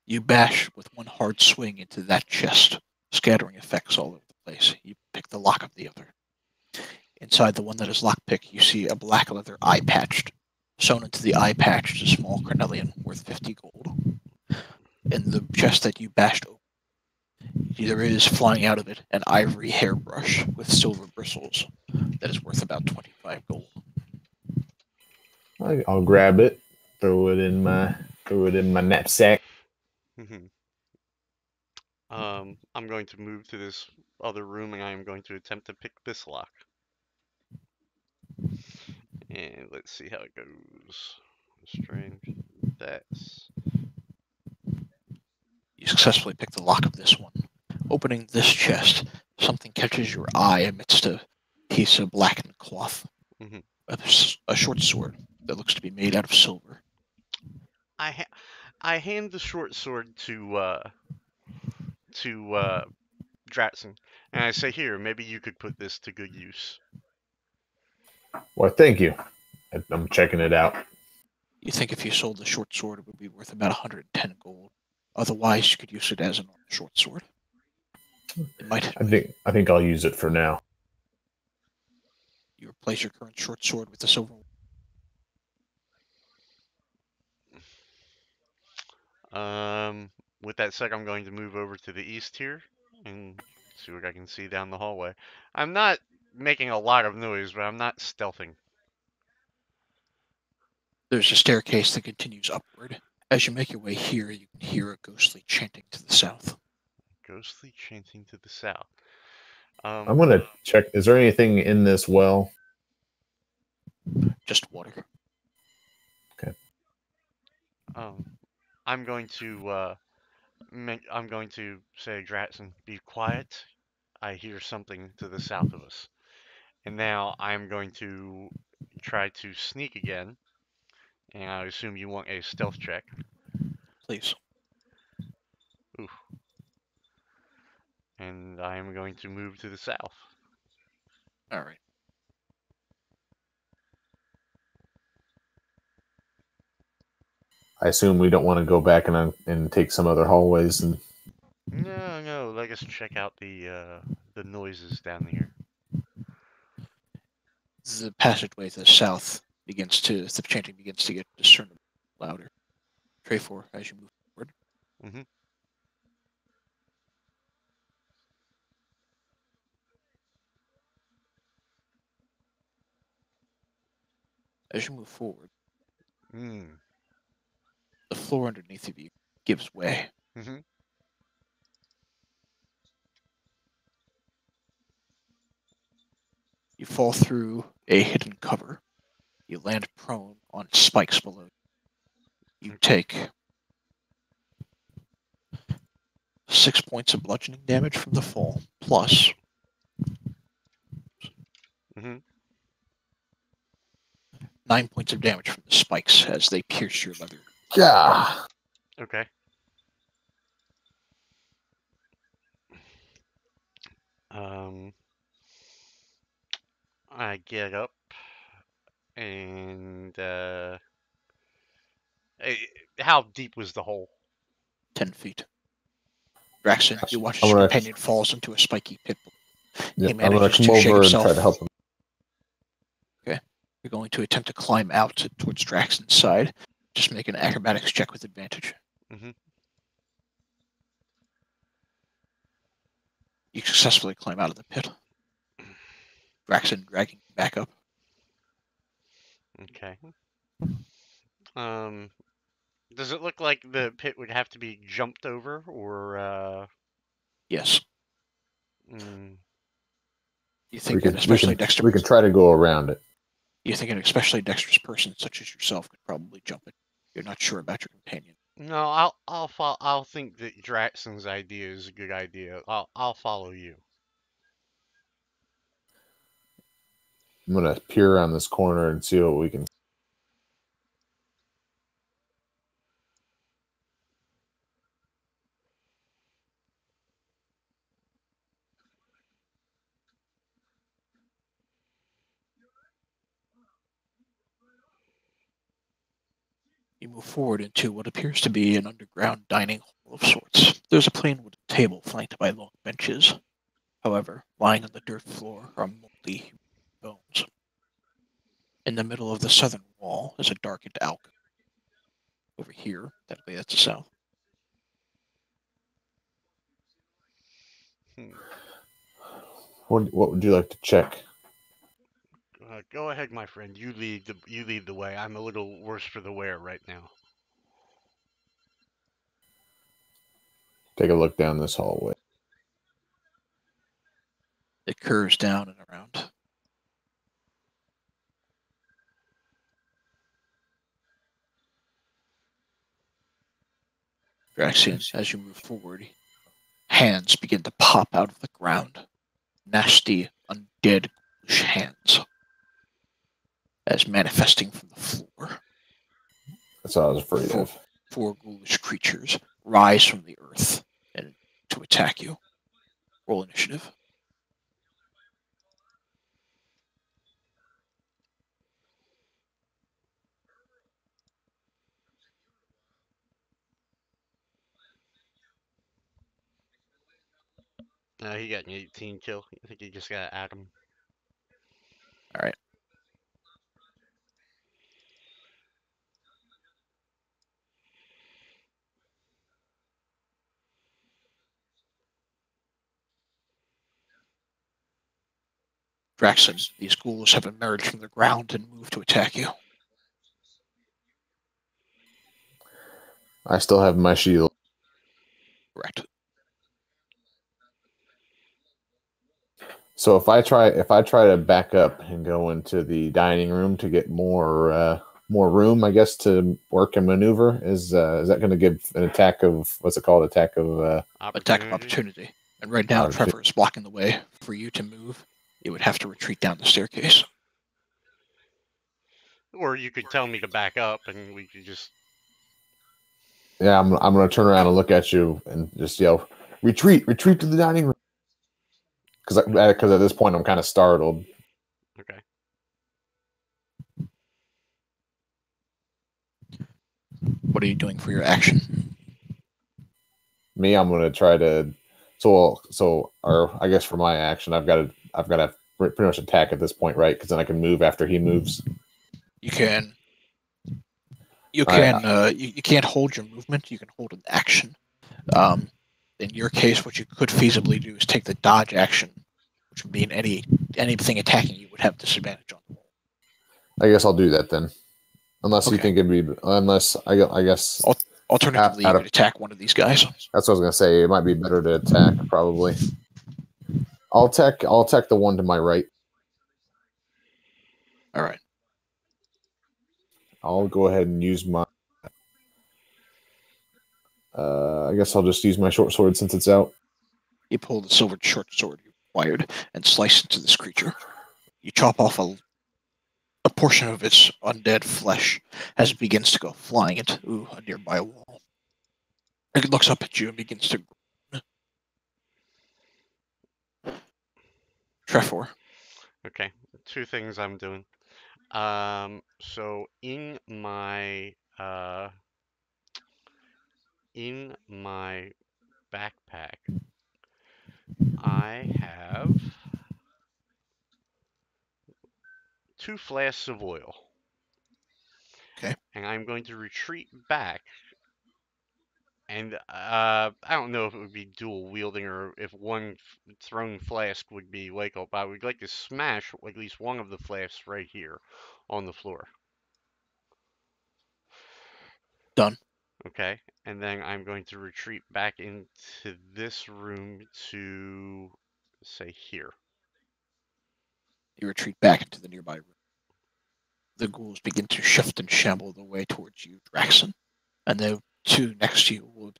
You bash with one hard swing into that chest, scattering effects all over the place. You pick the lock of the other. Inside the one that is lockpicked, you see a black leather eye patch. Sewn into the eye patch is a small carnelian worth 50 gold. In the chest that you bashed open, there is flying out of it an ivory hairbrush with silver bristles that is worth about 25 gold. I'll grab it, throw it in my knapsack. I'm going to move to this other room and I am going to attempt to pick this lock. And let's see how it goes. Strange. That's. You successfully pick the lock of this one. Opening this chest, something catches your eye amidst a piece of blackened cloth. A short sword that looks to be made out of silver. I hand the short sword to Dratson, and I say, "Here, maybe you could put this to good use." Well, thank you. I'm checking it out. You think if you sold the short sword, it would be worth about 110 gold. Otherwise, you could use it as a normal short sword. It might. I think I'll use it for now. You replace your current short sword with the silver one. With that said, I'm going to move over to the east here and see what I can see down the hallway. I'm not making a lot of noise, but I'm not stealthing. There's a staircase that continues upward. As you make your way here, you can hear a ghostly chanting to the south. Ghostly chanting to the south. I'm gonna check. Is there anything in this well? Just water. Okay. I'm going to say, Dratson, be quiet. I hear something to the south of us. And now I'm going to try to sneak again. And I assume you want a stealth check. Please. Ooh. And I am going to move to the south. All right. I assume we don't want to go back and take some other hallways and. No. Let us check out the noises down here. The passageway to the south the chanting begins to get discernible louder. Pray for as you move forward. As you move forward, the floor underneath of you gives way. You fall through a hidden cover. You land prone on spikes below you. You take 6 points of bludgeoning damage from the fall, plus 9 points of damage from the spikes as they pierce your leather. Yeah. Okay. I get up and how deep was the hole? 10 feet. Braxton, you watch as your companion falls into a spiky pit. Yep, I'm going to come over and try to help him. Okay. You're going to attempt to climb out towards Draxon's side. Just make an acrobatics check with advantage. You successfully climb out of the pit. Draxon dragging you back up. Okay. Um, does it look like the pit would have to be jumped over, or Yes. mm, You We think an could we especially can we dexterous can try to go around it. you think an especially dexterous person such as yourself could probably jump it. You're not sure about your companion. no? I'll think that Draxon's idea is a good idea. I'll follow you. I'm gonna peer around this corner and see what we can. You move forward into what appears to be an underground dining hall of sorts. There's a plain wooden table flanked by long benches. However, lying on the dirt floor are moldy bones. In the middle of the southern wall is a darkened alcove. Over here, that's the south. Hmm. What would you like to check? Go ahead, my friend. You lead the way. I'm a little worse for the wear right now. Take a look down this hallway. It curves down and around. Draxian, as you move forward, hands begin to pop out of the ground. Nasty, undead, ghoulish hands. As manifesting from the floor. That's what I was afraid of. Four ghoulish creatures rise from the earth and to attack you. Roll initiative. He got an 18 kill. I think he just got Adam. All right. Draxon, these ghouls have emerged from the ground and moved to attack you. I still have my shield. Correct. So if I try to back up and go into the dining room to get more room, I guess, to work and maneuver, is that going to give an attack of what's it called? Attack of Attack of opportunity. And right now, Opportunity. Trevor is blocking the way for you to move. You would have to retreat down the staircase. Or you could tell me to back up, and we could just. Yeah, I'm going to turn around and look at you and just yell, "Retreat! Retreat to the dining room!" Because at this point I'm kind of startled. Okay. What are you doing for your action? Me, I'm going to try to. Or I guess for my action, I've got to pretty much attack at this point, right? Because then I can move after he moves. You can. You All right. can. You can't hold your movement. You can hold an action. In your case, what you could feasibly do is take the dodge action, which would mean anything attacking you would have disadvantage on. I guess I'll do that then. Unless you Okay. think it'd be, unless I guess. Alternatively, you could attack one of these guys. That's what I was gonna say. It might be better to attack, probably. I'll attack the one to my right. All right. I'll go ahead and use my. I guess I'll just use my short sword since it's out. You pull the silvered short sword you acquired and slice into this creature. You chop off a portion of its undead flesh as it begins to go flying into a nearby wall. It looks up at you and begins to groan. Trevor. Okay. Two things I'm doing. So in my backpack, I have 2 flasks of oil. Okay. And I'm going to retreat back And I don't know if it would be dual wielding or if one thrown flask would be wake up. I would like to smash at least one of the flasks right here on the floor. Done. Okay, and then I'm going to retreat back into this room to say here. You retreat back into the nearby room. The ghouls begin to shift and shamble their way towards you, Draxon, and the two next to you will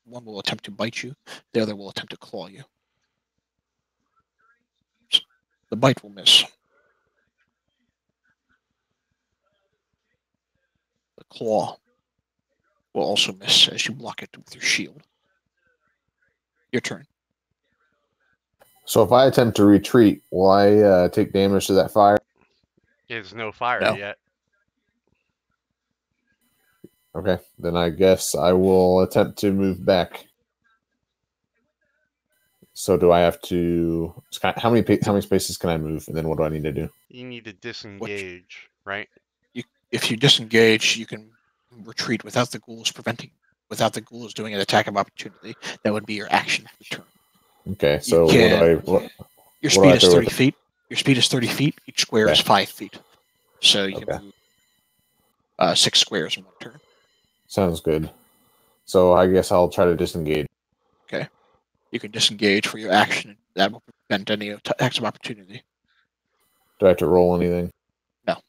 one will attempt to bite you, the other will attempt to claw you. The bite will miss. The claw will also miss as you block it with your shield. Your turn. So if I attempt to retreat, will I take damage to that fire? There's no fire No. yet. Okay, then I guess I will attempt to move back. So do I have to? How many spaces can I move, and then what do I need to do? You need to disengage, right? If you disengage, you can retreat without the ghouls doing an attack of opportunity. That would be your action for the turn. Okay, so your speed is 30 feet. Your speed is 30 feet. Each square is 5 feet. So you can move 6 squares in one turn. Sounds good. So I guess I'll try to disengage. Okay. You can disengage for your action. That will prevent any attacks of opportunity. Do I have to roll anything? No.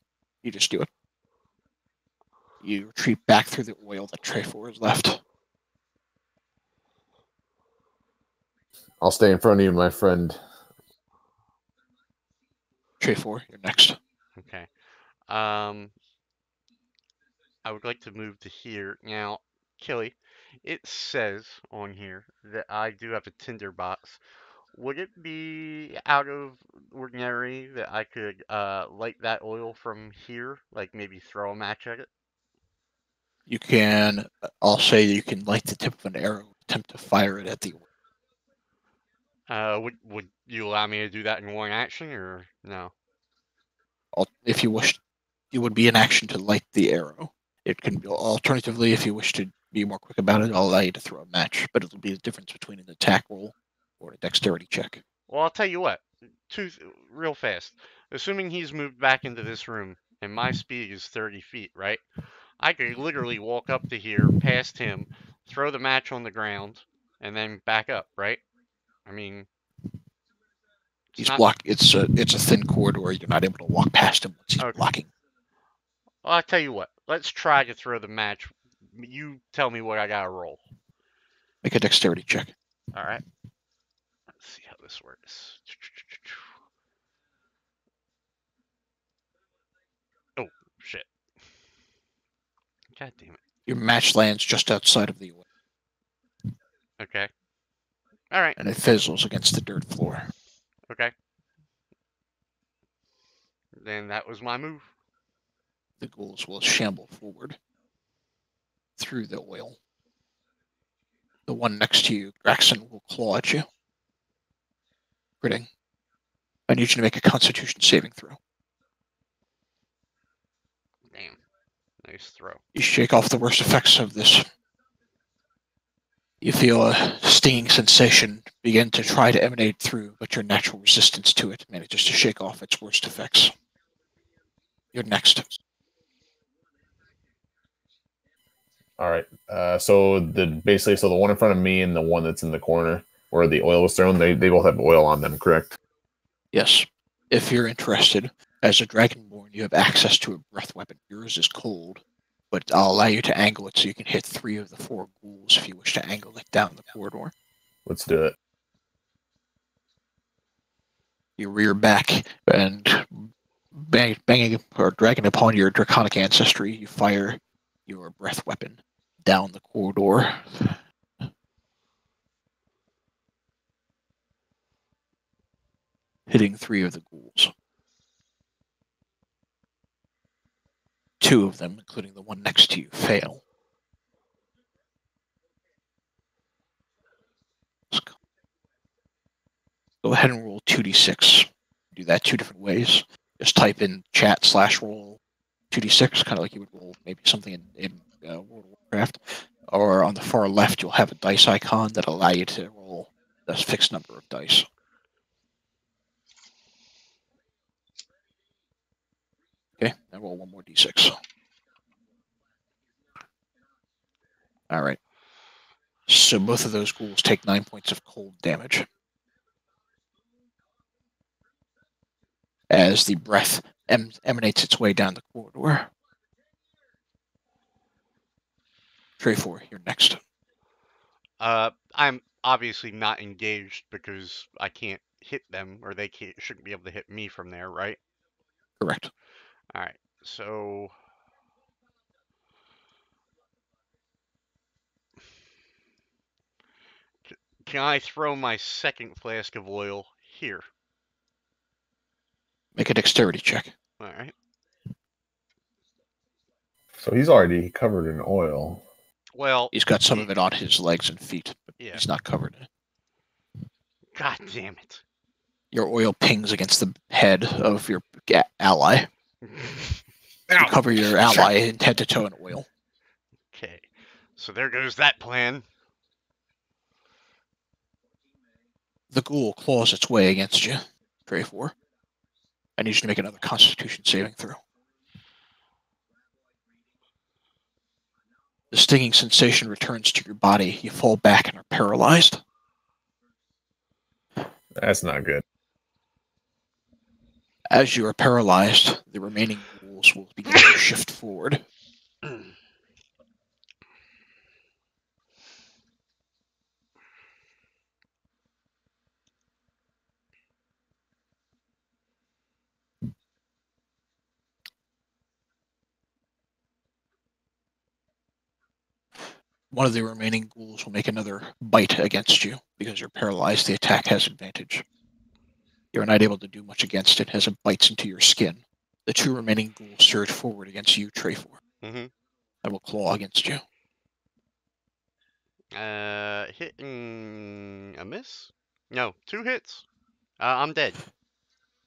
You just do it. You retreat back through the oil that Trefor has left. I'll stay in front of you, my friend. Trefor, you're next. Okay. I would like to move to here. Now, Killy, it says on here that I do have a tinderbox. Would it be out of ordinary that I could light that oil from here? Like maybe throw a match at it? You can, I'll say you can light the tip of an arrow, attempt to fire it at the oil. Would you allow me to do that in one action or no? If you wish, it would be an action to light the arrow. It can be, alternatively, if you wish to be more quick about it, I'll allow you to throw a match, but it'll be the difference between an attack roll or a dexterity check. Well, I'll tell you what. Real fast. Assuming he's moved back into this room and my speed is 30 feet, right? I could literally walk up to here, past him, throw the match on the ground, and then back up, right? I mean, He's blocked. It's a thin corridor. You're not able to walk past him once he's blocking. Well, I'll tell you what. Let's try to throw the match. You tell me what I gotta roll. Make a dexterity check. All right. Let's see how this works. Oh, shit. God damn it. Your match lands just outside of the oil. Okay. All right. And it fizzles against the dirt floor. Okay. Then that was my move. The ghouls will shamble forward through the oil. The one next to you, Draxon, will claw at you. Critting. I need you to make a Constitution saving throw. Damn. Nice throw. You shake off the worst effects of this. You feel a stinging sensation begin to try to emanate through, but your natural resistance to it manages to shake off its worst effects. You're next. All right. So the one in front of me and the one that's in the corner where the oil was thrown, they both have oil on them, correct? Yes. If you're interested, as a Dragonborn, you have access to a breath weapon. Yours is cold, but I'll allow you to angle it so you can hit 3 of the 4 ghouls if you wish to angle it down the corridor. Let's do it. You rear back and banging or dragging upon your draconic ancestry, you fire your breath weapon down the corridor. Hitting 3 of the ghouls. 2 of them, including the one next to you, fail. Go ahead and roll 2d6. Do that 2 different ways. Just type in chat/roll 2d6, kind of like you would roll maybe something in World of Warcraft. or on the far left, you'll have a dice icon that allow you to roll a fixed number of dice. Okay, and roll one more d6. All right. So both of those ghouls take 9 points of cold damage as the breath emanates its way down the corridor. Trey 4, you're next. I'm obviously not engaged because I can't hit them, or they shouldn't be able to hit me from there, right? Correct. All right. So can I throw my second flask of oil here? Make a dexterity check. All right. So he's already covered in oil. Well, He's got some of it on his legs and feet, but yeah. he's not covered. God damn it. Your oil pings against the head of your ally. You cover your ally in head to toe in oil. Okay. So there goes that plan. The ghoul claws its way against you, Trey 4. I need you to make another Constitution saving throw. The stinging sensation returns to your body. You fall back and are paralyzed. That's not good. As you are paralyzed, the remaining ghouls will begin to shift forward. One of the remaining ghouls will make another bite against you. Because you're paralyzed, the attack has advantage. You're not able to do much against it as it bites into your skin. The 2 remaining ghouls surge forward against you, Trey 4. Mm-hmm. I will claw against you. Hitting a miss? No, 2 hits. I'm dead.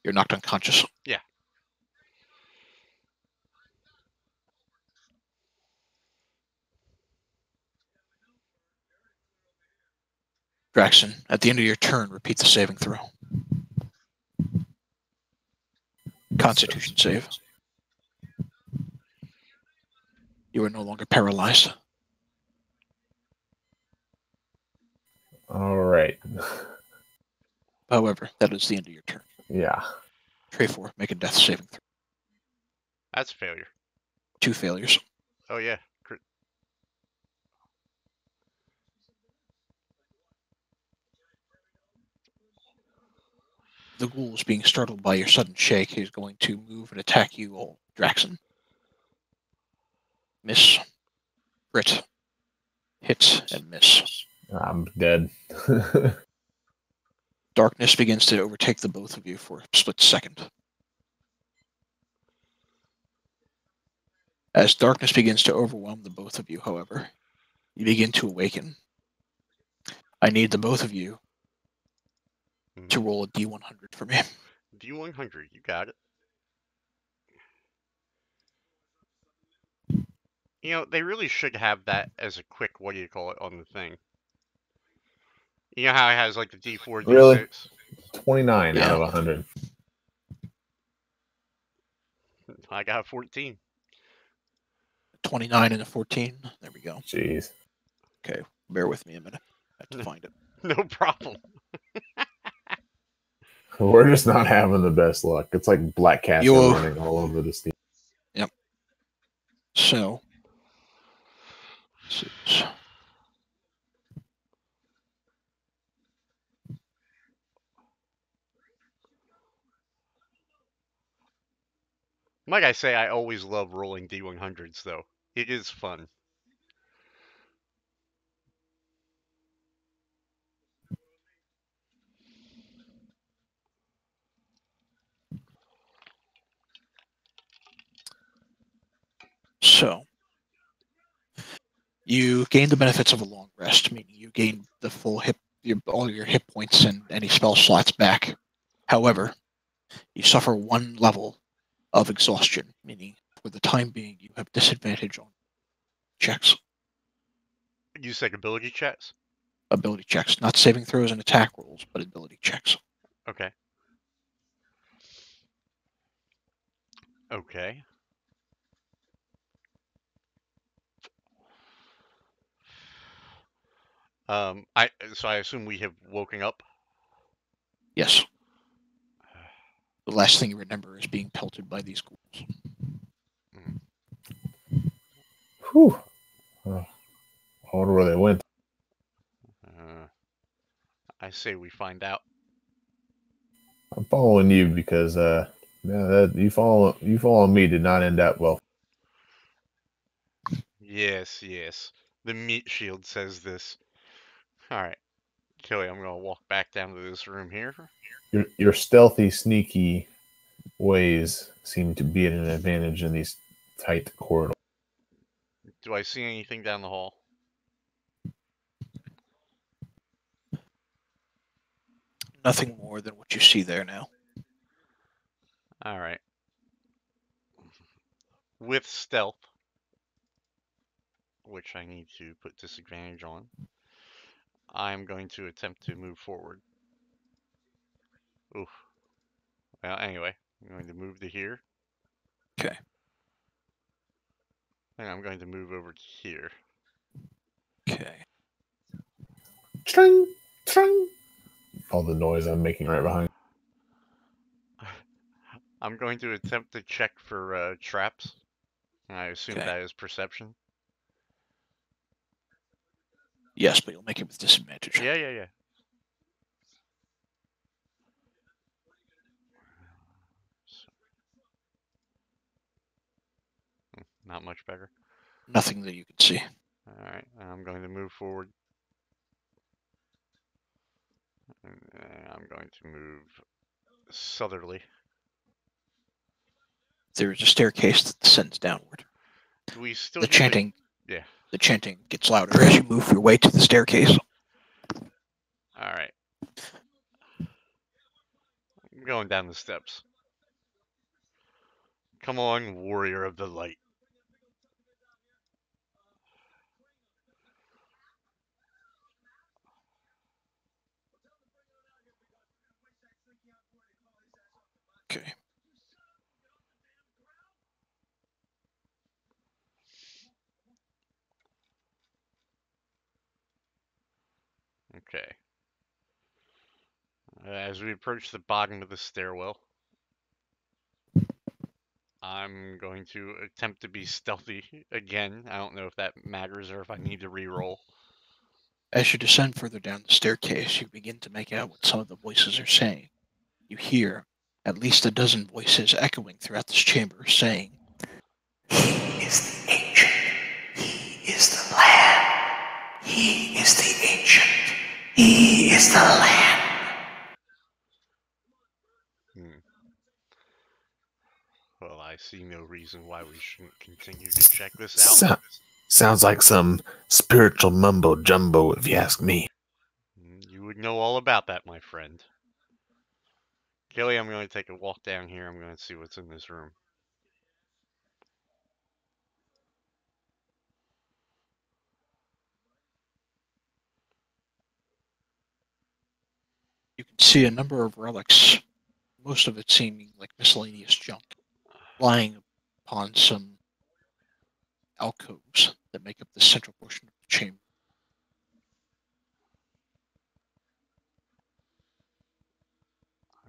You're knocked unconscious. Yeah. Draxon, at the end of your turn, repeat the saving throw. Constitution save. You are no longer paralyzed. All right. However, that is the end of your turn. Yeah. Trey 4, make a death saving throw. That's a failure. 2 failures. Oh, yeah. The ghoul is being startled by your sudden shake. He's going to move and attack you, all Draxon. Miss. Crit. Hit and miss. I'm dead. Darkness begins to overtake the both of you for a split second. As darkness begins to overwhelm the both of you, however, you begin to awaken. I need the both of you to roll a D100 for me. D100, you got it. You know, they really should have that as a quick, what do you call it, on the thing. You know how it has like the D4, D6? Really? 29 Yeah. out of 100. I got 14. 29 and a 14. There we go. Jeez. Okay, bear with me a minute. I have to find it. No problem. We're just not having the best luck. It's like Black Cats are running all over the Steam. Yep. So, Might I say, I always love rolling D100s, though. It is fun. So, you gain the benefits of a long rest, meaning you gain the full all your hit points and any spell slots back. However, you suffer 1 level of exhaustion, meaning for the time being you have disadvantage on checks. You said ability checks? Ability checks, not saving throws and attack rolls, but ability checks. Okay. Okay. I assume we have woken up. Yes. The last thing you remember is being pelted by these ghouls. Whew. Oh, I wonder where they went. Uh, I say we find out. I'm following you because yeah, that you following me did not end that well. Yes, yes. The meat shield says this. All right, Kelly, I'm gonna walk back down to this room here. Your stealthy, sneaky ways seem to be at an advantage in these tight corridors. Do I see anything down the hall? Nothing more than what you see there now. All right. With stealth, which I need to put disadvantage on, I'm going to attempt to move forward. Oof. Well, anyway, I'm going to move to here. Okay. And I'm going to move over to here. Okay. Tring, tring. All the noise I'm making right behind. I'm going to attempt to check for traps. I assume Okay. that is perception. Yes, but you'll make it with disadvantage. Yeah. Not much better. Nothing that you can see. Alright, I'm going to move forward. And I'm going to move southerly. There is a staircase that descends downward. Do we still The hear chanting, Yeah. the chanting gets louder as you move your way to the staircase. Alright. I'm going down the steps. Come on, warrior of the light. Okay. Okay. As we approach the bottom of the stairwell, I'm going to attempt to be stealthy again. I don't know if that matters or if I need to re-roll. As you descend further down the staircase, you begin to make out what some of the voices are saying. You hear at least a dozen voices echoing throughout this chamber saying, "He is the ancient. He is the land. He is the ancient. He is the land." Well, I see no reason why we shouldn't continue to check this out. Sounds like some spiritual mumbo jumbo, if you ask me. You would know all about that, my friend. Kelly, I'm going to take a walk down here. I'm going to see what's in this room. You can see a number of relics, most of it seeming like miscellaneous junk, lying upon some alcoves that make up the central portion of the chamber.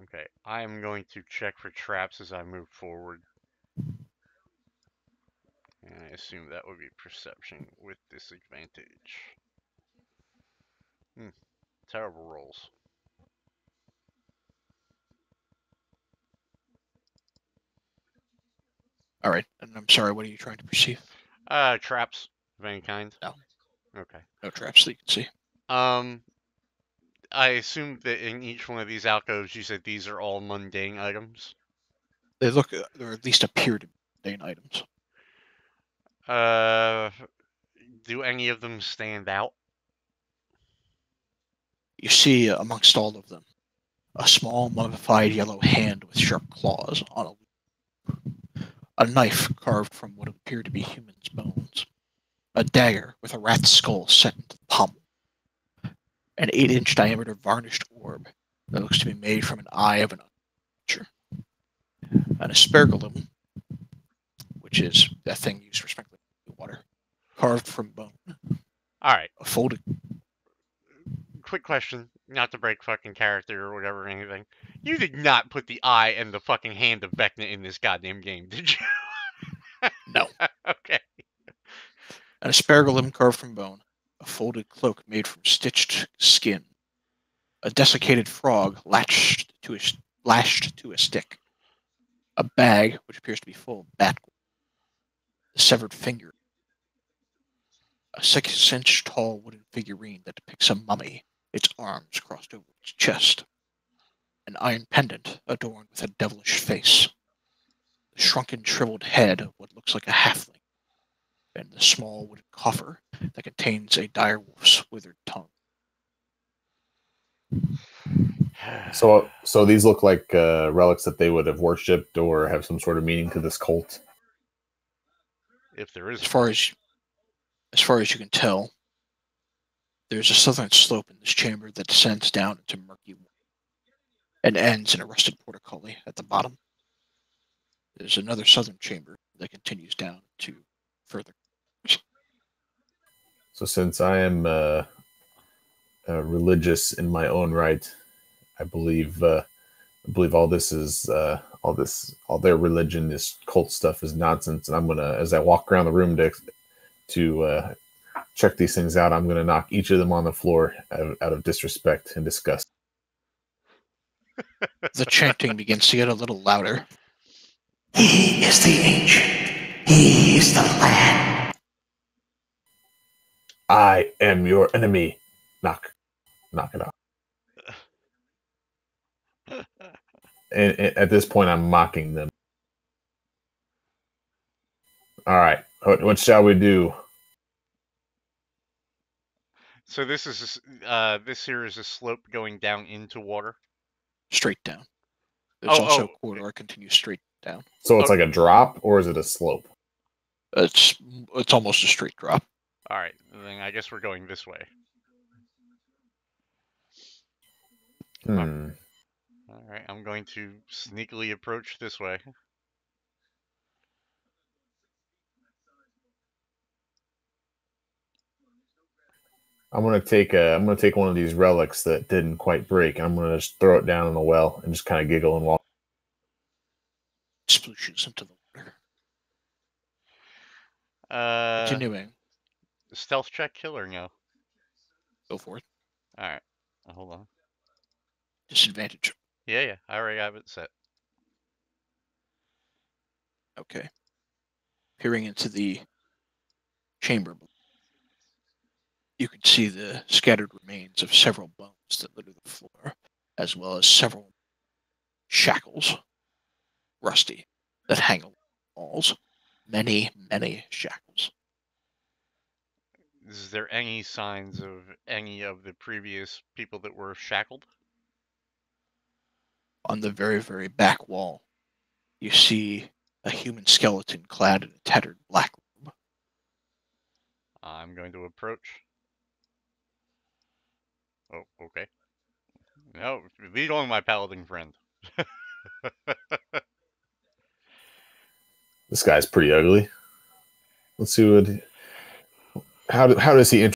Okay, I am going to check for traps as I move forward. And I assume that would be perception with disadvantage. Terrible rolls. All right, and I'm sorry, what are you trying to perceive? Traps of any kind? No. Okay. No traps that you can see. I assume that in each one of these alcoves, you said these are all mundane items. They look, or at least appear to be mundane items. Do any of them stand out? You see amongst all of them a small mummified yellow hand with sharp claws on a knife carved from what appear to be human's bones, a dagger with a rat's skull set into the pommel, an 8-inch diameter varnished orb that looks to be made from an eye of an creature, an aspergillum, which is that thing used for sprinkling water, carved from bone, All right. a folded. Quick question, not to break fucking character or whatever or anything. You did not put the eye and the fucking hand of Vecna in this goddamn game, did you? No. Okay. An aspergillum carved from bone, a folded cloak made from stitched skin, a desiccated frog lashed to a stick, a bag which appears to be full of bat, a severed finger, a 6-inch tall wooden figurine that depicts a mummy, its arms crossed over its chest, an iron pendant adorned with a devilish face, the shrunken, shriveled head of what looks like a halfling, and the small wooden coffer that contains a direwolf's withered tongue. So these look like relics that they would have worshipped or have some sort of meaning to this cult. If there is As far as you can tell, there's a southern slope in this chamber that descends down into murky water and ends in a rusted portcullis at the bottom. There's another southern chamber that continues down to further. So since I am religious in my own right, I believe all this is all their religion, this cult stuff is nonsense. And I'm gonna, as I walk around the room to check these things out, I'm gonna knock each of them on the floor out of disrespect and disgust. The chanting begins to get a little louder. He is the ancient. He is the land. I am your enemy. Knock it off. And at this point, I'm mocking them. All right, what shall we do? So this here is a slope going down into water. Straight down. There's Oh, also oh. a corridor that continues straight down. So it's like a drop, or is it a slope? It's almost a straight drop. All right, then I guess we're going this way. Hmm. All right, I'm going to sneakily approach this way. I'm gonna take one of these relics that didn't quite break, and I'm gonna just throw it down in the well and just kind of giggle and walk. Splooshes into the water. Continuing. Stealth check, kill or no? Go for it. All right, hold on. Disadvantage. Yeah, I already have it set. Okay. Peering into the chamber, you can see the scattered remains of several bones that litter the floor, as well as several shackles, rusty, that hang along the walls. Many, many shackles. Is there any signs of any of the previous people that were shackled? On the very, very back wall, you see a human skeleton clad in a tattered black robe. I'm going to approach. Oh, okay. No, lead on, my paladin friend. This guy's pretty ugly. Let's see what. How does he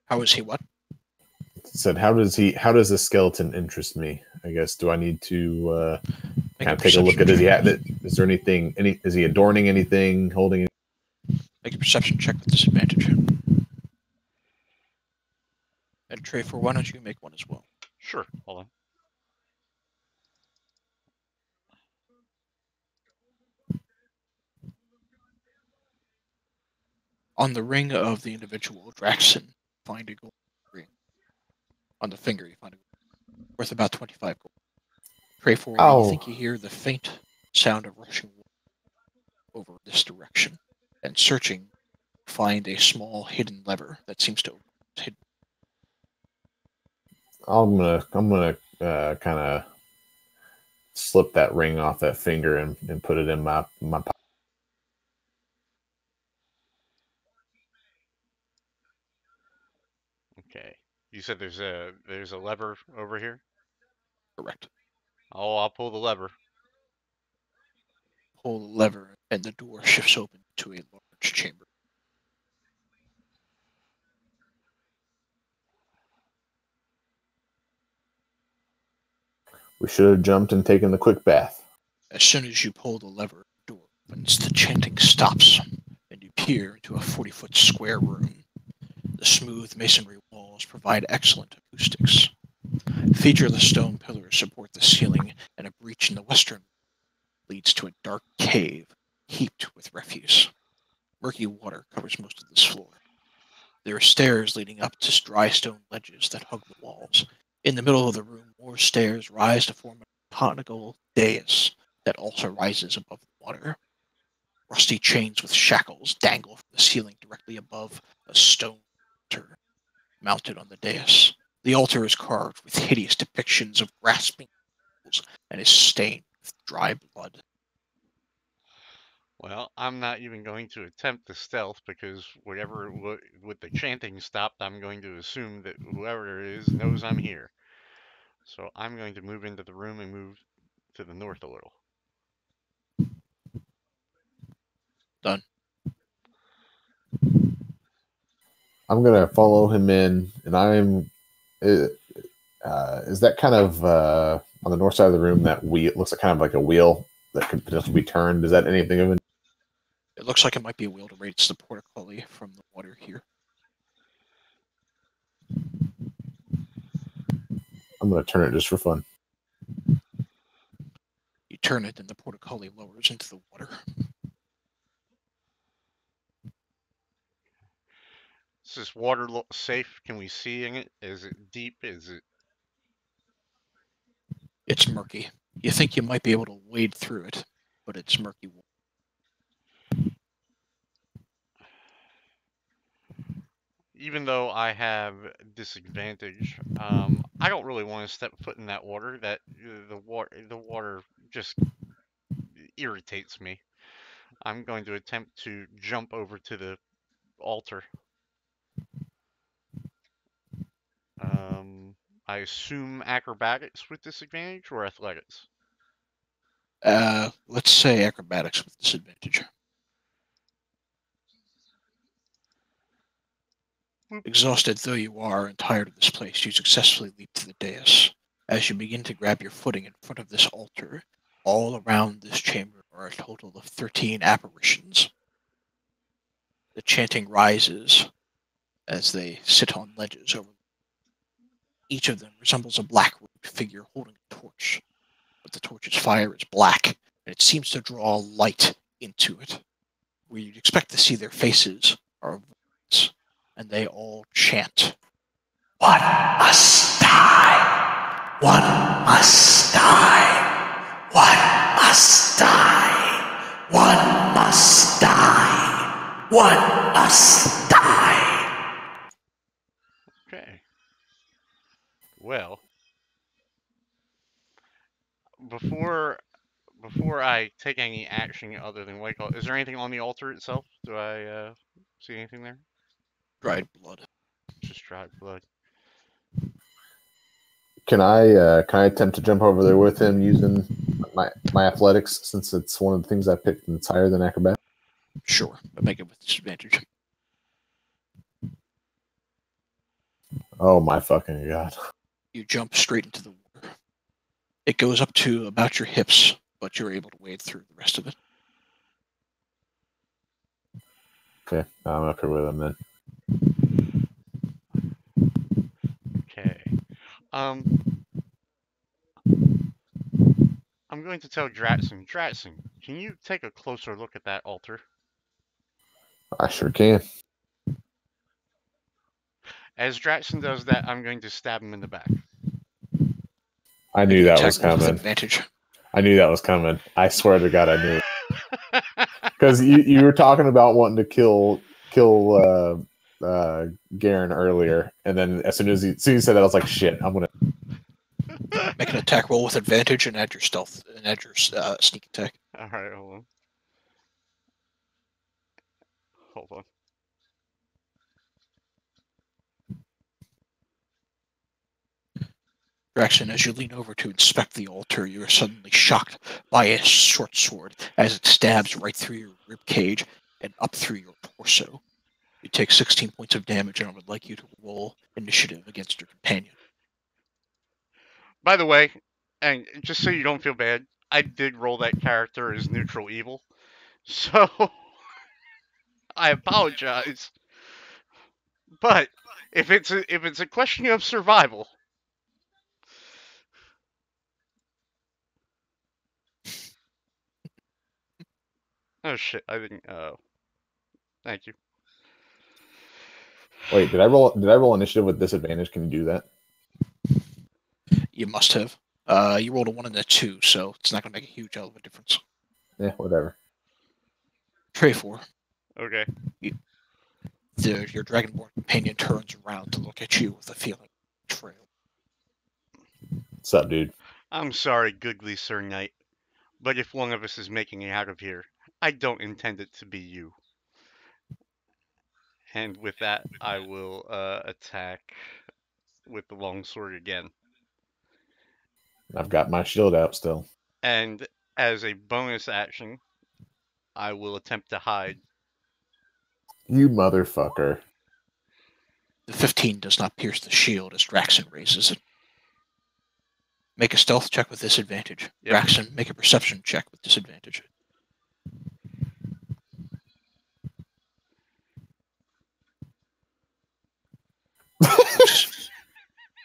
How is he what? said? How does the skeleton interest me? I guess. Do I need to Make kind of take a look perception at? Does he check. have? Is there anything? Is he adorning anything? Holding? Make a perception check with disadvantage. And Trey, for why don't you make one as well? Sure, hold on. On the ring of the individual, Draxon, find a gold ring. On the finger, you find a gold worth about 25 gold. Trey, for Oh. you think you hear the faint sound of rushing water over this direction, and searching, find a small hidden lever that seems to open hidden. I'm gonna kind of slip that ring off that finger and put it in my pocket. Okay. You said there's a lever over here. Correct. Oh, I'll pull the lever. Pull the lever, and the door shifts open to a large chamber. We should have jumped and taken the quick bath. As soon as you pull the lever, the door opens, the chanting stops, and you peer into a 40-foot square room. The smooth masonry walls provide excellent acoustics. Featureless stone pillars support the ceiling, and a breach in the western wall leads to a dark cave heaped with refuse. Murky water covers most of this floor. There are stairs leading up to dry stone ledges that hug the walls. In the middle of the room, more stairs rise to form a conical dais that also rises above the water. Rusty chains with shackles dangle from the ceiling directly above a stone altar mounted on the dais. The altar is carved with hideous depictions of grasping animals and is stained with dry blood. Well, I'm not even going to attempt the stealth because whatever with the chanting stopped, I'm going to assume that whoever it is knows I'm here. So I'm going to move into the room and move to the north a little. Done. I'm gonna follow him in, and I'm. Is that kind of on the north side of the room? That wheel looks like kind of like a wheel that could potentially be turned. Is that anything of it? It looks like it might be a wheel to raise the portcullis from the water here. I'm gonna turn it just for fun. You turn it, and the portcullis lowers into the water. Is this water safe? Can we see in it? Is it deep? Is it? It's murky. You think you might be able to wade through it, but it's murky water. Even though I have disadvantage, I don't really want to step foot in that water. That the water just irritates me. I'm going to attempt to jump over to the altar. Um, I assume acrobatics with disadvantage or athletics. Let's say acrobatics with disadvantage. Exhausted though you are and tired of this place, you successfully leap to the dais. As you begin to grab your footing in front of this altar, all around this chamber are a total of 13 apparitions. The chanting rises as they sit on ledges over. Each of them resembles a black-robed figure holding a torch, but the torch's fire is black, and it seems to draw light into it. Where you'd expect to see their faces are voids, and they all chant, "One must die! One must die! One must die! One must die! One must die!" Okay. Well, before before I take any action other than white call, is there anything on the altar itself? Do I see anything there? Dried blood. Just dried blood. Can I attempt to jump over there with him using my athletics, since it's one of the things I picked and it's higher than acrobatics? Sure, but make it with disadvantage. Oh my fucking god! You jump straight into the water. It goes up to about your hips, but you're able to wade through the rest of it. Okay, I'm up here with him then. Okay. I'm going to tell Dratson. Dratson, can you take a closer look at that altar? I sure can. As Dratson does that, I'm going to stab him in the back. I Make knew an that attack was roll with coming. advantage. I knew that was coming. I swear to God, I knew it. Because you were talking about wanting to kill Garen earlier, and then as soon as you said that, I was like, shit, I'm gonna. Make an attack roll with advantage and add your stealth and add your sneak attack. All right, hold on. Hold on. Draxon, as you lean over to inspect the altar, you are suddenly shocked by a short sword as it stabs right through your rib cage and up through your torso. You take 16 points of damage, and I would like you to roll initiative against your companion. By the way, and just so you don't feel bad, I did roll that character as neutral evil, so I apologize. But if it's a question of survival, oh shit, I didn't. Thank you. Wait, did I roll initiative with disadvantage? Can you do that? You must have. You rolled a 1 and a 2, so it's not going to make a huge hell of a difference. Yeah, whatever. Tray 4. Okay. Your Dragonborn companion turns around to look at you with a feeling of betrayal. What's up, dude? I'm sorry, googly Sir Knight, but if one of us is making it out of here, I don't intend it to be you. And with that, I will attack with the longsword again. I've got my shield out still. And as a bonus action, I will attempt to hide. You motherfucker. The 15 does not pierce the shield as Draxon raises it. Make a stealth check with disadvantage. Yep. Draxon, make a perception check with disadvantage.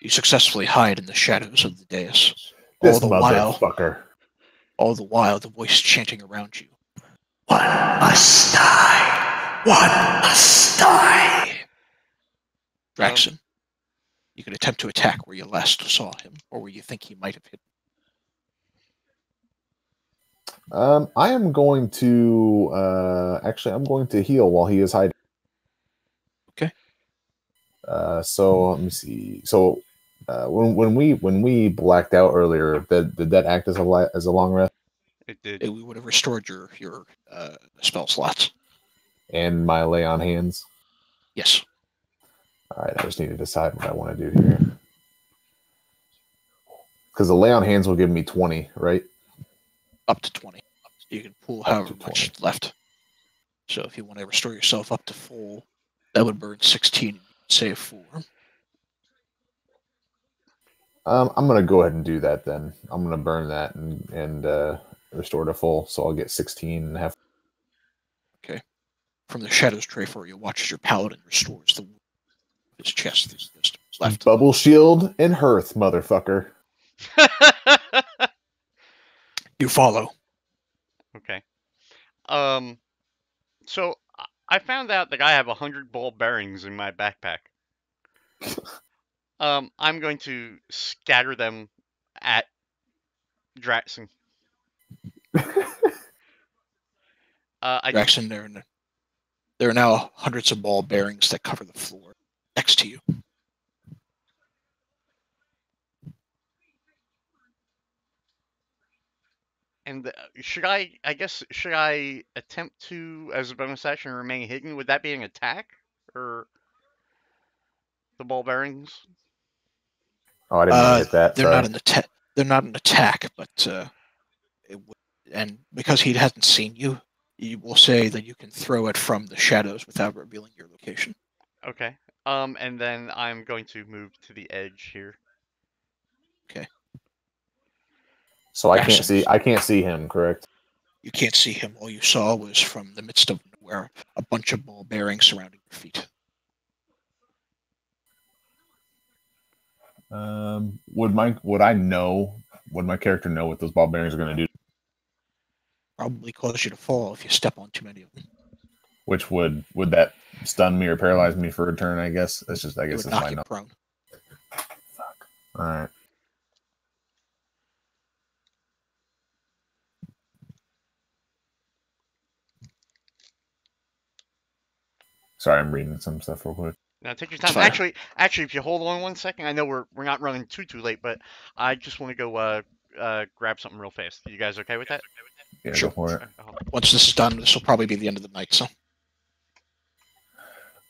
You successfully hide in the shadows of the dais. This All the motherfucker. while, the voice chanting around you. One must die. One must die. Draxon, you can attempt to attack where you last saw him, or where you think he might have hit. I am going to actually I'm going to heal while he is hiding. Okay. So let me see. So when we blacked out earlier, did that act as a long rest? It did. We would have restored your spell slots. And my lay on hands. Yes. All right, I just need to decide what I want to do here. Because the lay on hands will give me 20, right? Up to 20. You can pull however much left. So if you want to restore yourself up to full, that would burn 16 and you would save 4. I'm gonna go ahead and do that then. I'm gonna burn that and restore to full, so I'll get 16 and a half. Okay. From the shadows tray for you, watch as your paladin restores the wound of his chest through the distance left. Bubble shield and hearth, motherfucker. You follow. Okay. So I found out that I have 100 ball bearings in my backpack. I'm going to scatter them at Draxon. Draxon, there are now hundreds of ball bearings that cover the floor next to you. And should I attempt to, as a bonus action, remain hidden? Would that be an attack? Or the ball bearings? Oh, I didn't mean to hit that. They're not an attack, but it would, and because he hasn't seen you, you will say that you can throw it from the shadows without revealing your location. Okay. And then I'm going to move to the edge here. Okay. So I can't see him, correct? You can't see him. All you saw was from the midst of nowhere a bunch of ball bearings surrounding your feet. Would my character know what those ball bearings are going to do? Probably cause you to fall if you step on too many of them. Which would that stun me or paralyze me for a turn? I guess that's just. I guess It would that's knock you my prone. Fuck. All right. Sorry, I'm reading some stuff real quick. Now take your time. Actually, if you hold on 1 second, I know we're not running too late, but I just want to go grab something real fast. You guys okay with that? Yeah, sure. Go for it. Once this is done, this will probably be the end of the night. So.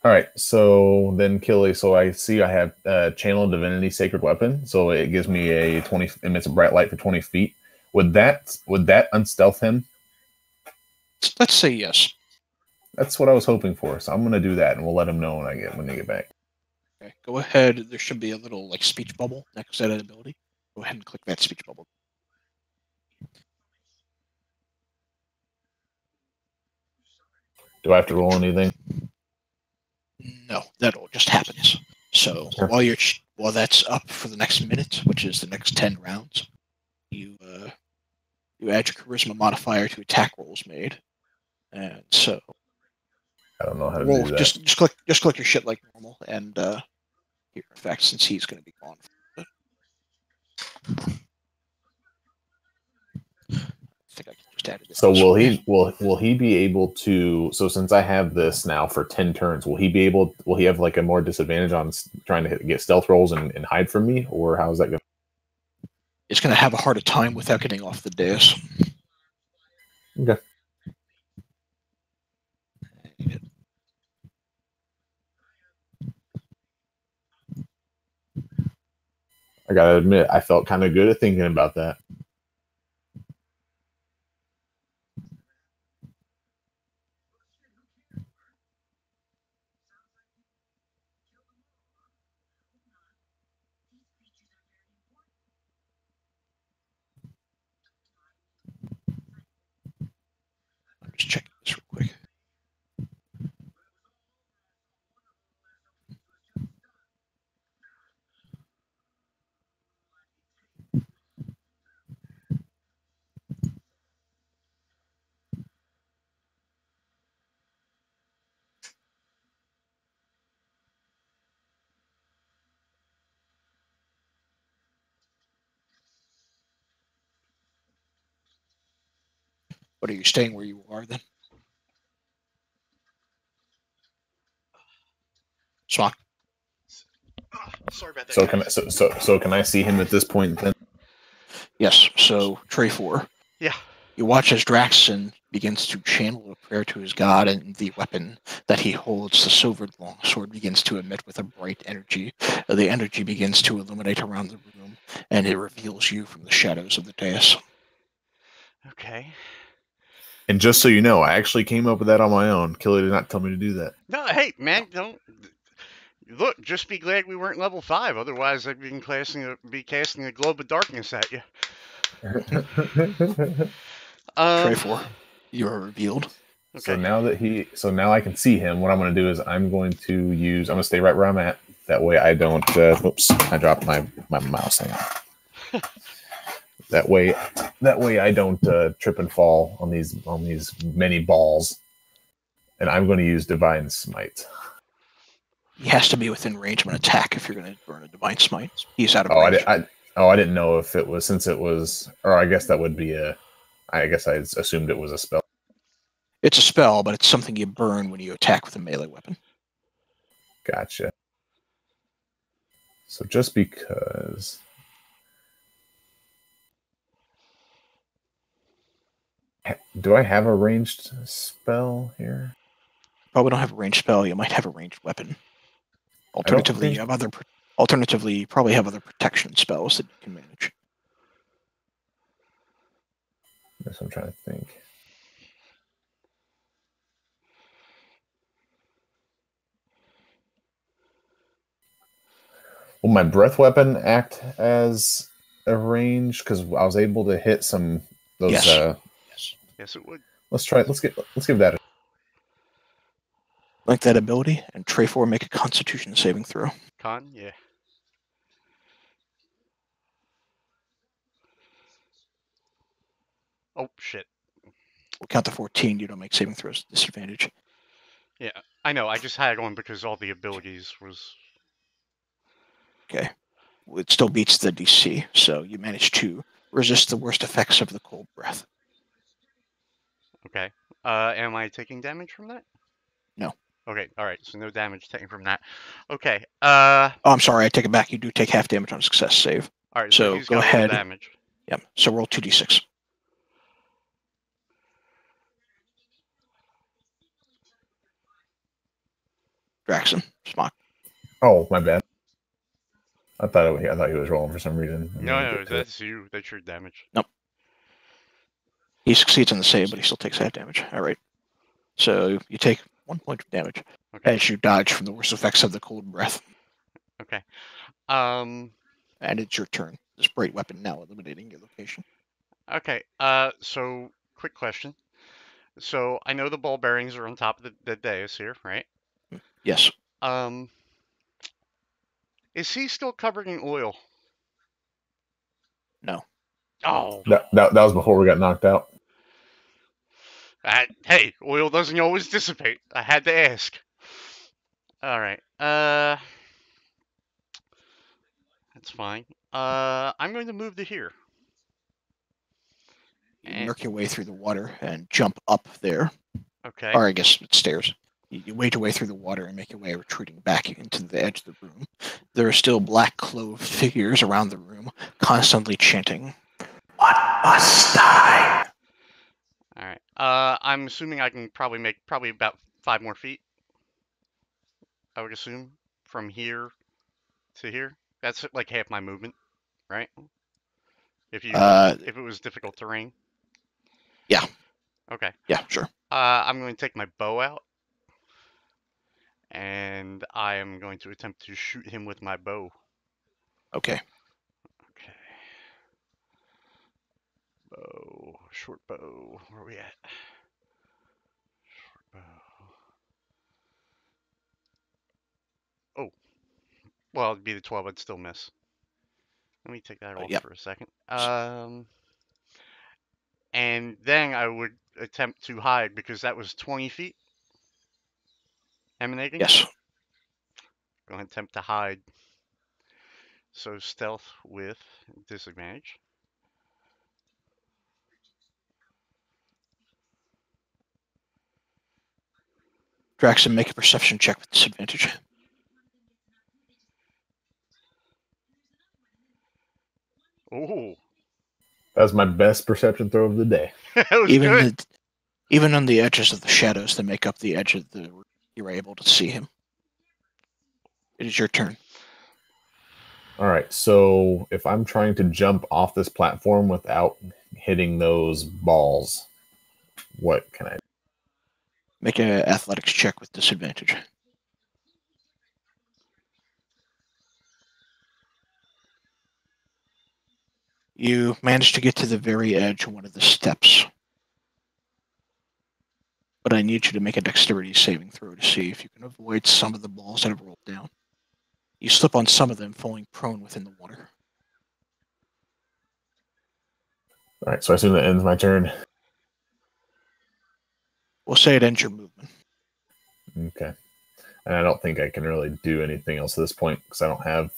All right, so then Killy. So I see I have Channel Divinity Sacred Weapon. So it gives me a 20 emits a bright light for 20 feet. Would that unstealth him? Let's say yes. That's what I was hoping for. So I'm gonna do that, and we'll let him know when they get back. Okay, go ahead. There should be a little like speech bubble next to that ability. Go ahead and click that speech bubble. Do I have to roll anything? No, that all just happens. So Sure. while that's up for the next minute, which is the next 10 rounds, you add your charisma modifier to attack rolls made, and so I don't know how to roll do that. just click your shit like normal and here effect since he's going to be gone. I think I can just add it. So will he be able to? So since I have this now for 10 turns, will he have like a more disadvantage on trying to get stealth rolls and hide from me, or how's that going? It's going to have a harder time without getting off the dais. Okay. I gotta admit, I felt kind of good at thinking about that. I'm just checking this real quick. But are you staying where you are then? Smock? Sorry about that, So guys. can I see him at this point then? Yes. So Trey 4. Yeah. You watch as Draxon begins to channel a prayer to his god, and the weapon that he holds, the silvered longsword, begins to emit with a bright energy. The energy begins to illuminate around the room, and it reveals you from the shadows of the dais. Okay. And just so you know, I actually came up with that on my own. Killy did not tell me to do that. No, hey, man, don't look. Just be glad we weren't level 5. Otherwise, I'd be casting a globe of darkness at you. Trey 4, you are revealed. So Okay. now I can see him. What I'm going to do is I'm going to stay right where I'm at. That way I don't. Oops, I dropped my mouse. Hang on. That way I don't trip and fall on these many balls. And I'm going to use Divine Smite. He has to be within range of an attack if you're going to burn a Divine Smite. He's out of Oh, range. I didn't know if it was, since it was, or I guess that would be I guess I assumed it was a spell. It's a spell, but it's something you burn when you attack with a melee weapon. Gotcha. So just because. Do I have a ranged spell here? Probably don't have a ranged spell. You might have a ranged weapon. Alternatively, think- you have Alternatively, you probably have other protection spells that you can manage. That's what I'm trying to think. Will my breath weapon act as a range? Because I was able to hit some those. Yes. Yes. Yes, it would. Let's try. Let's give that. Like that ability, and Trey 4 make a Constitution saving throw. Con, yeah. Oh shit. We'll count to 14. You don't make saving throws at disadvantage. Yeah, I know. I just had on because all the abilities was. Okay. It still beats the DC, so you manage to resist the worst effects of the cold breath. Okay. Am I taking damage from that? No. Okay. All right. So no damage taken from that. Okay. Oh, I'm sorry. I take it back. You do take half damage on a success save. All right. So So he's go got ahead. full damage. Yep. So roll 2d6. Draxon, Smock. Oh, my bad. I thought he was rolling for some reason. I'm No, gonna no, get to it. that's you. That's your damage. He succeeds on the save, but he still takes half damage. All right. So you take 1 point of damage Okay. as you dodge from the worst effects of the cold breath, Okay. and it's your turn. This bright weapon now eliminating your location. Okay. So quick question. So I know the ball bearings are on top of the dais here, right? Yes. Um, is he still covered in oil? No. Oh, That was before we got knocked out. hey, oil doesn't always dissipate. I had to ask. All right. That's fine. I'm going to move to here. You And, work your way through the water and jump up there. okay. Or I guess it's stairs. You wade your way through the water and make your way retreating back into the edge of the room. There are still black clothed figures around the room, constantly chanting, "What must die?" All right. I'm assuming I can probably make about 5 more feet. I would assume from here to here. That's like half my movement, right? If it was difficult terrain. Yeah. Okay. Yeah, sure. I'm going to take my bow out, and I am going to attempt to shoot him with my bow. Okay. Okay. Bow, short bow. Where are we at? Short bow. Oh, well, it'd be the 12. I'd still miss. Let me take that off Yep. for a second. And then I would attempt to hide because that was 20 feet emanating. Yes. Go ahead and attempt to hide. So stealth with disadvantage. Draxon, make a perception check with disadvantage. Oh, That was my best perception throw of the day. that was good. Even on the edges of the shadows that make up the edge of the room, you were able to see him. It is your turn. All right, so if I'm trying to jump off this platform without hitting those balls, what can I do? Make an athletics check with disadvantage. You managed to get to the very edge of one of the steps. But I need you to make a dexterity saving throw to see if you can avoid some of the balls that have rolled down. You slip on some of them, falling prone within the water. All right, so I assume that ends my turn. We'll say it ends your movement. Okay, and I don't think I can really do anything else at this point because I don't have.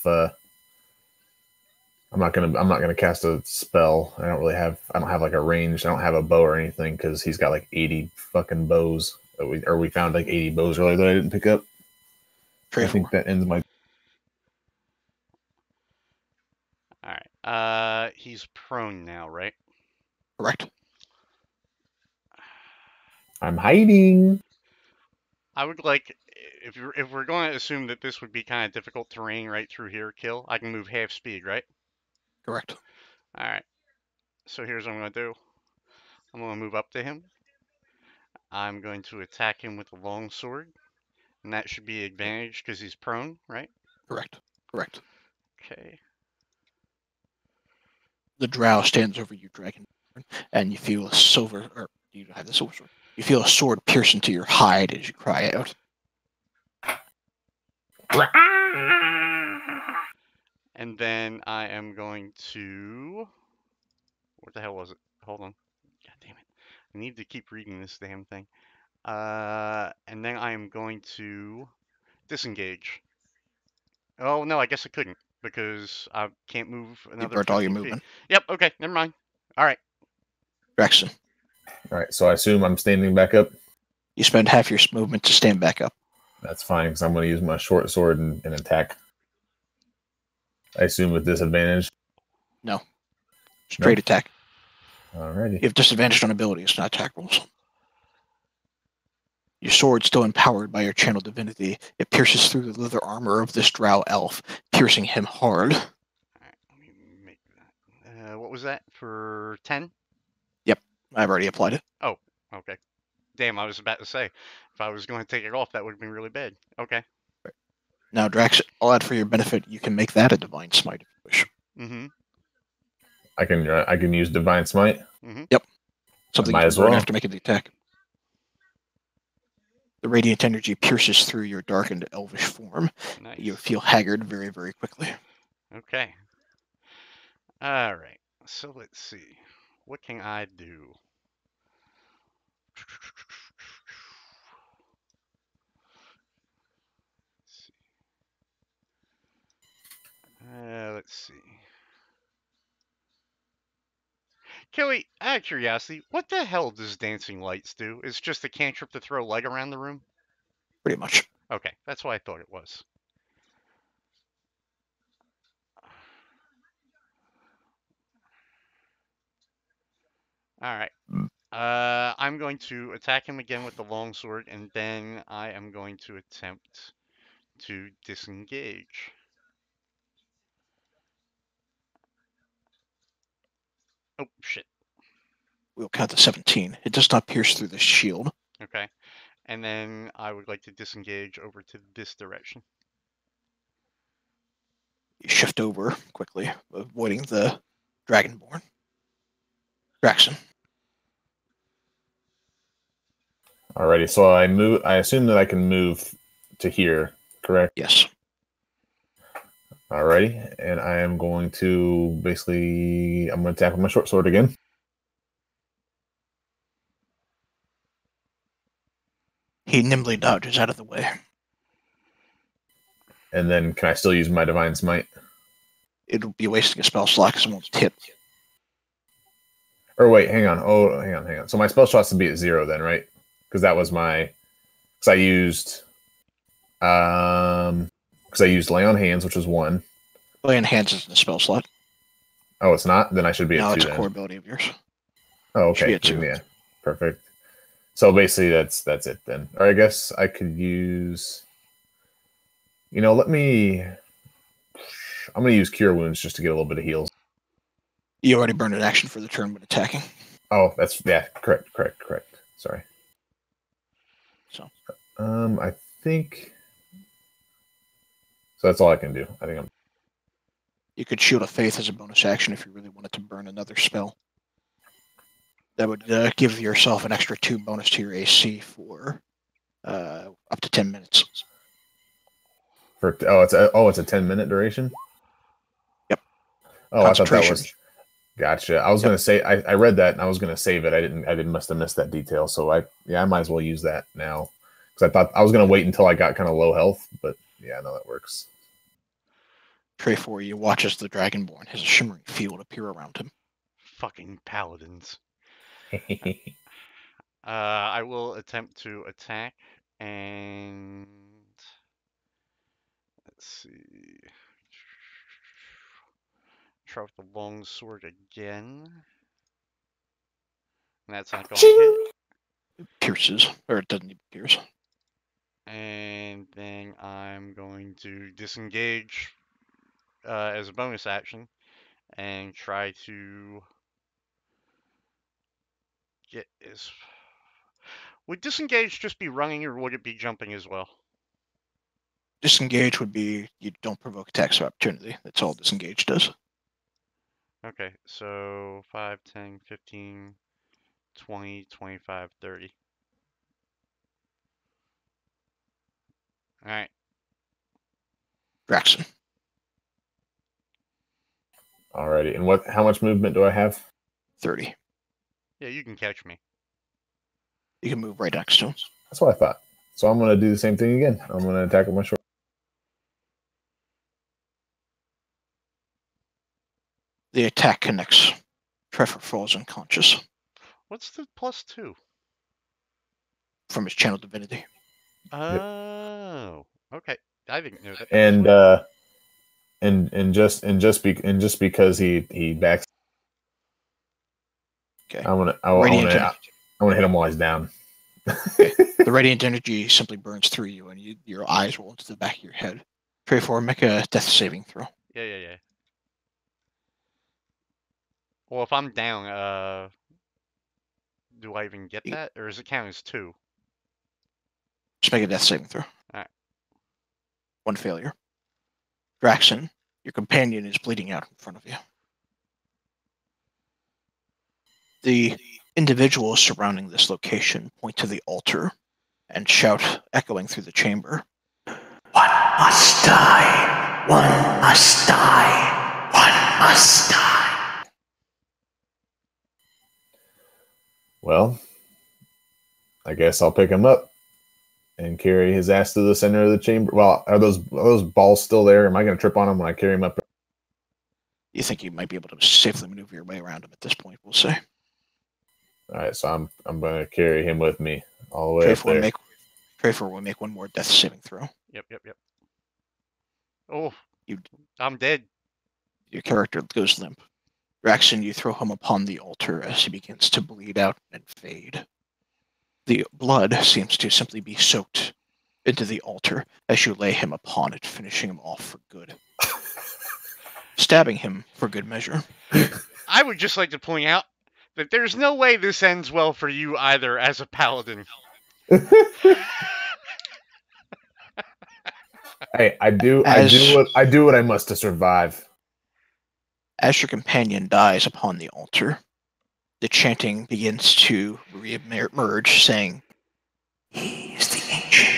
I'm not gonna cast a spell. I don't have like a range. I don't have a bow or anything because he's got like 80 fucking bows. We found like 80 bows earlier that I didn't pick up. I think that ends my. All right. He's prone now, right? Correct. I'm hiding. I would like if we're going to assume that this would be kind of difficult terrain right through here, kill. I can move half speed, right? Correct. All right. So here's what I'm going to do. I'm going to move up to him. I'm going to attack him with a long sword, and that should be advantage because he's prone, right? Correct. Correct. Okay. The drow stands over you, dragon, and you feel a silver, or you don't have the silver sword. You feel a sword pierce into your hide as you cry out. And then I am going to. What the hell was it? Hold on. God damn it. I need to keep reading this damn thing. And then I am going to disengage. Oh, no, I guess I couldn't because I can't move You another burnt all your 15 feet. movement. Yep, okay, never mind. All right. Draxon, All right, so I assume I'm standing back up. you spend half your movement to stand back up. That's fine because I'm going to use my short sword and attack. I assume with disadvantage. No. Straight attack. Alrighty. You have disadvantage on abilities, not attack rolls. Your sword, still empowered by your channel divinity, it pierces through the leather armor of this drow elf, piercing him hard. All right, let me make that. What was that for 10? Yep, I've already applied it. Oh, okay. Damn, I was about to say, if I was going to take it off, that would have been really bad. Okay. Now, Drax, I'll add for your benefit, you can make that a divine smite if you wish. Mm-hmm. I can use divine smite. Mm-hmm. Something Might you as can burn well. after making the attack. The radiant energy pierces through your darkened elvish form. Nice. You feel haggard very, very quickly. Okay. All right. So let's see. What can I do? Let's see. Kelly, out of curiosity, what the hell does dancing lights do? It's just a cantrip to throw light around the room? Pretty much. Okay, that's what I thought it was. All right. I'm going to attack him again with the longsword, and then I am going to attempt to disengage. Oh, shit. We'll count to 17. It does not pierce through the shield. Okay. And then I would like to disengage over to this direction. You shift over quickly, avoiding the Dragonborn. Draxon. Alrighty, so I move. I assume that I can move to here, correct? Yes. Alrighty, and I am going to basically. I'm going to attack with my short sword again. He nimbly dodges out of the way. And then, can I still use my divine smite? It'll be wasting a spell slot because it won't hit. Or wait, hang on. Oh, hang on. So my spell shot has to be at 0 then, right? Because that was my. Because I used. Because I used lay on hands, which was 1. Lay on hands is in the spell slot. Oh, it's not. Then I should be No, at 2. it's a then. core ability of yours. Oh, Should be okay. at 2. Yeah, perfect. So basically, that's it then. Or I guess I could use. Let me. I'm going to use Cure Wounds just to get a little bit of heals. You already burned an action for the turn when attacking. Oh, correct. Sorry. So. I think. So that's all I can do. I think I'm. You could Shield of Faith as a bonus action if you really wanted to burn another spell. That would give yourself an extra 2 bonus to your AC for up to 10 minutes. It's a 10-minute duration. Yep. Oh, I thought that was. Concentration. Gotcha. I was going to say I read that and I was going to save it. I must have missed that detail. So I might as well use that now because I thought I was going to wait until I got kind of low health, but yeah, no, that works. Tray 4, you watch as the Dragonborn has a shimmering field appear around him. Fucking paladins. I will attempt to attack, and let's see. Try with the long sword again. And that's not going to hit. It pierces, or it doesn't even pierce. And then I'm going to disengage as a bonus action and try to get as. Would disengage just be running or would it be jumping as well? Disengage would be you don't provoke attacks of opportunity. That's all disengage does. Okay, so 5, 10, 15, 20, 25, 30. Alright. Draxon. Alrighty. And how much movement do I have? 30. Yeah, you can catch me. You can move right next to him. That's what I thought. So I'm going to do the same thing again. I'm going to attack with my short. The attack connects. Trevor falls unconscious What's the +2? from his channel divinity. Oh, okay. I didn't know that. And just because he backs. Okay. I want to hit him while he's down. Okay. The radiant energy simply burns through you, and your eyes roll into the back of your head. Pray for make a death saving throw. Yeah. Well, if I'm down, do I even get You that, or does it count as 2? just make a death saving throw. Alright. 1 failure. Draxon, your companion is bleeding out in front of you. The individuals surrounding this location point to the altar and shout, echoing through the chamber, "One must die! One must die! One must die!" Well, I guess I'll pick him up and carry his ass to the center of the chamber. Well, are those balls still there? Am I going to trip on them when I carry him up? You think you might be able to safely maneuver your way around him at this point, we'll say. All right, so I'm going to carry him with me all the way up there. Trayfor will make one more death saving throw. Yep. Oh, You- I'm dead. Your character goes limp. Draxon, you throw him upon the altar as he begins to bleed out and fade. The blood seems to simply be soaked into the altar as you lay him upon it, finishing him off for good. Stabbing him for good measure. I would just like to point out that there's no way this ends well for you either as a paladin. Hey, I do what I must to survive. As your companion dies upon the altar, the chanting begins to re-emerge, saying, "He is the ancient.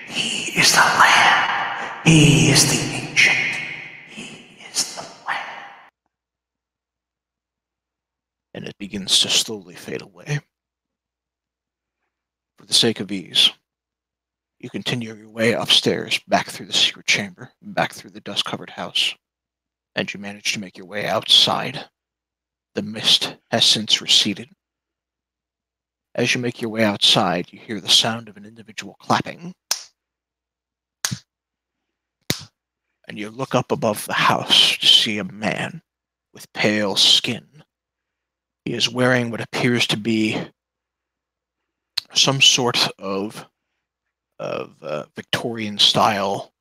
He is the land. He is the ancient. He is the land." And it begins to slowly fade away. For the sake of ease, you continue your way upstairs, back through the secret chamber, back through the dust-covered house, and you manage to make your way outside. The mist has since receded. As you make your way outside, you hear the sound of an individual clapping. And you look up above the house to see a man with pale skin. He is wearing what appears to be some sort of Victorian-style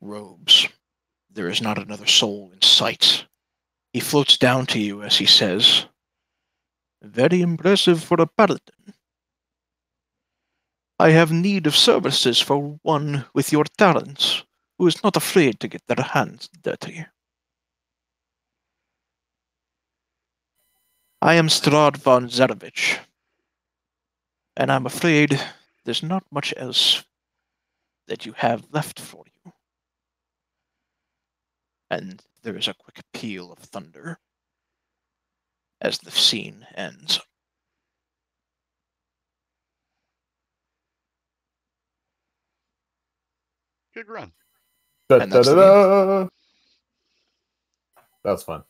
robes. There is not another soul in sight. He floats down to you as he says, "Very impressive for a paladin. I have need of services for one with your talents, who is not afraid to get their hands dirty. I am Strad von Zarevich, and I'm afraid there's not much else that you have left for you." And there is a quick peal of thunder as the scene ends. Good run. And that's the game. That was fun.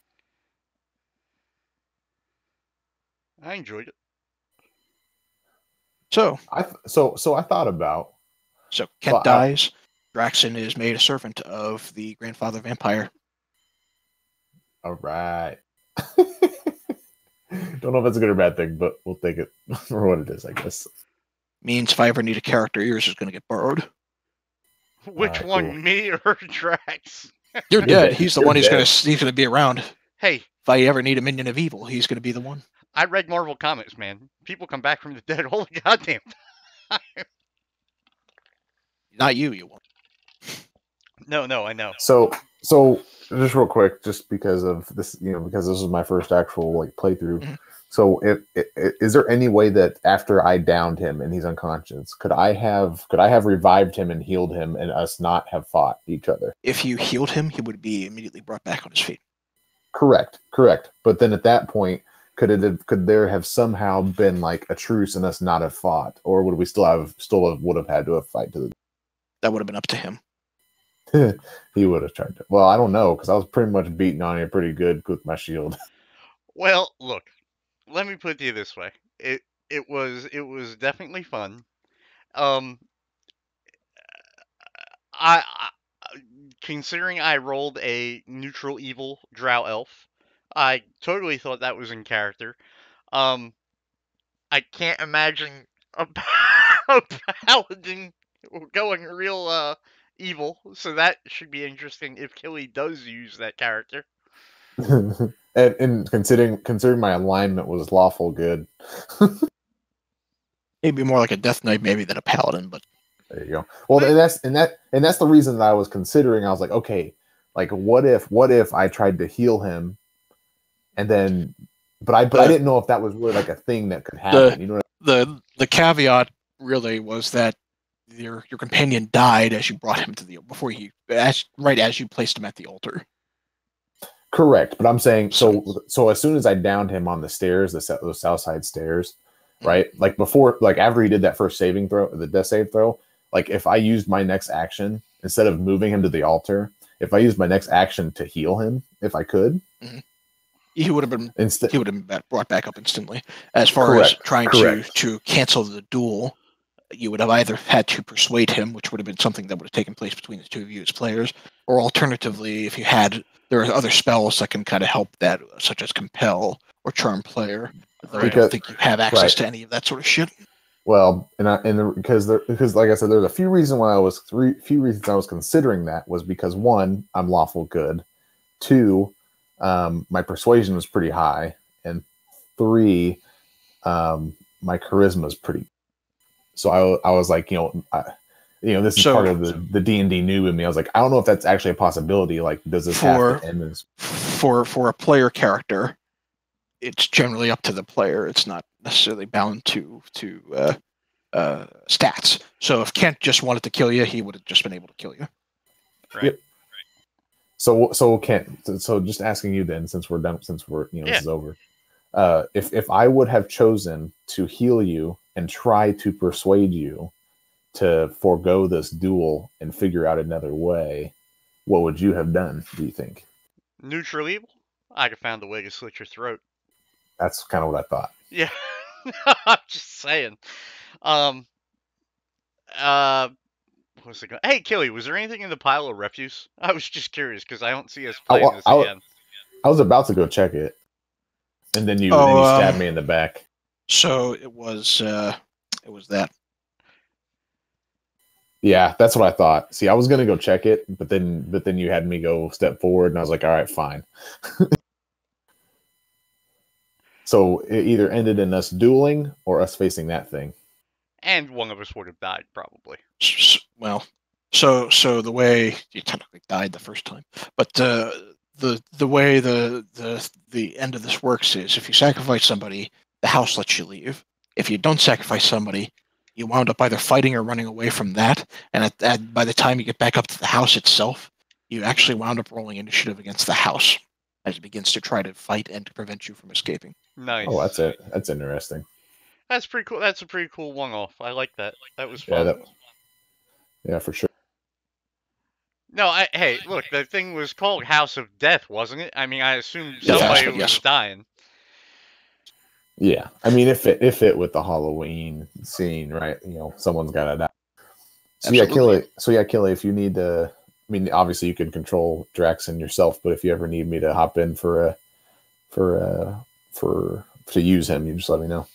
I enjoyed it. So I thought about. Kent Well, dies. Draxon is made a servant of the grandfather vampire. All right. Don't know if it's a good or bad thing, but we'll take it for what it is, I guess. Means if I ever need a character, yours is going to get borrowed. Which Alright, one, cool. me or Drax? You're dead. He's the You're one who's dead. going to be around. Hey, If I ever need a minion of evil, he's going to be the one. I read Marvel Comics, man. People come back from the dead all the goddamn time. Not you, you won't. No, I know. So just real quick, just because of this, because this is my first actual playthrough. Mhm. So, is there any way that after I downed him and he's unconscious, could I have revived him and healed him and us not have fought each other? If you healed him, he would be immediately brought back on his feet. Correct. But then at that point, could there have somehow been like a truce and us not have fought, or would we would have had to have fight to the? That would have been up to him. He would have tried to. Well, I don't know, because I was pretty much beating on you pretty good with my shield. Well, look. Let me put it to you this way. It was definitely fun. I considering I rolled a neutral evil drow elf, I totally thought that was in character. I can't imagine a a paladin going real evil, so that should be interesting if Killy does use that character. And considering my alignment was lawful good. Maybe more like a Death Knight, maybe than a Paladin, but There you go. Well, and that's the reason that I was considering. I was like, okay, like what if I tried to heal him, and then, but I didn't know if that was really like a thing that could happen. You know the caveat really was that your companion died as you brought him to the right as you placed him at the altar. Correct, but I'm saying so as soon as I downed him on the stairs, those south side stairs, right? Like before, like after he did that first saving throw, the death save throw, like if I used my next action instead of moving him to the altar, if I used my next action to heal him, if I could, he would have been brought back up instantly. As far Correct. as trying to cancel the duel, you would have either had to persuade him, which would have been something that would have taken place between the two of you as players, or alternatively, if you had, there are other spells that can kind of help that, such as compel or charm player. Though I don't think you have access to any of that sort of shit. Well, because like I said, there's a few reasons I was considering that was because one, I'm lawful good, two, my persuasion was pretty high, and three, my charisma is pretty. So I was like, this is part of the D&D noob in me. I was like, I don't know if that's actually a possibility. Like, does this have to end as for a player character? It's generally up to the player. It's not necessarily bound to stats. So if Kent just wanted to kill you, he would have just been able to kill you. Right. Yep. So Kent. So just asking you then, since we're done, this is over. If I would have chosen to heal you and try to persuade you to forego this duel and figure out another way, what would you have done, do you think? Neutral evil? I'd have found a way to slit your throat. That's kind of what I thought. Yeah. I'm just saying. What's it going? Hey, Killy, was there anything in the pile of refuse? I was just curious because I don't see us playing this again. I was about to go check it, and then you stabbed me in the back. So it was that. Yeah, that's what I thought. See, I was gonna go check it, but then you had me go step forward, and I was like, all right, fine. So it either ended in us dueling or us facing that thing. And one of us would have died, probably. Well, so the way you technically died the first time, but the way the end of this works is if you sacrifice somebody, the house lets you leave. If you don't sacrifice somebody, you wound up either fighting or running away from that, and by the time you get back up to the house itself, you actually wound up rolling initiative against the house as it begins to try to fight and to prevent you from escaping. Nice. Oh, that's it. That's interesting. That's pretty cool. That's a pretty cool one-off. I like that. That was fun. Yeah, for sure. No, hey, look, the thing was called House of Death, wasn't it? I mean, I assumed somebody was dying. Yeah, I mean, if it fit with the Halloween scene, right? Someone's got to die. So Killy, if you need to, I mean, obviously you can control Draxon yourself, but if you ever need me to hop in to use him, you just let me know.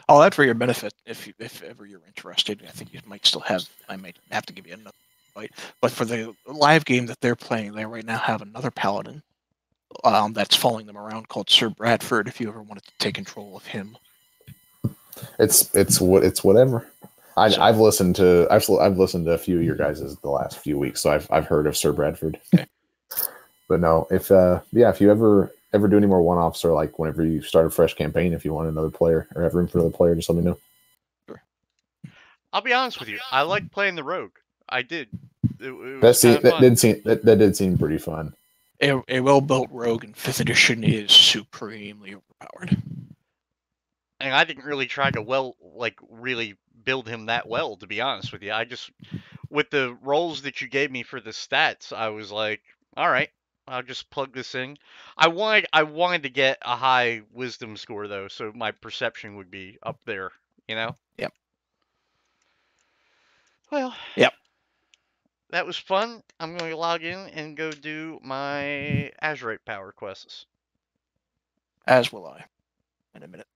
Oh, that's for your benefit. If ever you're interested, I think I might have to give you another fight. But for the live game that they're playing, they right now have another paladin that's following them around called Sir Bradford. If you ever wanted to take control of him, it's whatever. I've listened to a few of your guys' the last few weeks, so I've heard of Sir Bradford. Okay. But no, if you ever do any more one-offs, or like whenever you start a fresh campaign, if you want another player or have room for another player, just let me know. Sure. I'll be honest with you. I like playing the rogue. I did. That did seem pretty fun. A well-built rogue in 5th edition is supremely overpowered. And I didn't really try to really build him that well, to be honest with you. I just, with the rolls that you gave me for the stats, I was like, all right, I'll just plug this in. I wanted to get a high wisdom score though, so my perception would be up there, Yep. Well. Yep. That was fun. I'm going to log in and go do my Azurite power quests. As will I in a minute.